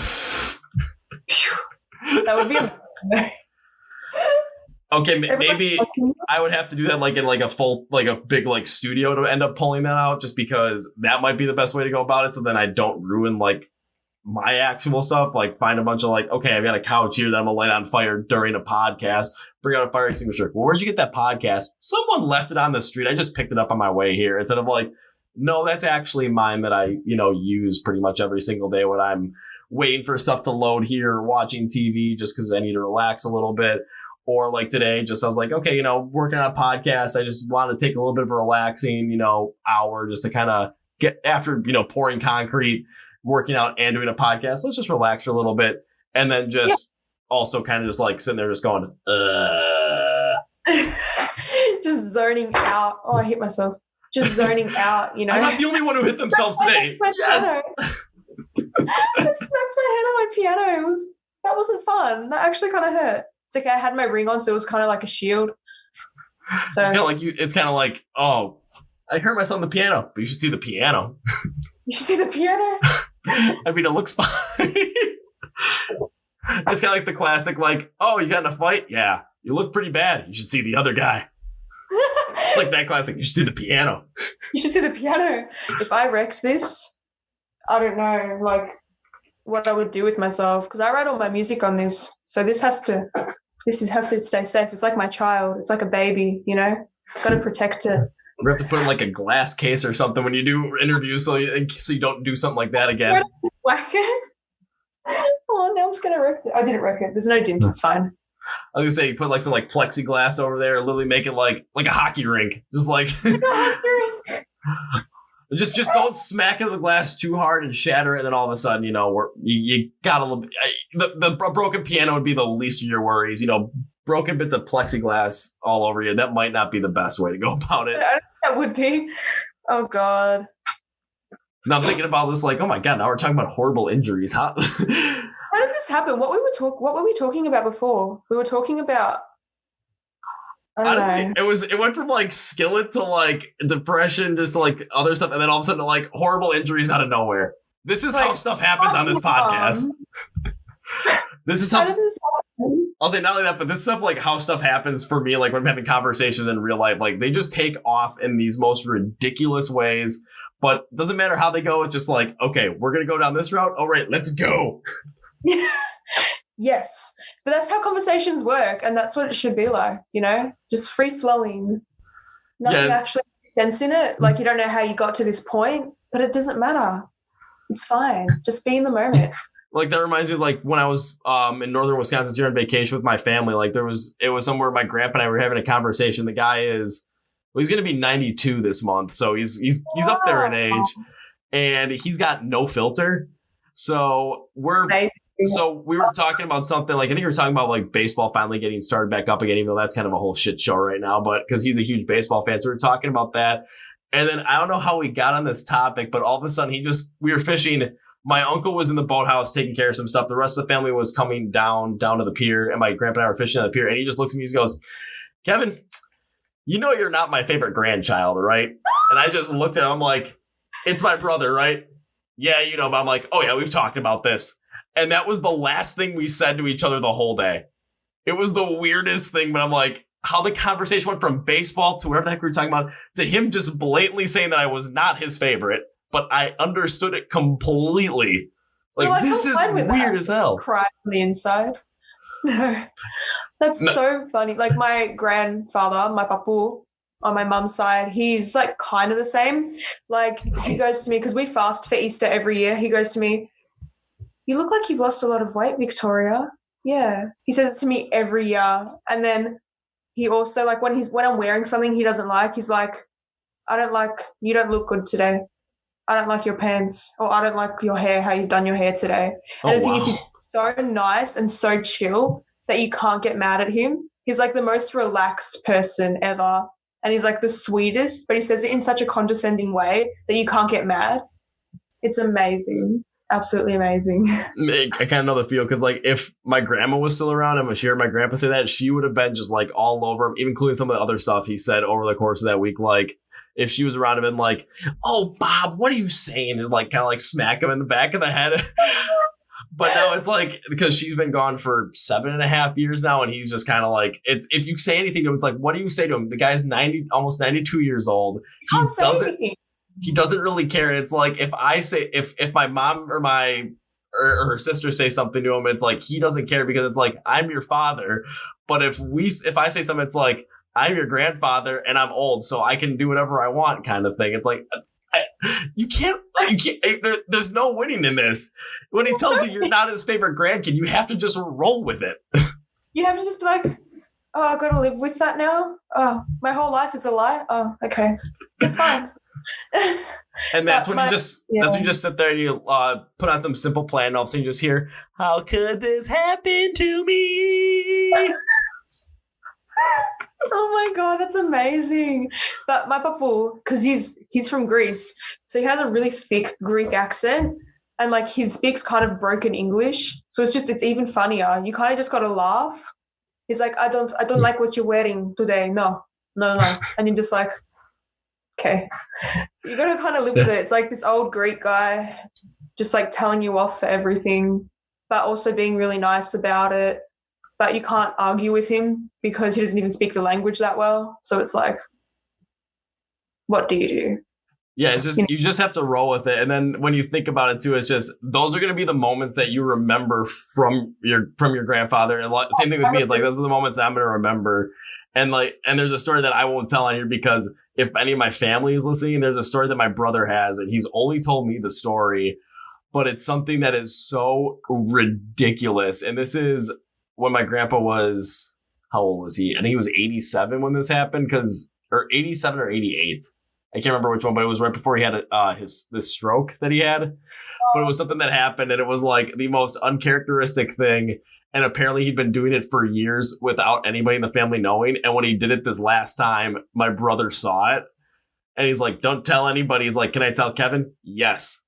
That would be okay, maybe I would have to do that like in like a big like studio to end up pulling that out, just because that might be the best way to go about it. So then I don't ruin like my actual stuff. Like find a bunch of like, okay, I've got a couch here that I'm gonna light on fire during a podcast. Bring out a fire extinguisher. Well, where'd you get that podcast? Someone left it on the street. I just picked it up on my way here. Instead of like, no, that's actually mine that I use pretty much every single day when I'm waiting for stuff to load here or watching TV just because I need to relax a little bit. Or like today, just I was like, okay, working on a podcast. I just want to take a little bit of a relaxing, hour just to kind of get after, pouring concrete, working out and doing a podcast. Let's just relax for a little bit. And then just also kind of just like sitting there just going, just zoning out. Oh, I hit myself. Just zoning out, I'm not the only one who hit themselves today. Yes. I smacked my head on my piano. That wasn't fun. That actually kind of hurt. It's okay. I had my ring on, so it was kind of like a shield. So it's kind of like, oh, I hurt myself on the piano, but you should see the piano. You should see the piano. I mean, it looks fine. It's kind of like the classic, like, oh, you got in a fight? Yeah, you look pretty bad. You should see the other guy. It's like that classic. You should see the piano. You should see the piano. If I wrecked this, I don't know, like, what I would do with myself, because I write all my music on this, so this has to stay safe. It's like my child. It's like a baby, got to protect it. We have to put in like a glass case or something when you do interviews, so you don't do something like that again. Whack it. Oh, now I'm just gonna wreck it. I didn't wreck it. There's no dent. It's fine. I was gonna say, you put like some like plexiglass over there, literally make it like a hockey rink, just like. Just don't smack into the glass too hard and shatter it, and then all of a sudden, you got a little bit. The broken piano would be the least of your worries. Broken bits of plexiglass all over you. That might not be the best way to go about it. I don't think that would be. Oh, God. Now I'm thinking about this like, oh, my God, now we're talking about horrible injuries. How did this happen? What were we talking about before? We were talking about... Honestly, it went from like skillet to like depression, just like other stuff, and then all of a sudden like horrible injuries out of nowhere. This is how stuff happens on this podcast. This is how I'll say not only that, but this stuff like how stuff happens for me, like when I'm having conversations in real life, like they just take off in these most ridiculous ways. But it doesn't matter how they go, it's just like, okay, we're gonna go down this route. All right, let's go. Yes, but that's how conversations work, and that's what it should be like, just free flowing. Nothing actually makes sense in it. Like, you don't know how you got to this point, but it doesn't matter. It's fine. Just be in the moment. Like, that reminds me of like when I was in northern Wisconsin here on vacation with my family. Like, it was somewhere my grandpa and I were having a conversation. The guy he's going to be 92 this month, so he's up there in age, and he's got no filter. So So we were talking about something like, I think we were talking about like baseball finally getting started back up again, even though that's kind of a whole shit show right now, but because he's a huge baseball fan. So we were talking about that. And then I don't know how we got on this topic, but all of a sudden we were fishing. My uncle was in the boathouse taking care of some stuff. The rest of the family was coming down to the pier, and my grandpa and I were fishing on the pier. And he just looks at me and goes, Kevin, you're not my favorite grandchild, right? And I just looked at him. I'm like, it's my brother, right? Yeah, but I'm like, oh yeah, we've talked about this. And that was the last thing we said to each other the whole day. It was the weirdest thing, but I'm like, how the conversation went from baseball to whatever the heck we were talking about to him just blatantly saying that I was not his favorite, but I understood it completely. Like this is weird as hell. Cry on the inside. No. That's so funny. Like my grandfather, my papu, on my mum's side, he's like kind of the same. Like he goes to me, because we fast for Easter every year. He goes to me, "You look like you've lost a lot of weight, Victoria." Yeah. He says it to me every year. And then he also, like, when I'm wearing something he doesn't like, he's like, you don't look good today. I don't like your pants, or I don't like your hair, how you've done your hair today. And the thing is, he's so nice and so chill that you can't get mad at him. He's like the most relaxed person ever. And he's like the sweetest, but he says it in such a condescending way that you can't get mad. It's amazing. Absolutely amazing. I kind of know the feel, because like if my grandma was still around and she heard my grandpa say that, she would have been just like all over him, even including some of the other stuff he said over the course of that week. Like if she was around him and like, "Oh, Bob, what are you saying?" and like kind of like smack him in the back of the head. But now it's like, because she's been gone for 7.5 years now, and he's just kind of like, it's, if you say anything to him, it's like, what do you say to him? The guy's almost 92 years old. He doesn't really care. It's like if I say, if my mom or her sister say something to him, it's like he doesn't care, because it's like, I'm your father. But if I say something, it's like, I'm your grandfather and I'm old, so I can do whatever I want, kind of thing. It's like, you can't. There's no winning in this. When he tells you you're not his favorite grandkid, you have to just roll with it. You have to just be like, "Oh, I've got to live with that now. Oh, my whole life is a lie. Oh, okay, it's fine." And that's when you just sit there and you put on some Simple Plan, and all of a sudden you just hear, "How could this happen to me?" Oh my God, that's amazing. But my papu, because he's from Greece, so he has a really thick Greek accent, and like he speaks kind of broken English, so it's even funnier. You kind of just got to laugh. He's like, I don't like what you're wearing today. No. And you're just like, okay. You got to kind of live with it. It's like this old Greek guy just like telling you off for everything, but also being really nice about it. But you can't argue with him because he doesn't even speak the language that well. So it's like, what do you do? Yeah, it's just, you just have to roll with it. And then when you think about it too, it's just, those are going to be the moments that you remember from your grandfather. And same thing with me. It's like, those are the moments that I'm going to remember. And there's a story that I won't tell on here, because if any of my family is listening, there's a story that my brother has, and he's only told me the story, but it's something that is so ridiculous. And this is when my grandpa was, how old was he? I think he was 87 when this happened, or 87 or 88. I can't remember which one, but it was right before he had this stroke that he had. But it was something that happened, and it was like the most uncharacteristic thing. And apparently he'd been doing it for years without anybody in the family knowing. And when he did it this last time, my brother saw it, and he's like, "Don't tell anybody." He's like, "Can I tell Kevin?" Yes.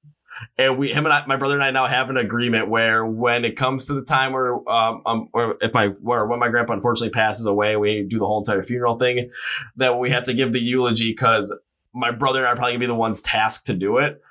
And my brother and I now have an agreement where when it comes to the time where when my grandpa unfortunately passes away, we do the whole entire funeral thing, that we have to give the eulogy, because my brother and I are probably gonna be the ones tasked to do it.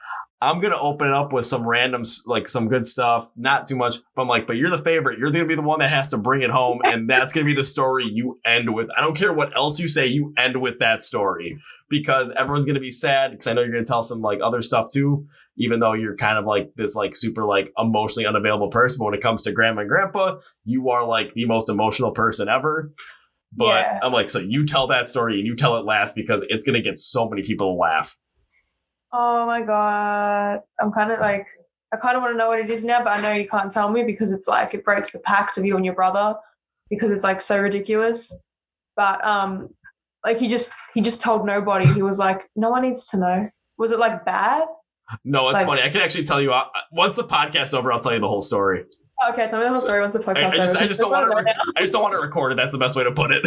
I'm going to open it up with some random, like some good stuff, not too much. But I'm like, but you're the favorite. You're going to be the one that has to bring it home. And that's going to be the story you end with. I don't care what else you say. You end with that story, because everyone's going to be sad, because I know you're going to tell some like other stuff too, even though you're kind of like this like super like emotionally unavailable person. But when it comes to grandma and grandpa, you are like the most emotional person ever. But yeah. I'm like, so you tell that story and you tell it last, because it's going to get so many people to laugh. Oh my God. I'm kind of like, I kind of want to know what it is now, but I know you can't tell me, because it's like, it breaks the pact of you and your brother, because it's like so ridiculous. But like he just told nobody. He was like, no one needs to know. Was it like bad? No, it's funny. I can actually tell you, once the podcast's over, I'll tell you the whole story. Okay, tell me the whole story once the podcast's over. I just don't want to record it. That's the best way to put it.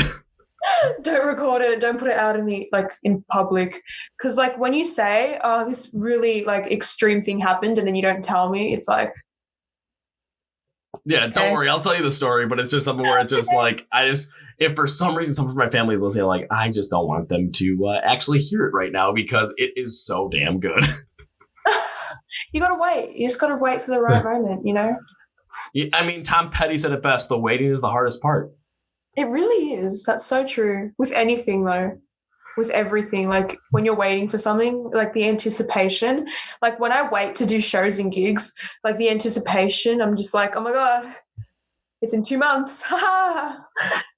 Don't record it. Don't put it out in public. Because like when you say, "Oh, this really like extreme thing happened," and then you don't tell me, it's like, yeah, okay. Don't worry, I'll tell you the story. But it's just something where it's just like, if for some reason someone from my family is listening, like, I just don't want them to actually hear it right now, because it is so damn good. You gotta wait. You just gotta wait for the right moment, you know. Yeah, I mean, Tom Petty said it best: the waiting is the hardest part. It really is. That's so true. With anything, though. With everything. Like, when you're waiting for something, like the anticipation. Like, when I wait to do shows and gigs, like the anticipation, I'm just like, oh, my God, it's in 2 months.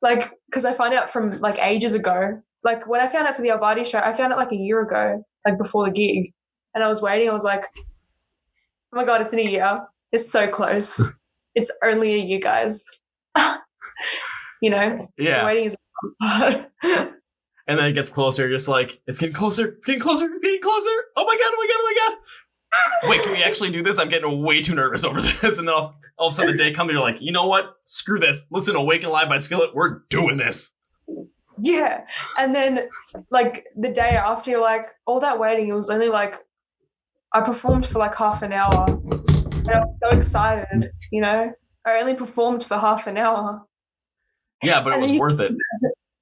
Like, because I found out from like ages ago. Like when I found out for the Alvadi show, I found it like a year ago, like before the gig. And I was waiting. I was like, oh my God, it's in a year. It's so close. It's only a year, guys. You know? Yeah. Waiting is the hardest part. And then it gets closer, just like, it's getting closer, it's getting closer, it's getting closer. Oh my God, oh my God, oh my God. Wait, can we actually do this? I'm getting way too nervous over this. And then all of a sudden the day comes and you're like, you know what? Screw this. Listen to Awake and Live by Skillet. We're doing this. Yeah. And then like the day after, you're like, all that waiting, it was only like, I performed for like half an hour. And I was so excited, you know? I only performed for half an hour. Yeah, but it was worth it.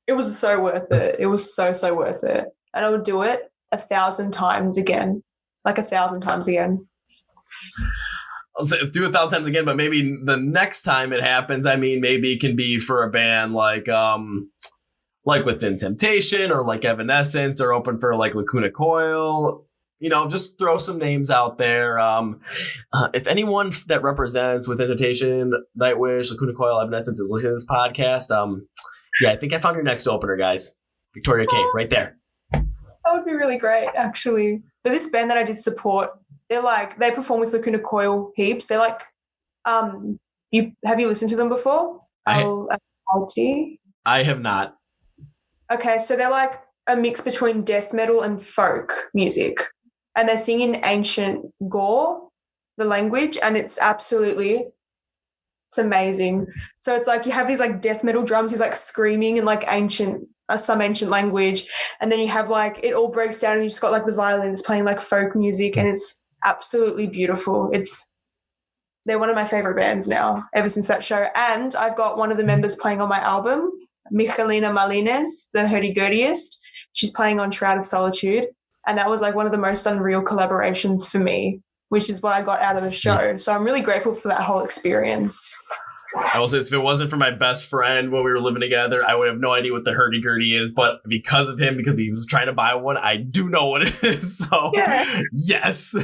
It was so worth it. It was so, so worth it. And I would do it 1,000 times again. Like 1,000 times again. I'll say do 1,000 times again, but maybe the next time it happens, I mean, maybe it can be for a band like Within Temptation or like Evanescence or open for like Lacuna Coil. You know, just throw some names out there. If anyone that represents Within Temptation, Nightwish, Lacuna Coil, Evanescence is listening to this podcast, yeah, I think I found your next opener, guys. Victoria K, right there. That would be really great, actually. But this band that I did support, they perform with Lacuna Coil heaps. They're like, have you listened to them before? I have not. Okay, so they're like a mix between death metal and folk music. And they sing in ancient Gore, the language, and it's amazing. So it's like you have these like death metal drums, he's like screaming in like some ancient language, and then you have like it all breaks down and you just got like the violins playing like folk music, and it's absolutely beautiful. They're one of my favorite bands now ever since that show. And I've got one of the members playing on my album, Michelina Malines, the hurdy-gurdyist. She's playing on Shroud of Solitude, and that was like one of the most unreal collaborations for me, which is what I got out of the show. So I'm really grateful for that whole experience. I will say, if it wasn't for my best friend when we were living together, I would have no idea what the hurdy-gurdy is. But because of him, because he was trying to buy one, I do know what it is. So, yeah. Yes.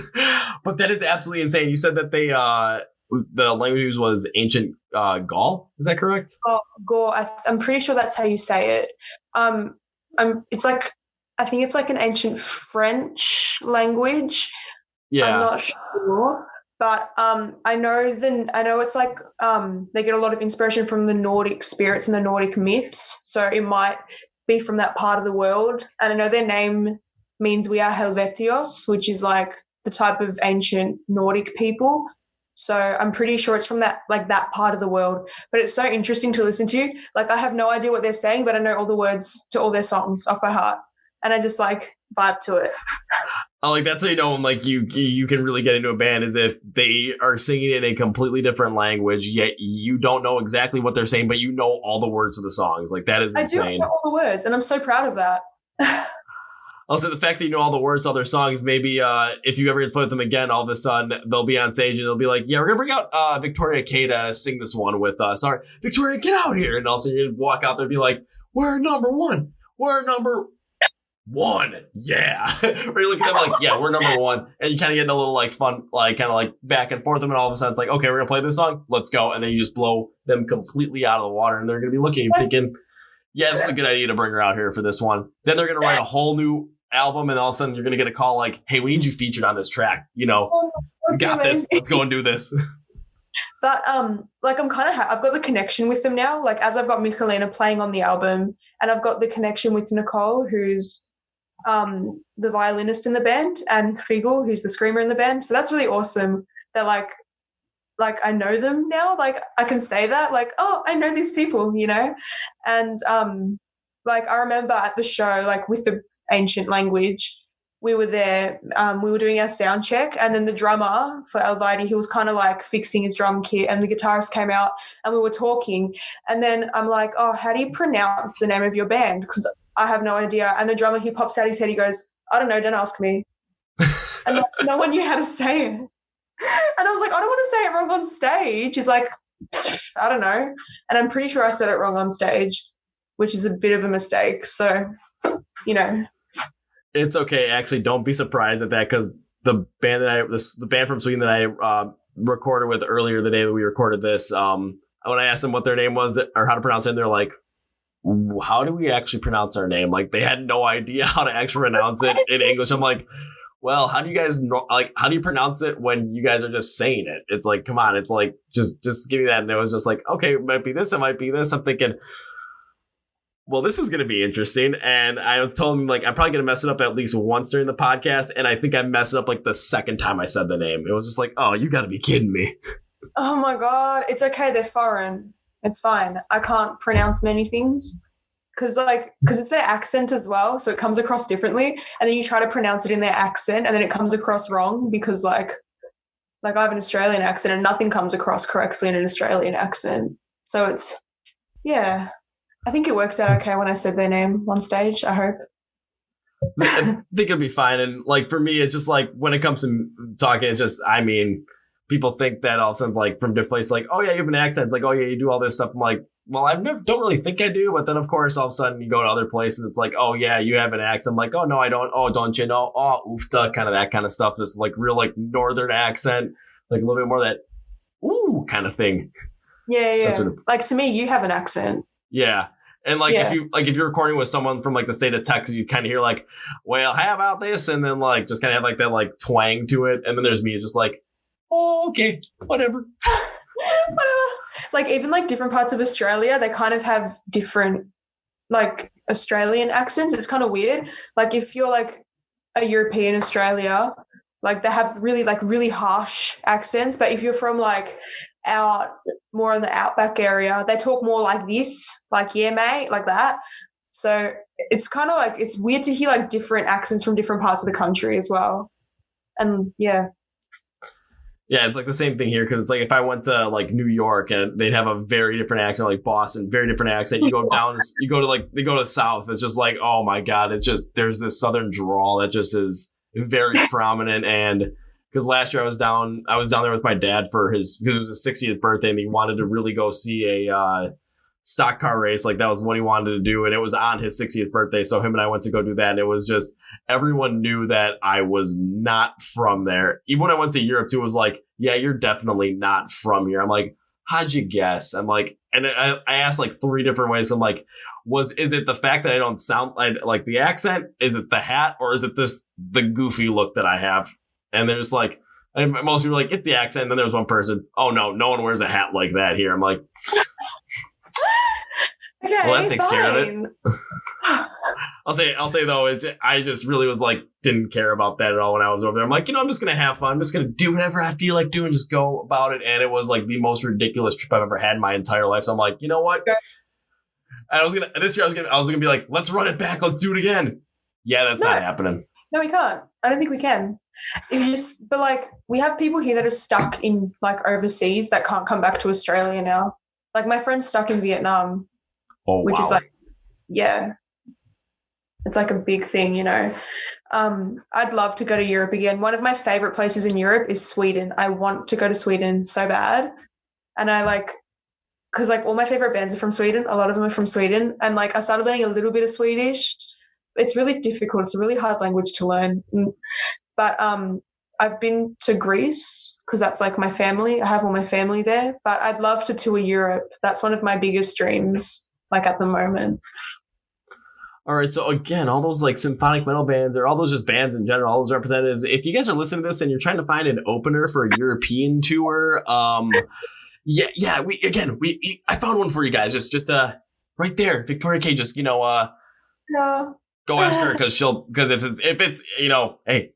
But that is absolutely insane. You said that the language was ancient Gaul. Is that correct? Oh, Gaul. I'm pretty sure that's how you say it. I think it's like an ancient French language. Yeah. I'm not sure. But I know it's like they get a lot of inspiration from the Nordic spirits and the Nordic myths. So it might be from that part of the world. And I know their name means we are Helvetios, which is like the type of ancient Nordic people. So I'm pretty sure it's from that part of the world. But it's so interesting to listen to. Like I have no idea what they're saying, but I know all the words to all their songs off by heart. And I just like vibe to it. Oh, like that's how you know when like you can really get into a band is if they are singing in a completely different language, yet you don't know exactly what they're saying, but you know all the words of the songs. Like that is insane. I do know all the words, and I'm so proud of that. Also, the fact that you know all the words to all their songs, maybe if you ever get to play with them again, all of a sudden they'll be on stage and they'll be like, yeah, we're going to bring out Victoria K to sing this one with us. All right, Victoria, get out here. And all of a sudden you walk out there and be like, we're number one. We're number one. Yeah. Or you look at them like, yeah, we're number one. And you kind of get in a little like fun, like kind of like back and forth. And all of a sudden it's like, okay, we're going to play this song. Let's go. And then you just blow them completely out of the water. And they're going to be looking and thinking, yeah, this is a good idea to bring her out here for this one. Then they're going to write a whole new album, and all of a sudden you're going to get a call like, hey, we need you featured on this track. You know, we got this. Let's go and do this. But like I'm kind of I've got the connection with them now. Like as I've got Michelina playing on the album, and I've got the connection with Nicole, who's the violinist in the band, and Kriegel, who's the screamer in the band. So that's really awesome. That like I know them now. Like I can say that like, oh, I know these people, you know, and like I remember at the show, like with the ancient language, we were there, we were doing our sound check, and then the drummer for Alvadi, he was kind of like fixing his drum kit, and the guitarist came out and we were talking, and then I'm like, oh, how do you pronounce the name of your band? Because I have no idea. And the drummer, he pops out his head, he goes, I don't know, don't ask me. And no one knew how to say it. And I was like, I don't want to say it wrong on stage. He's like, I don't know. And I'm pretty sure I said it wrong on stage, which is a bit of a mistake. So, you know. It's okay. Actually, don't be surprised at that, because the band from Sweden that I recorded with earlier the day that we recorded this, when I asked them what their name was or how to pronounce it, and they're like, how do we actually pronounce our name? Like, they had no idea how to actually pronounce it in English. I'm like, well, how do you guys know, like, how do you pronounce it when you guys are just saying it? It's like, come on, it's like, just give me that. And it was just like, okay, it might be this, it might be this. I'm thinking, well, this is going to be interesting. And I told him, like, I'm probably going to mess it up at least once during the podcast. And I think I messed it up like the second time I said the name. It was just like, oh, you got to be kidding me. Oh my God. It's okay. They're foreign. It's fine. I can't pronounce many things because it's their accent as well. So it comes across differently. And then you try to pronounce it in their accent and then it comes across wrong because like I have an Australian accent and nothing comes across correctly in an Australian accent. So it's, yeah. I think it worked out okay when I said their name one stage, I hope. I think it'll be fine. And like for me, it's just like when it comes to talking, it's just, I mean, people think that all of a sudden, like from different places, like, oh yeah, you have an accent. It's like, oh yeah, you do all this stuff. I'm like, well, don't really think I do. But then of course, all of a sudden you go to other places. It's like, oh yeah, you have an accent. I'm like, oh no, I don't. Oh, don't you know? Oh, oofta, kind of that kind of stuff. This like real like northern accent, like a little bit more of that ooh kind of thing. Yeah. Sort of, like to me, you have an accent. Yeah. And like if you're recording with someone from like the state of Texas, you kind of hear like, well, how about this? And then like just kind of have like that like twang to it. And then there's me just like, oh, okay, whatever. Like even like different parts of Australia, they kind of have different like Australian accents. It's kind of weird. Like if you're like a European Australia, like they have really harsh accents. But if you're from like out more in the outback area, they talk more like this, like yeah mate, like that. So it's kind of like it's weird to hear like different accents from different parts of the country as well. And yeah, it's like the same thing here because it's like if I went to like New York and they'd have a very different accent, like Boston, very different accent. You go down, you go to like they go to the South, it's just like, oh my God, it's just there's this Southern drawl that just is very prominent. And because last year I was down there with my dad because it was his 60th birthday and he wanted to really go see a stock car race. Like that was what he wanted to do. And it was on his 60th birthday. So him and I went to go do that. And it was just, everyone knew that I was not from there. Even when I went to Europe too, it was like, yeah, you're definitely not from here. I'm like, how'd you guess? I'm like, and I asked like 3 different ways. I'm like, is it the fact that I don't sound like the accent? Is it the hat? Or is it the goofy look that I have? And they're just like, and most people are like, it's the accent. And then there was one person, oh no one wears a hat like that here. I'm like, okay, well, that takes care of fine. it. I'll say though, I just really was like, didn't care about that at all when I was over there. I'm like, I'm just going to have fun. I'm just going to do whatever I feel like doing, just go about it. And it was like the most ridiculous trip I've ever had in my entire life. So I'm like, you know what? Okay. And this year I was gonna be like, let's run it back. Let's do it again. Yeah, that's not happening. No, we can't. I don't think we can. But like we have people here that are stuck in like overseas that can't come back to Australia now. Like my friend's stuck in Vietnam, which is like, yeah, it's like a big thing, you know. I'd love to go to Europe again. One of my favorite places in Europe is Sweden. I want to go to Sweden so bad, and because like all my favorite bands are from Sweden. A lot of them are from Sweden, and like I started learning a little bit of Swedish. It's really difficult. It's a really hard language to learn. But I've been to Greece because that's like my family. I have all my family there. But I'd love to tour Europe. That's one of my biggest dreams, like at the moment. All right. So again, all those like symphonic metal bands or all those just bands in general, all those representatives, if you guys are listening to this and you're trying to find an opener for a European tour, I found one for you guys. Just right there, Victoria K. Just No. Go ask her because if it's hey,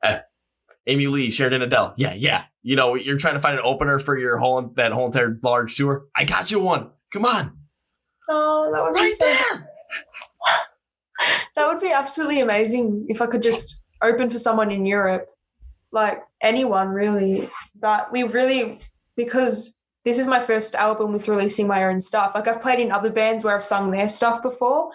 Amy Lee, Sheridan Adele, yeah, you're trying to find an opener for your whole entire large tour. I got you one. Come on. Oh, that would be right there. That would be absolutely amazing if I could just open for someone in Europe, like anyone really. But because this is my first album with releasing my own stuff. Like I've played in other bands where I've sung their stuff before.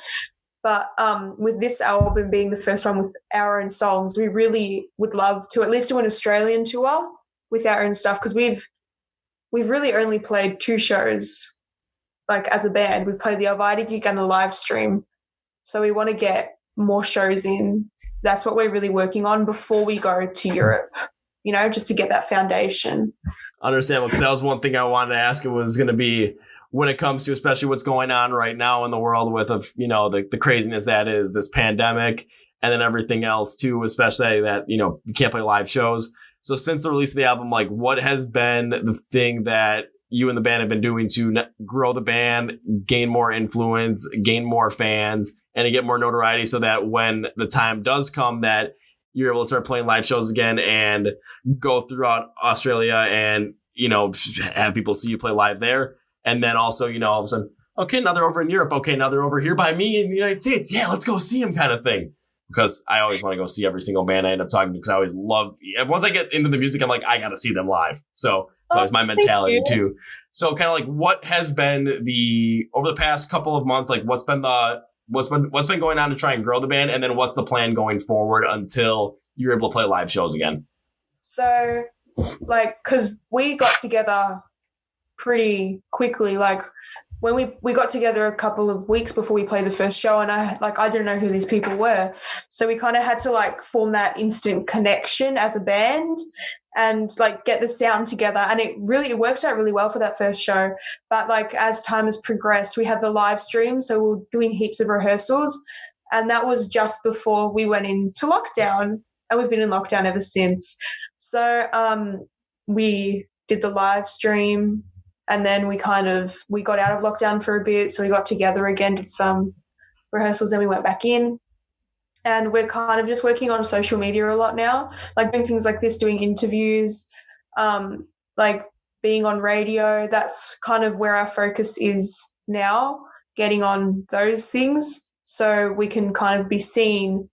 But with this album being the first one with our own songs, we really would love to at least do an Australian tour with our own stuff because we've really only played 2 shows, like as a band. We've played the Alvida gig and the live stream. So we want to get more shows in. That's what we're really working on before we go to Europe, just to get that foundation. Understandable, because that was one thing I wanted to ask. It was going to be, when it comes to especially what's going on right now in the world with, the craziness that is this pandemic and then everything else too, especially that, you can't play live shows. So since the release of the album, like what has been the thing that you and the band have been doing to grow the band, gain more influence, gain more fans, and to get more notoriety so that when the time does come that you're able to start playing live shows again and go throughout Australia and, have people see you play live there. And then also, all of a sudden, okay, now they're over in Europe. Okay, now they're over here by me in the United States. Yeah, let's go see them kind of thing. Because I always want to go see every single band I end up talking to because I always love, once I get into the music, I'm like, I got to see them live. So it's always my mentality too. So kind of like what has been over the past couple of months, like what's been going on to try and grow the band? And then what's the plan going forward until you're able to play live shows again? So because we got together pretty quickly, like when we got together a couple of weeks before we played the first show, and I didn't know who these people were. So we kind of had to form that instant connection as a band and get the sound together. And it worked out really well for that first show. But as time has progressed, we had the live stream. So we were doing heaps of rehearsals, and that was just before we went into lockdown, and we've been in lockdown ever since. So we did the live stream. And then we got out of lockdown for a bit. So we got together again, did some rehearsals, then we went back in. And we're kind of just working on social media a lot now, doing things like this, doing interviews, being on radio. That's kind of where our focus is now, getting on those things so we can kind of be seen,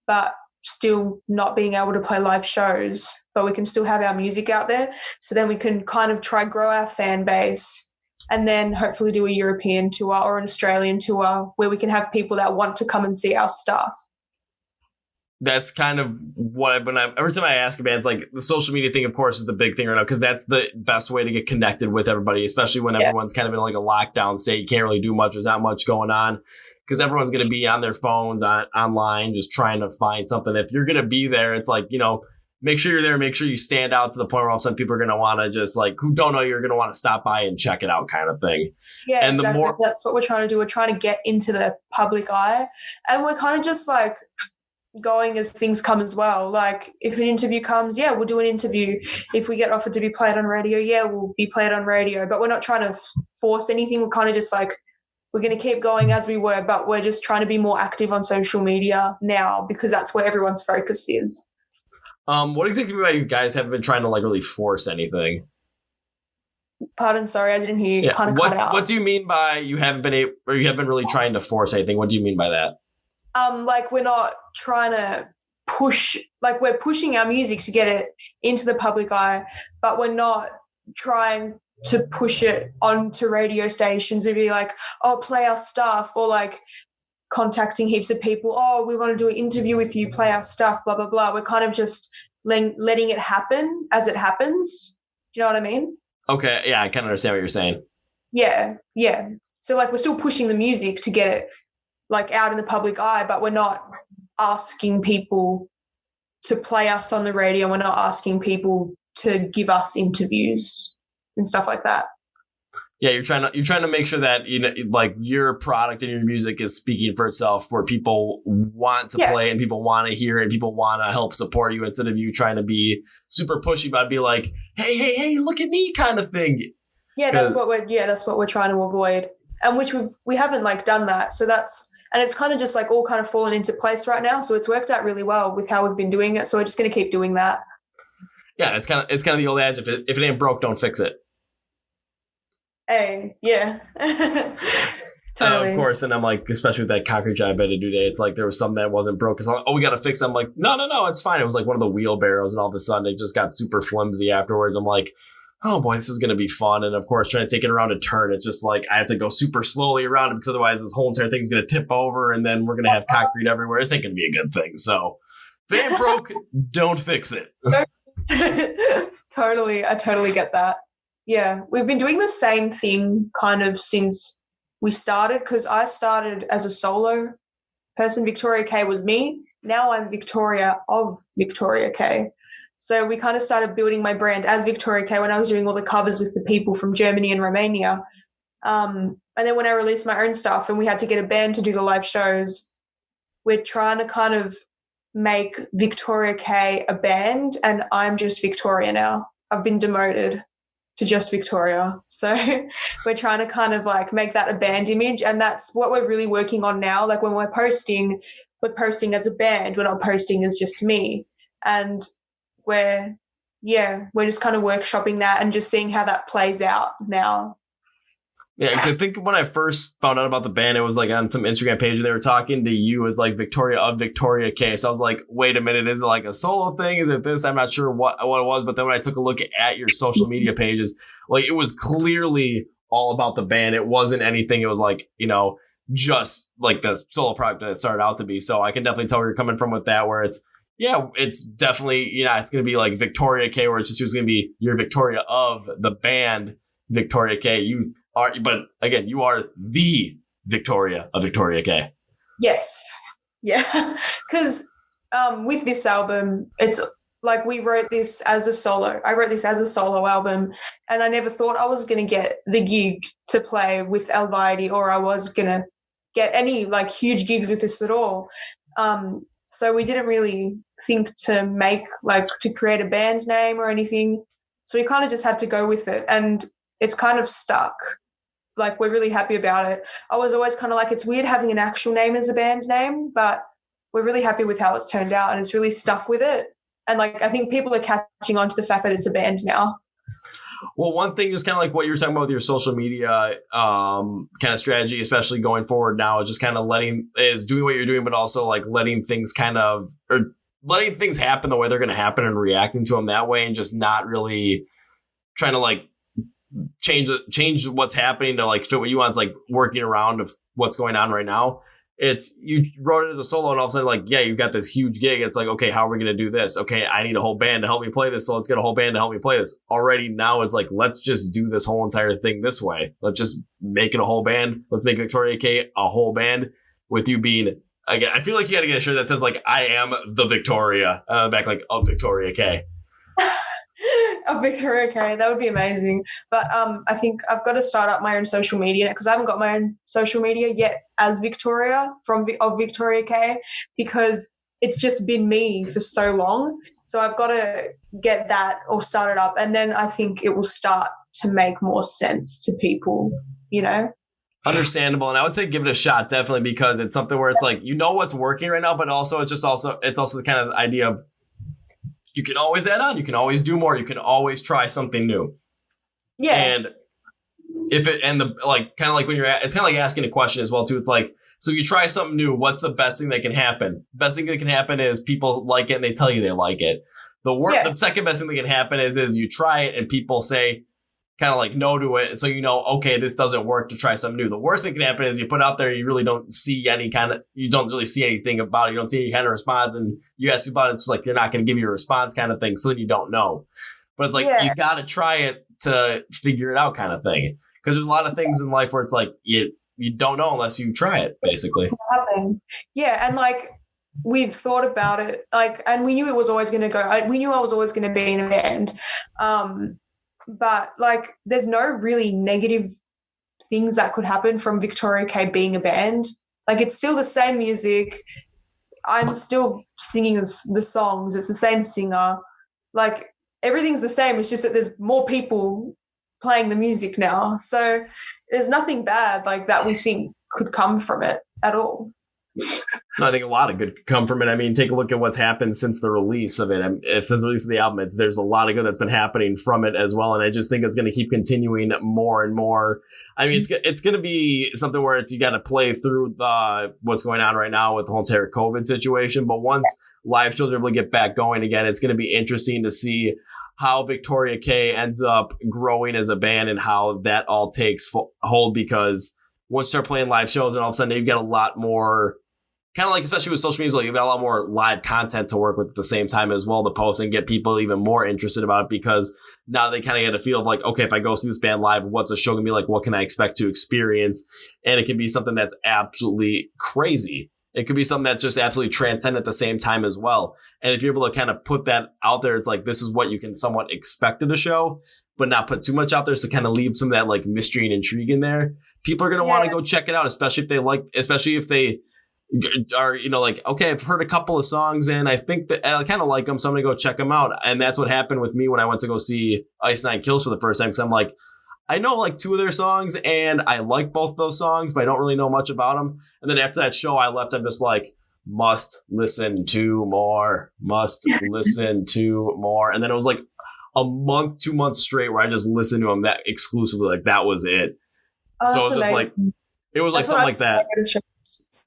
but still not being able to play live shows, but we can still have our music out there. So then we can kind of try grow our fan base and then hopefully do a European tour or an Australian tour where we can have people that want to come and see our stuff. That's kind of what every time I ask a band, it's the social media thing, of course, is the big thing right now because that's the best way to get connected with everybody, especially when everyone's kind of in a lockdown state. You can't really do much. There's not much going on because everyone's going to be on their phones, online, just trying to find something. If you're going to be there, it's make sure you're there, make sure you stand out to the point where all of a sudden people are going to want to just who don't know you're going to want to stop by and check it out kind of thing. Yeah, and exactly. That's what we're trying to do. We're trying to get into the public eye, and we're kind of just going as things come as well. If an interview comes, yeah, we'll do an interview. If we get offered to be played on radio, yeah, we'll be played on radio. But we're not trying to force anything. We're kind of just we're going to keep going as we were, but we're just trying to be more active on social media now because that's where everyone's focus is. What exactly about you guys haven't been trying to really force anything? Pardon, sorry, I didn't hear you. Kind of cut out. What do you mean by you haven't been really trying to force anything? What do you mean by that? We're not trying to push, we're pushing our music to get it into the public eye, but we're not trying to push it onto radio stations and be play our stuff, or contacting heaps of people. Oh, we want to do an interview with you, play our stuff, blah, blah, blah. We're kind of just letting it happen as it happens. Do you know what I mean? Okay. Yeah. I kind of understand what you're saying. Yeah. Yeah. So we're still pushing the music to get it out in the public eye, but we're not asking people to play us on the radio. We're not asking people to give us interviews and stuff like that. Yeah, you're trying to make sure that your product and your music is speaking for itself, where people want to play and people want to hear it and people want to help support you instead of you trying to be super pushy, but be hey, look at me kind of thing. Yeah, that's what we're trying to avoid, and which we haven't done that. So and it's kind of just all kind of fallen into place right now. So it's worked out really well with how we've been doing it. So we're just going to keep doing that. Yeah, it's kind of the old adage: if it ain't broke, don't fix it. Hey, yeah. Totally. Of course, and I'm especially with that concrete job I had to do today, it's there was something that wasn't broke. It's we got to fix it. I'm no, it's fine. It was one of the wheelbarrows, and all of a sudden it just got super flimsy afterwards. I'm oh boy, this is going to be fun. And of course, trying to take it around a turn, it's just I have to go super slowly around it because otherwise this whole entire thing's going to tip over and then we're going to have concrete everywhere. This ain't going to be a good thing. So if it ain't broke, don't fix it. Totally. I totally get that. Yeah. We've been doing the same thing kind of since we started, because I started as a solo person. Victoria K was me. Now I'm Victoria of Victoria K. So we kind of started building my brand as Victoria K when I was doing all the covers with the people from Germany and Romania. And then when I released my own stuff and we had to get a band to do the live shows, we're trying to kind of make Victoria K a band, and I'm just Victoria now. I've been demoted to just Victoria. So we're trying to kind of like make that a band image, and that's what we're really working on now. Like when we're posting as a band. We're not posting as just me. And we're just kind of workshopping that and just seeing how that plays out now. Yeah, because I think when I first found out about the band, it was like on some Instagram page they were talking to you as like Victoria of Victoria K. So I was like, wait a minute, is it like a solo thing? Is it this? I'm not sure what it was. But then when I took a look at your social media pages, like it was clearly all about the band. It wasn't anything. It was like, just like the solo project that it started out to be. So I can definitely tell where you're coming from with that, where it's definitely, it's going to be like Victoria K, where it's going to be your Victoria of the band Victoria K. But again, you are the Victoria of Victoria K. Yes. Yeah. Because with this album, it's like we wrote this as a solo. I wrote this as a solo album, and I never thought I was going to get the gig to play with Alviety, or I was going to get any like huge gigs with this at all. So we didn't really think to create a band name or anything. So we kind of just had to go with it, and it's kind of stuck. Like, we're really happy about it. I was always kind of like, it's weird having an actual name as a band name, but we're really happy with how it's turned out, and it's really stuck with it. And like, I think people are catching on to the fact that it's a band now. Well, one thing is kind of like what you're talking about with your social media kind of strategy, especially going forward now, is just kind of doing what you're doing, but also like letting things happen the way they're going to happen and reacting to them that way, and just not really trying to like change what's happening to like fit what you want. It's like working around of what's going on right now. It's you wrote it as a solo, and all of a sudden, like, yeah, you've got this huge gig. It's like, okay, how are we going to do this? Okay, I need a whole band to help me play this, so let's get a whole band to help me play this. Already now is like, let's just do this whole entire thing this way. Let's just make it a whole band. Let's make Victoria K a whole band, with you being, again, I feel like you got to get a shirt that says like, I am the Victoria, back like of Victoria K. Of Victoria K, that would be amazing. But I think I've got to start up my own social media, because I haven't got my own social media yet as Victoria of Victoria K, because it's just been me for so long. So I've got to get that or start it up, and then I think it will start to make more sense to people, Understandable. And I would say give it a shot, definitely, because it's something where it's like, what's working right now, but also it's also the kind of idea of, you can always add on. You can always do more. You can always try something new. Yeah. And it's kind of like when it's kind of like asking a question as well too. It's like, so you try something new. What's the best thing that can happen? Best thing that can happen is people like it and they tell you they like it. The second best thing that can happen is you try it and people say kind of like no to it. And so, okay, this doesn't work, to try something new. The worst thing that can happen is you put out there, you really don't see you don't really see anything about it. You don't see any kind of response, and you ask people about it, it's like, they're not going to give you a response kind of thing. So then you don't know. But it's like, you got to try it to figure it out kind of thing. Because there's a lot of things in life where it's like, you don't know unless you try it, basically. Yeah. And like, we've thought about it, like, and we knew it was always going to go, we knew I was always going to be in a band. But like, there's no really negative things that could happen from Victoria K being a band. Like, it's still the same music. I'm still singing the songs. It's the same singer. Like, everything's the same. It's just that there's more people playing the music now. So there's nothing bad like that we think could come from it at all. No, I think a lot of good could come from it. I mean, take a look at what's happened since the release of it. Since the release of the album, there's a lot of good that's been happening from it as well. And I just think it's going to keep continuing more and more. I mean, it's going to be something where you got to play through what's going on right now with the whole entire COVID situation. But once live shows are able to get back going again, it's going to be interesting to see how Victoria K ends up growing as a band and how that all takes hold. Because once you start playing live shows, and all of a sudden you've got a lot more, kind of like, especially with social media, you've got a lot more live content to work with at the same time as well to post and get people even more interested about it, because now they kind of get a feel of like, okay, if I go see this band live, what's a show going to be like? What can I expect to experience? And it can be something that's absolutely crazy. It could be something that's just absolutely transcendent at the same time as well. And if you're able to kind of put that out there, it's like, this is what you can somewhat expect of the show. but not put too much out there. So kind of leave some of that like mystery and intrigue in there. People are going to want to go check it out, especially if they are, like, okay, I've heard a couple of songs and I think that I kind of like them, so I'm going to go check them out. And that's what happened with me when I went to go see Ice Nine Kills for the first time. Cause I'm like, I know like 2 of their songs and I like both those songs, but I don't really know much about them. And then after that show I left, I'm just like, must listen to more. And then it was like a month, 2 months straight where I just listened to them that exclusively. Like that was it. So it was just like, it was like something like that.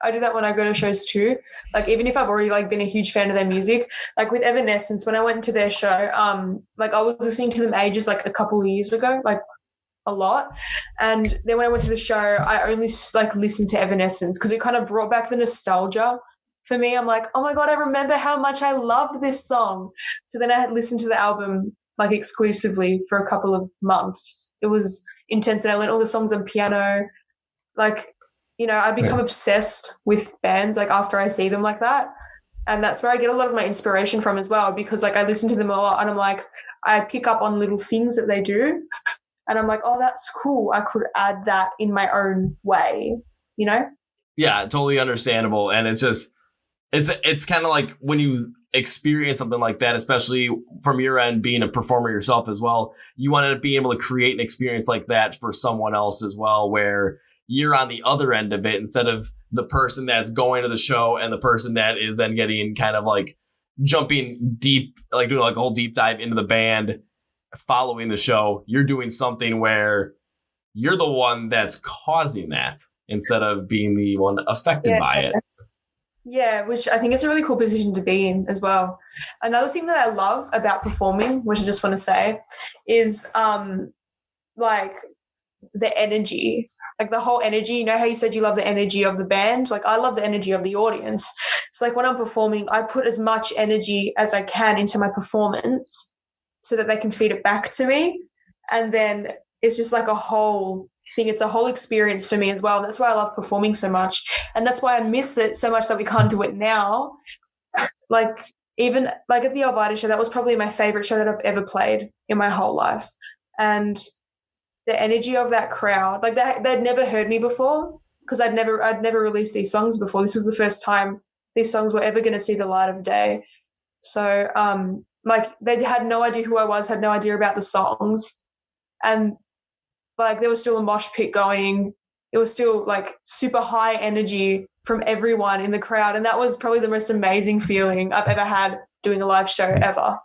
I do that when I go to shows too. Like even if I've already like been a huge fan of their music, like with Evanescence, when I went to their show, like I was listening to them ages, like a couple of years ago, like a lot. And then when I went to the show, I only like listened to Evanescence because it kind of brought back the nostalgia for me. I'm like, oh my God, I remember how much I loved this song. So then I had listened to the album like exclusively for a couple of months. It was intense. And I learned all the songs on piano. Like, I become obsessed with bands like after I see them like that. And that's where I get a lot of my inspiration from as well, because like I listen to them a lot and I'm like, I pick up on little things that they do and I'm like, oh, that's cool. I could add that in my own way, Yeah, totally understandable. And it's just, it's kind of like when you experience something like that, especially from your end, being a performer yourself as well, you want to be able to create an experience like that for someone else as well, where you're on the other end of it instead of the person that's going to the show and the person that is then getting kind of like jumping deep, like doing like a whole deep dive into the band following the show. You're doing something where you're the one that's causing that instead of being the one affected by it. Yeah, which I think is a really cool position to be in as well. Another thing that I love about performing, which I just want to say, is like the energy. Like the whole energy, how you said you love the energy of the band? Like I love the energy of the audience. So like when I'm performing, I put as much energy as I can into my performance so that they can feed it back to me. And then it's just like a whole thing. It's a whole experience for me as well. That's why I love performing so much. And that's why I miss it so much that we can't do it now. Like even like at the Elvira show, that was probably my favorite show that I've ever played in my whole life. And the energy of that crowd, like they'd never heard me before because I'd never released these songs before. This was the first time these songs were ever going to see the light of day. So like they had no idea who I was, had no idea about the songs. And like there was still a mosh pit going. It was still like super high energy from everyone in the crowd. And that was probably the most amazing feeling I've ever had doing a live show ever.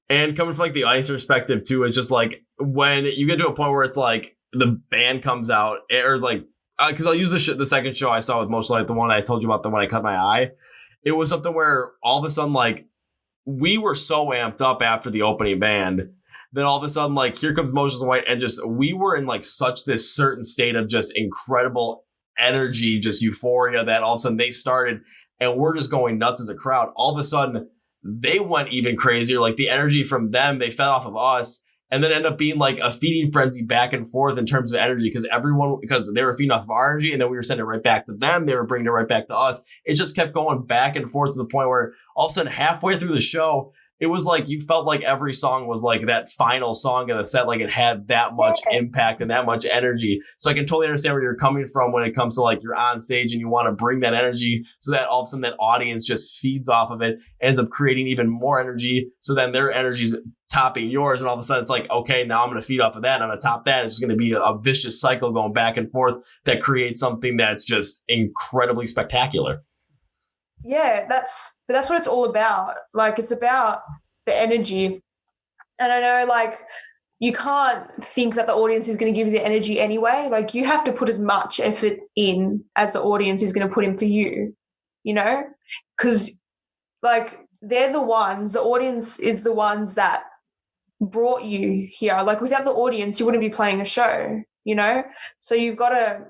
And coming from like the audience perspective too, it's just like when you get to a point where it's like the band comes out, or like because I'll use the second show I saw with Mosh, like the one I told you about, the one I cut my eye. It was something where all of a sudden like we were so amped up after the opening band. Then all of a sudden, like, here comes Motions in White, and just we were in like such this certain state of just incredible energy, just euphoria, that all of a sudden they started, and we're just going nuts as a crowd. All of a sudden, they went even crazier. Like the energy from them, they fed off of us, and then ended up being like a feeding frenzy back and forth in terms of energy, because they were feeding off of our energy, and then we were sending it right back to them. They were bringing it right back to us. It just kept going back and forth to the point where all of a sudden, halfway through the show, it was like you felt like every song was like that final song of the set, like it had that much impact and that much energy. So I can totally understand where you're coming from when it comes to like you're on stage and you want to bring that energy so that all of a sudden that audience just feeds off of it, ends up creating even more energy. So then their energy's topping yours, and all of a sudden it's like, okay, now I'm going to feed off of that, and I'm going to top that. It's just going to be a vicious cycle going back and forth that creates something that's just incredibly spectacular. Yeah, that's what it's all about. Like, it's about the energy. And I know, like, you can't think that the audience is going to give you the energy anyway. Like, you have to put as much effort in as the audience is going to put in for you, because, like, they're the audience is the ones that brought you here. Like, without the audience, you wouldn't be playing a show, So you've got to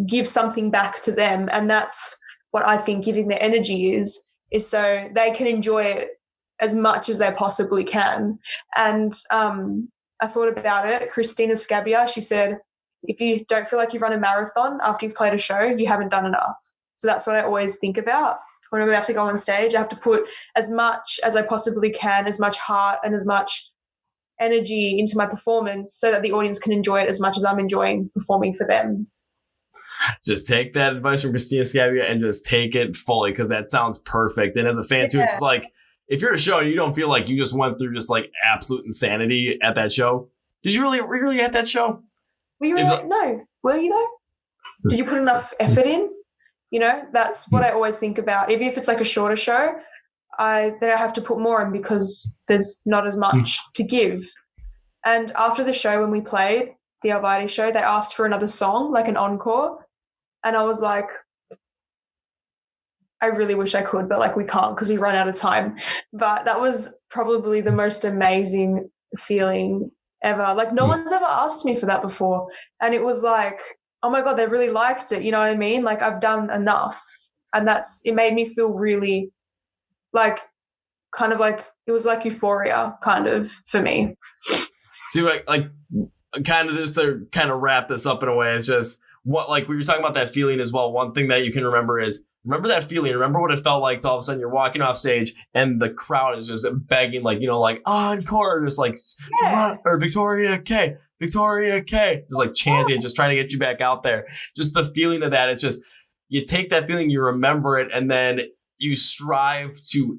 give something back to them, and that's what I think giving the energy is so they can enjoy it as much as they possibly can. And I thought about it. Christina Scabbia, she said, if you don't feel like you've run a marathon after you've played a show, you haven't done enough. So that's what I always think about. When I'm about to go on stage, I have to put as much as I possibly can, as much heart and as much energy into my performance so that the audience can enjoy it as much as I'm enjoying performing for them. Just take that advice from Christina Scavia and just take it fully, because that sounds perfect. And as a fan too, it's just like, if you're at a show and you don't feel like you just went through just like absolute insanity at that show, were you really at that show? Were you no. Were you though? Did you put enough effort in? You know, that's what I always think about. Even if it's like a shorter show, I have to put more in because there's not as much to give. And after the show, when we played the Alvide show, they asked for another song, like an encore. And I was like, I really wish I could, but like we can't because we run out of time. But that was probably the most amazing feeling ever. Like no one's ever asked me for that before. And it was like, oh my God, they really liked it. You know what I mean? Like I've done enough. And it made me feel really like kind of like it was like euphoria kind of for me. See, like kind of just to kind of wrap this up in a way, it's just what, like we were talking about that feeling as well. One thing that you can remember that feeling. Remember what it felt like to all of a sudden you're walking off stage and the crowd is just begging, like, you know, like encore, just like, or Victoria K, just like chanting, just trying to get you back out there. Just the feeling of that. It's just, you take that feeling, you remember it, and then you strive to,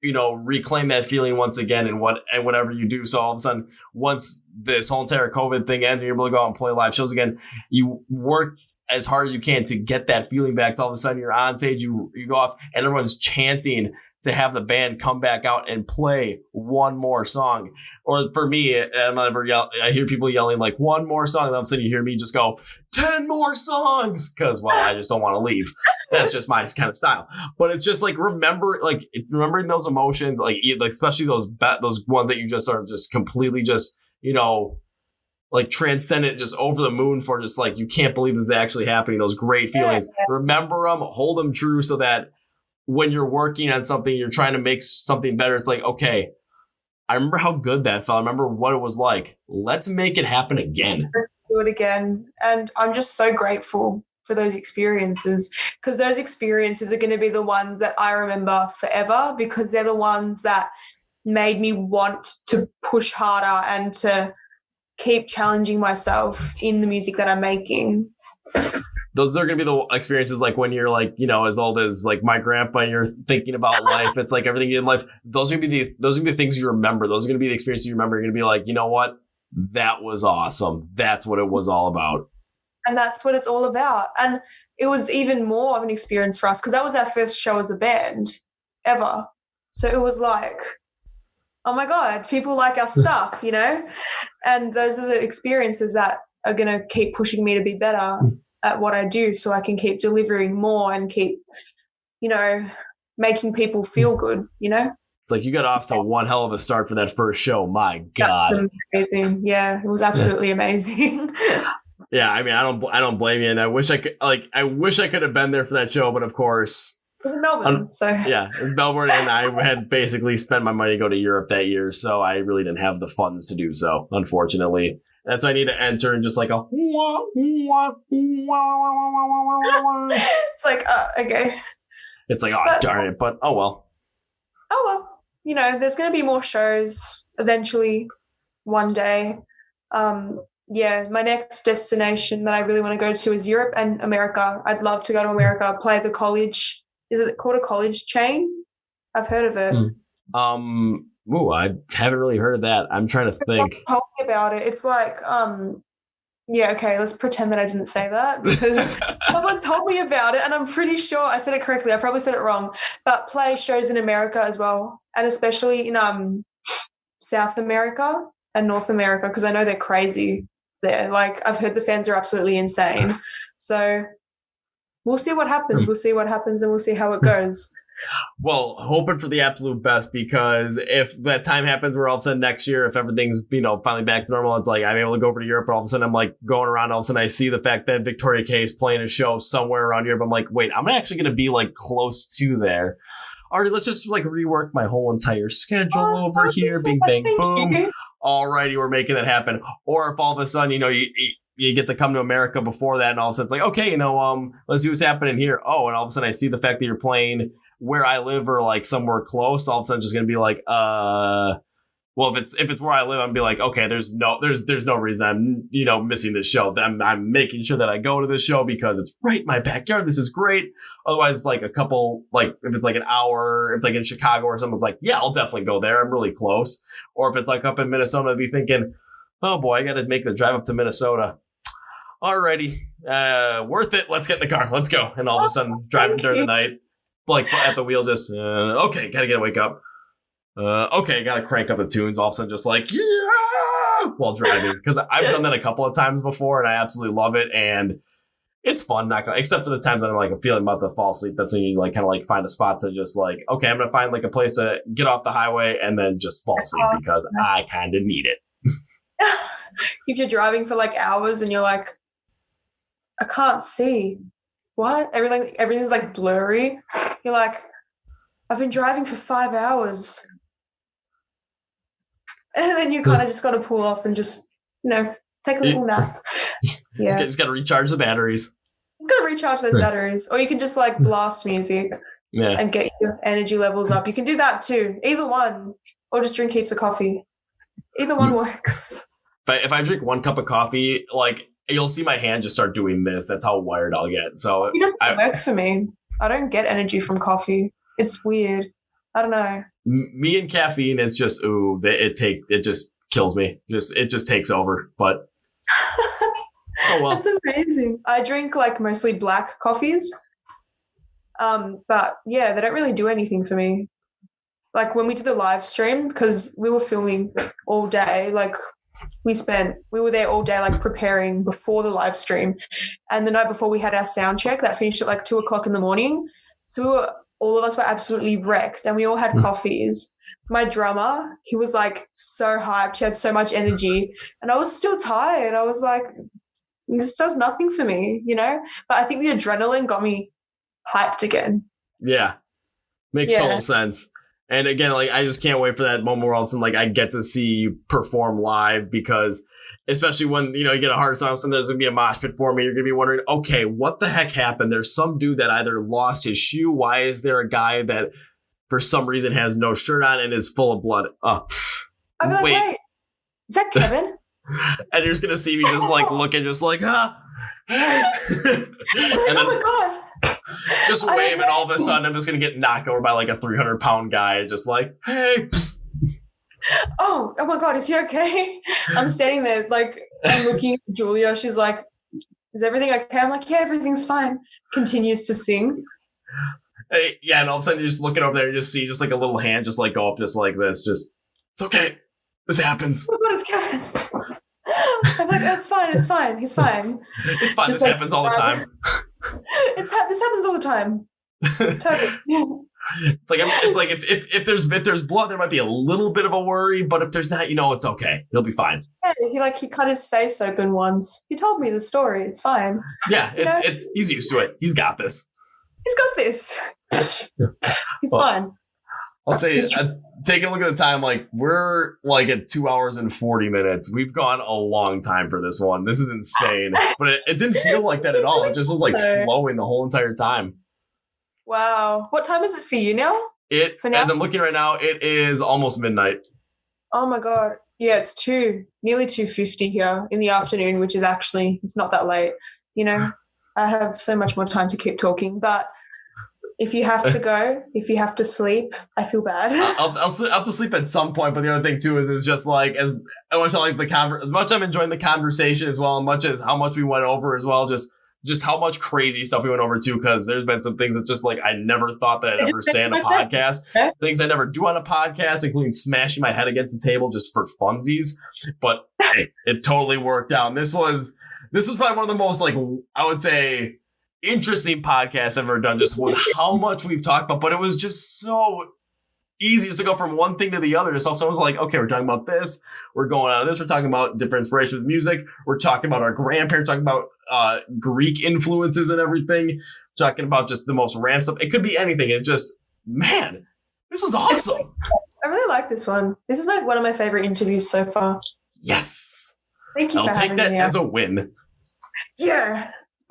you know, reclaim that feeling once again and whatever you do. So all of a sudden, once this whole entire COVID thing ends and you're able to go out and play live shows again, you work as hard as you can to get that feeling back. To all of a sudden you're on stage, you go off and everyone's chanting to have the band come back out and play one more song. Or for me, I hear people yelling like one more song, and all of a sudden you hear me just go 10 more songs, because I just don't want to leave. That's just my kind of style. But it's just like remembering those emotions, like especially those ones that you just are just completely just, you know, like transcendent, just over the moon for, just like you can't believe this is actually happening. Those great feelings. Remember them, hold them true, so that when you're working on something, you're trying to make something better. It's like, okay, I remember how good that felt. I remember what it was like. Let's make it happen again. Let's do it again. And I'm just so grateful for those experiences, because those experiences are going to be the ones that I remember forever, because they're the ones that made me want to push harder and to keep challenging myself in the music that I'm making. Those are going to be the experiences, like when you're like, you know, as old as like my grandpa and you're thinking about life. It's like everything in life. Those are going to be the things you remember. Those are going to be the experiences you remember. You're going to be like, you know what? That was awesome. That's what it was all about. And that's what it's all about. And it was even more of an experience for us because that was our first show as a band ever. So it was like, oh my God, people like our stuff, you know? And those are the experiences that are going to keep pushing me to be better at what I do, so I can keep delivering more and keep, you know, making people feel good, you know? It's like you got off to one hell of a start for that first show. My God. That's amazing. Yeah, it was absolutely amazing. Yeah, I mean, I don't blame you, and I wish I could have been there for that show, but of course, it was in Melbourne, so yeah, it was Melbourne, and I had basically spent my money to go to Europe that year, so I really didn't have the funds to do so, unfortunately. That's why I need to enter and just like a it's like, okay. It's like, darn it, but oh well. Oh well. You know, there's going to be more shows eventually one day. Yeah, my next destination that I really want to go to is Europe and America. I'd love to go to America, play the college. Is it called a college chain? I've heard of it. I haven't really heard of that. I'm trying to think. Told me about it. It's like, yeah, okay, let's pretend that I didn't say that because someone told me about it and I'm pretty sure I said it correctly. I probably said it wrong. But play shows in America as well, and especially in South America and North America, because I know they're crazy there. Like, I've heard the fans are absolutely insane. So we'll see what happens. We'll see what happens and we'll see how it goes. Well, hoping for the absolute best, because if that time happens where all of a sudden next year, if everything's, you know, finally back to normal, it's like I'm able to go over to Europe, but all of a sudden I'm like going around, all of a sudden I see the fact that Victoria K is playing a show somewhere around Europe. I'm like, wait, I'm actually going to be like close to there. All right, let's just like rework my whole entire schedule over here. Bing, bang, boom. Alrighty, we're making that happen. Or if all of a sudden, you know, you get to come to America before that, and all of a sudden it's like, okay, you know, let's see what's happening here. Oh, and all of a sudden I see the fact that you're playing where I live or like somewhere close. All of a sudden just going to be like, well, if it's where I live, I'm be like, okay, there's no reason I'm, missing this show. I'm making sure that I go to this show because it's right in my backyard. This is great. Otherwise, it's like a couple, like if it's like an hour, if it's like in Chicago or something, it's like, yeah, I'll definitely go there. I'm really close. Or if it's like up in Minnesota, I'd be thinking, oh boy, I got to make the drive up to Minnesota. Alrighty, worth it. Let's get in the car. Let's go. And all of a sudden, driving during the night, like at the wheel, just okay, gotta wake up. Okay, gotta crank up the tunes. All of a sudden, just like yeah, while driving, because I've done that a couple of times before, and I absolutely love it. And it's fun, except for the times that I'm feeling about to fall asleep. That's when you kind of find a spot to just okay, I'm gonna find a place to get off the highway and then just fall asleep because I kind of need it. If you're driving for hours and you're like, I can't see. What? Everything's blurry. You're like, I've been driving for 5 hours. And then you kind of just got to pull off and just, take a little nap. Yeah. Just got to recharge the batteries. You've got to recharge those batteries. Or you can just blast music and get your energy levels up. You can do that too. Either one. Or just drink heaps of coffee. Either one works. If I drink 1 cup of coffee, you'll see my hand just start doing this. That's how wired I'll get. So it doesn't work for me. I don't get energy from coffee. It's weird. I don't know. Me and caffeine is just it just kills me. It just takes over. But oh well. That's amazing. I drink mostly black coffees. But yeah, they don't really do anything for me. When we did the live stream, because we were filming all day, we were there all day preparing before the live stream, and the night before we had our sound check that finished at 2:00 in the morning. So all of us were absolutely wrecked, and we all had coffees. My drummer, he was so hyped, he had so much energy, and I was still tired. I was like, this does nothing for me, but I think the adrenaline got me hyped again. Yeah, makes total sense. And again, I just can't wait for that moment where all of a sudden, I get to see you perform live, because especially when, you get a hard song, and there's going to be a mosh pit for me, you're going to be wondering, okay, what the heck happened? There's some dude that either lost his shoe. Why is there a guy that for some reason has no shirt on and is full of blood? I'd be wait, is that Kevin? And you're just going to see me just looking, just ah. And then, oh my God. Just wave, and all of a sudden I'm just going to get knocked over by a 300-pound guy, just hey. Oh my God, is he okay? I'm standing there, I'm looking at Julia. She's like, is everything okay? I'm like, yeah, everything's fine. Continues to sing. Hey, yeah, and all of a sudden you're just looking over there and you just see just a little hand just go up just like this. Just, it's okay. This happens. Oh my God, I'm like, it's fine. He's fine. It's fine. Just this happens all the time. This happens all the time. Totally. Yeah. It's if there's blood, there might be a little bit of a worry, but if there's not, it's okay. He'll be fine. Yeah, he cut his face open once. He told me the story. It's fine. Yeah, he's used to it. He's got this. He's got this. He's fine. I'll say, taking a look at the time, we're at 2 hours and 40 minutes. We've gone a long time for this one. This is insane. But it didn't feel like that at all. It just was flowing the whole entire time. Wow. What time is it for you now? As I'm looking right now, it is almost midnight. Oh my God. Yeah, it's nearly 2:50 here in the afternoon, which is it's not that late. I have so much more time to keep talking, but if you have to go, if you have to sleep, I feel bad. I'll have to sleep at some point, but the other thing too is just as much as much I'm enjoying the conversation as well, as much as how much we went over as well, just how much crazy stuff we went over too, because there's been some things that just I never thought that I'd ever say on a podcast. Things I never do on a podcast, including smashing my head against the table just for funsies. But hey, it totally worked out. And this was probably one of the most I would say interesting podcasts I've ever done, just with how much we've talked about. But it was just so easy to go from one thing to the other. So someone's like, okay, we're talking about this, we're going on this, we're talking about different inspirations with music, we're talking about our grandparents, talking about Greek influences and everything, talking about just the most random stuff. It could be anything. It's just, man, this was awesome. I really like this one. This is one of my favorite interviews so far. Yes. Thank you. I'll take that as a win. Yeah.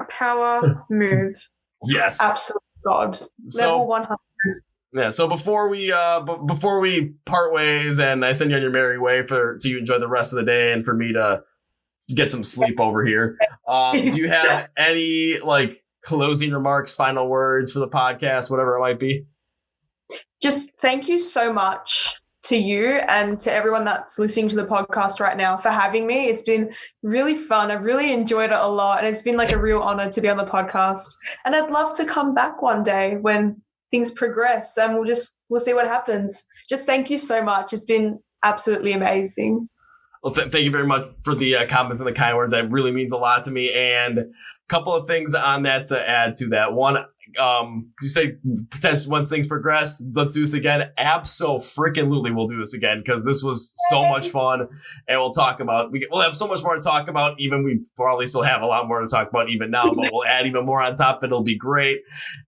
Power move. Yes. Absolute God. Level 100. Yeah, so before we part ways and I send you on your merry way to you enjoy the rest of the day and for me to get some sleep over here, do you have any like closing remarks, final words for the podcast, whatever it might be? Just thank you so much to you and to everyone that's listening to the podcast right now for having me. It's been really fun. I've really enjoyed it a lot, and it's been like a real honor to be on the podcast. And I'd love to come back one day when things progress, and we'll see what happens. Just thank you so much. It's been absolutely amazing. Well, thank you very much for the comments and the kind words. That really means a lot to me. And a couple of things on that to add to that. One, you say potentially once things progress, let's do this again. Abso-freaking-lutely, we'll do this again because this was so much fun. And we'll talk about, we'll have so much more to talk about. Even we probably still have a lot more to talk about even now, but we'll add even more on top of it. It'll be great.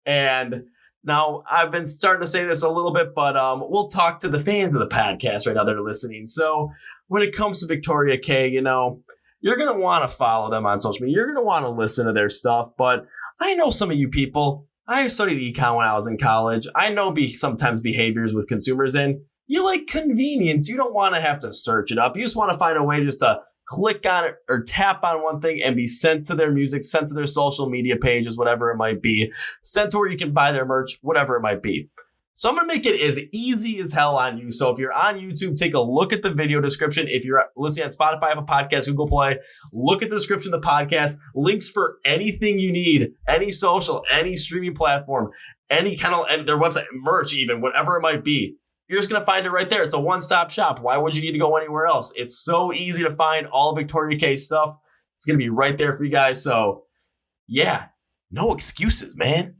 And now, I've been starting to say this a little bit, but we'll talk to the fans of the podcast right now that are listening. So when it comes to Victoria K, you know, you're going to want to follow them on social media. You're going to want to listen to their stuff. But I know some of you people. I studied econ when I was in college. I know sometimes behaviors with consumers, and you like convenience. You don't want to have to search it up. You just want to find a way just to click on it or tap on one thing and be sent to their music, sent to their social media pages, whatever it might be, sent to where you can buy their merch, whatever it might be. So I'm going to make it as easy as hell on you. So if you're on YouTube, take a look at the video description. If you're listening on Spotify, Apple Podcasts, Google Play, look at the description of the podcast. Links for anything you need, any social, any streaming platform, any kind of, and their website, merch even, whatever it might be. You're just going to find it right there. It's a one-stop shop. Why would you need to go anywhere else? It's so easy to find all Victoria K stuff. It's going to be right there for you guys. So, yeah, no excuses, man.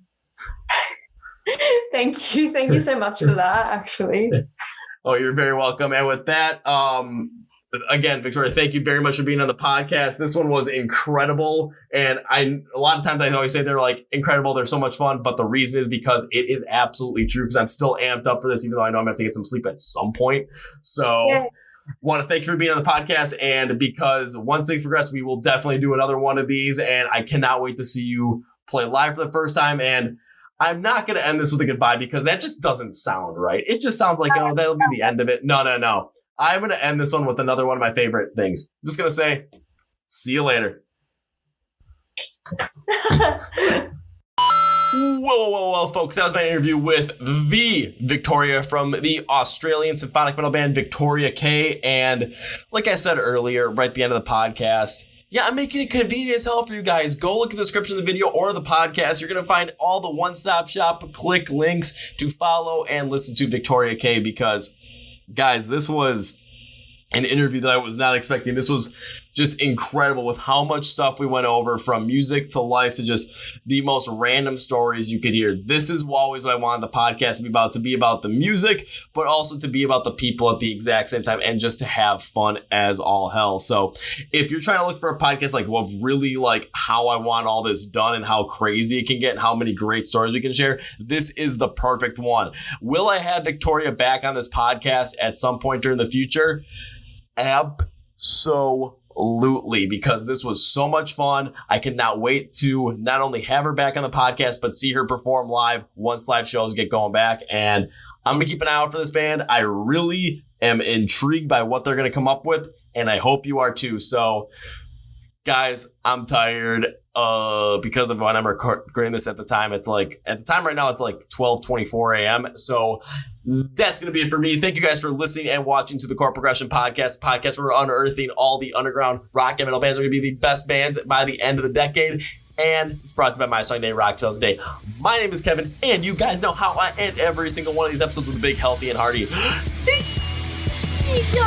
Thank you. Thank you so much for that, actually. Oh, you're very welcome. And with that, again, Victoria, thank you very much for being on the podcast. This one was incredible. And a lot of times I always say they're like incredible. They're so much fun. But the reason is because it is absolutely true, because I'm still amped up for this, even though I know I'm going to have to get some sleep at some point. So want to thank you for being on the podcast. And because once things progress, we will definitely do another one of these. And I cannot wait to see you play live for the first time. And I'm not going to end this with a goodbye because that just doesn't sound right. It just sounds like, oh, that'll be the end of it. No. I'm going to end this one with another one of my favorite things. I'm just going to say, see you later. Whoa, folks. That was my interview with the Victoria from the Australian symphonic metal band Victoria K. And like I said earlier, right at the end of the podcast, yeah, I'm making it convenient as hell for you guys. Go look at the description of the video or the podcast. You're going to find all the one-stop shop click links to follow and listen to Victoria K, because, guys, this was an interview that I was not expecting. This was just incredible with how much stuff we went over, from music to life to just the most random stories you could hear. This is always what I wanted the podcast to be about the music, but also to be about the people at the exact same time and just to have fun as all hell. So if you're trying to look for a podcast like of really like how I want all this done and how crazy it can get and how many great stories we can share, this is the perfect one. Will I have Victoria back on this podcast at some point during the future? Absolutely, because this was so much fun. I cannot wait to not only have her back on the podcast, but see her perform live once live shows get going back. And I'm going to keep an eye out for this band. I really am intrigued by what they're going to come up with, and I hope you are too. So, guys, I'm tired because of when I'm recording this at the time. It's like, at the time right now, it's like 12:24 a.m. So that's going to be it for me. Thank you guys for listening and watching to the Chord Progression Podcast. Podcast where we're unearthing all the underground rock and metal bands are going to be the best bands by the end of the decade. And it's brought to you by My Song Day, Rock Tells Day. My name is Kevin, and you guys know how I end every single one of these episodes with a big, healthy, and hearty see ya!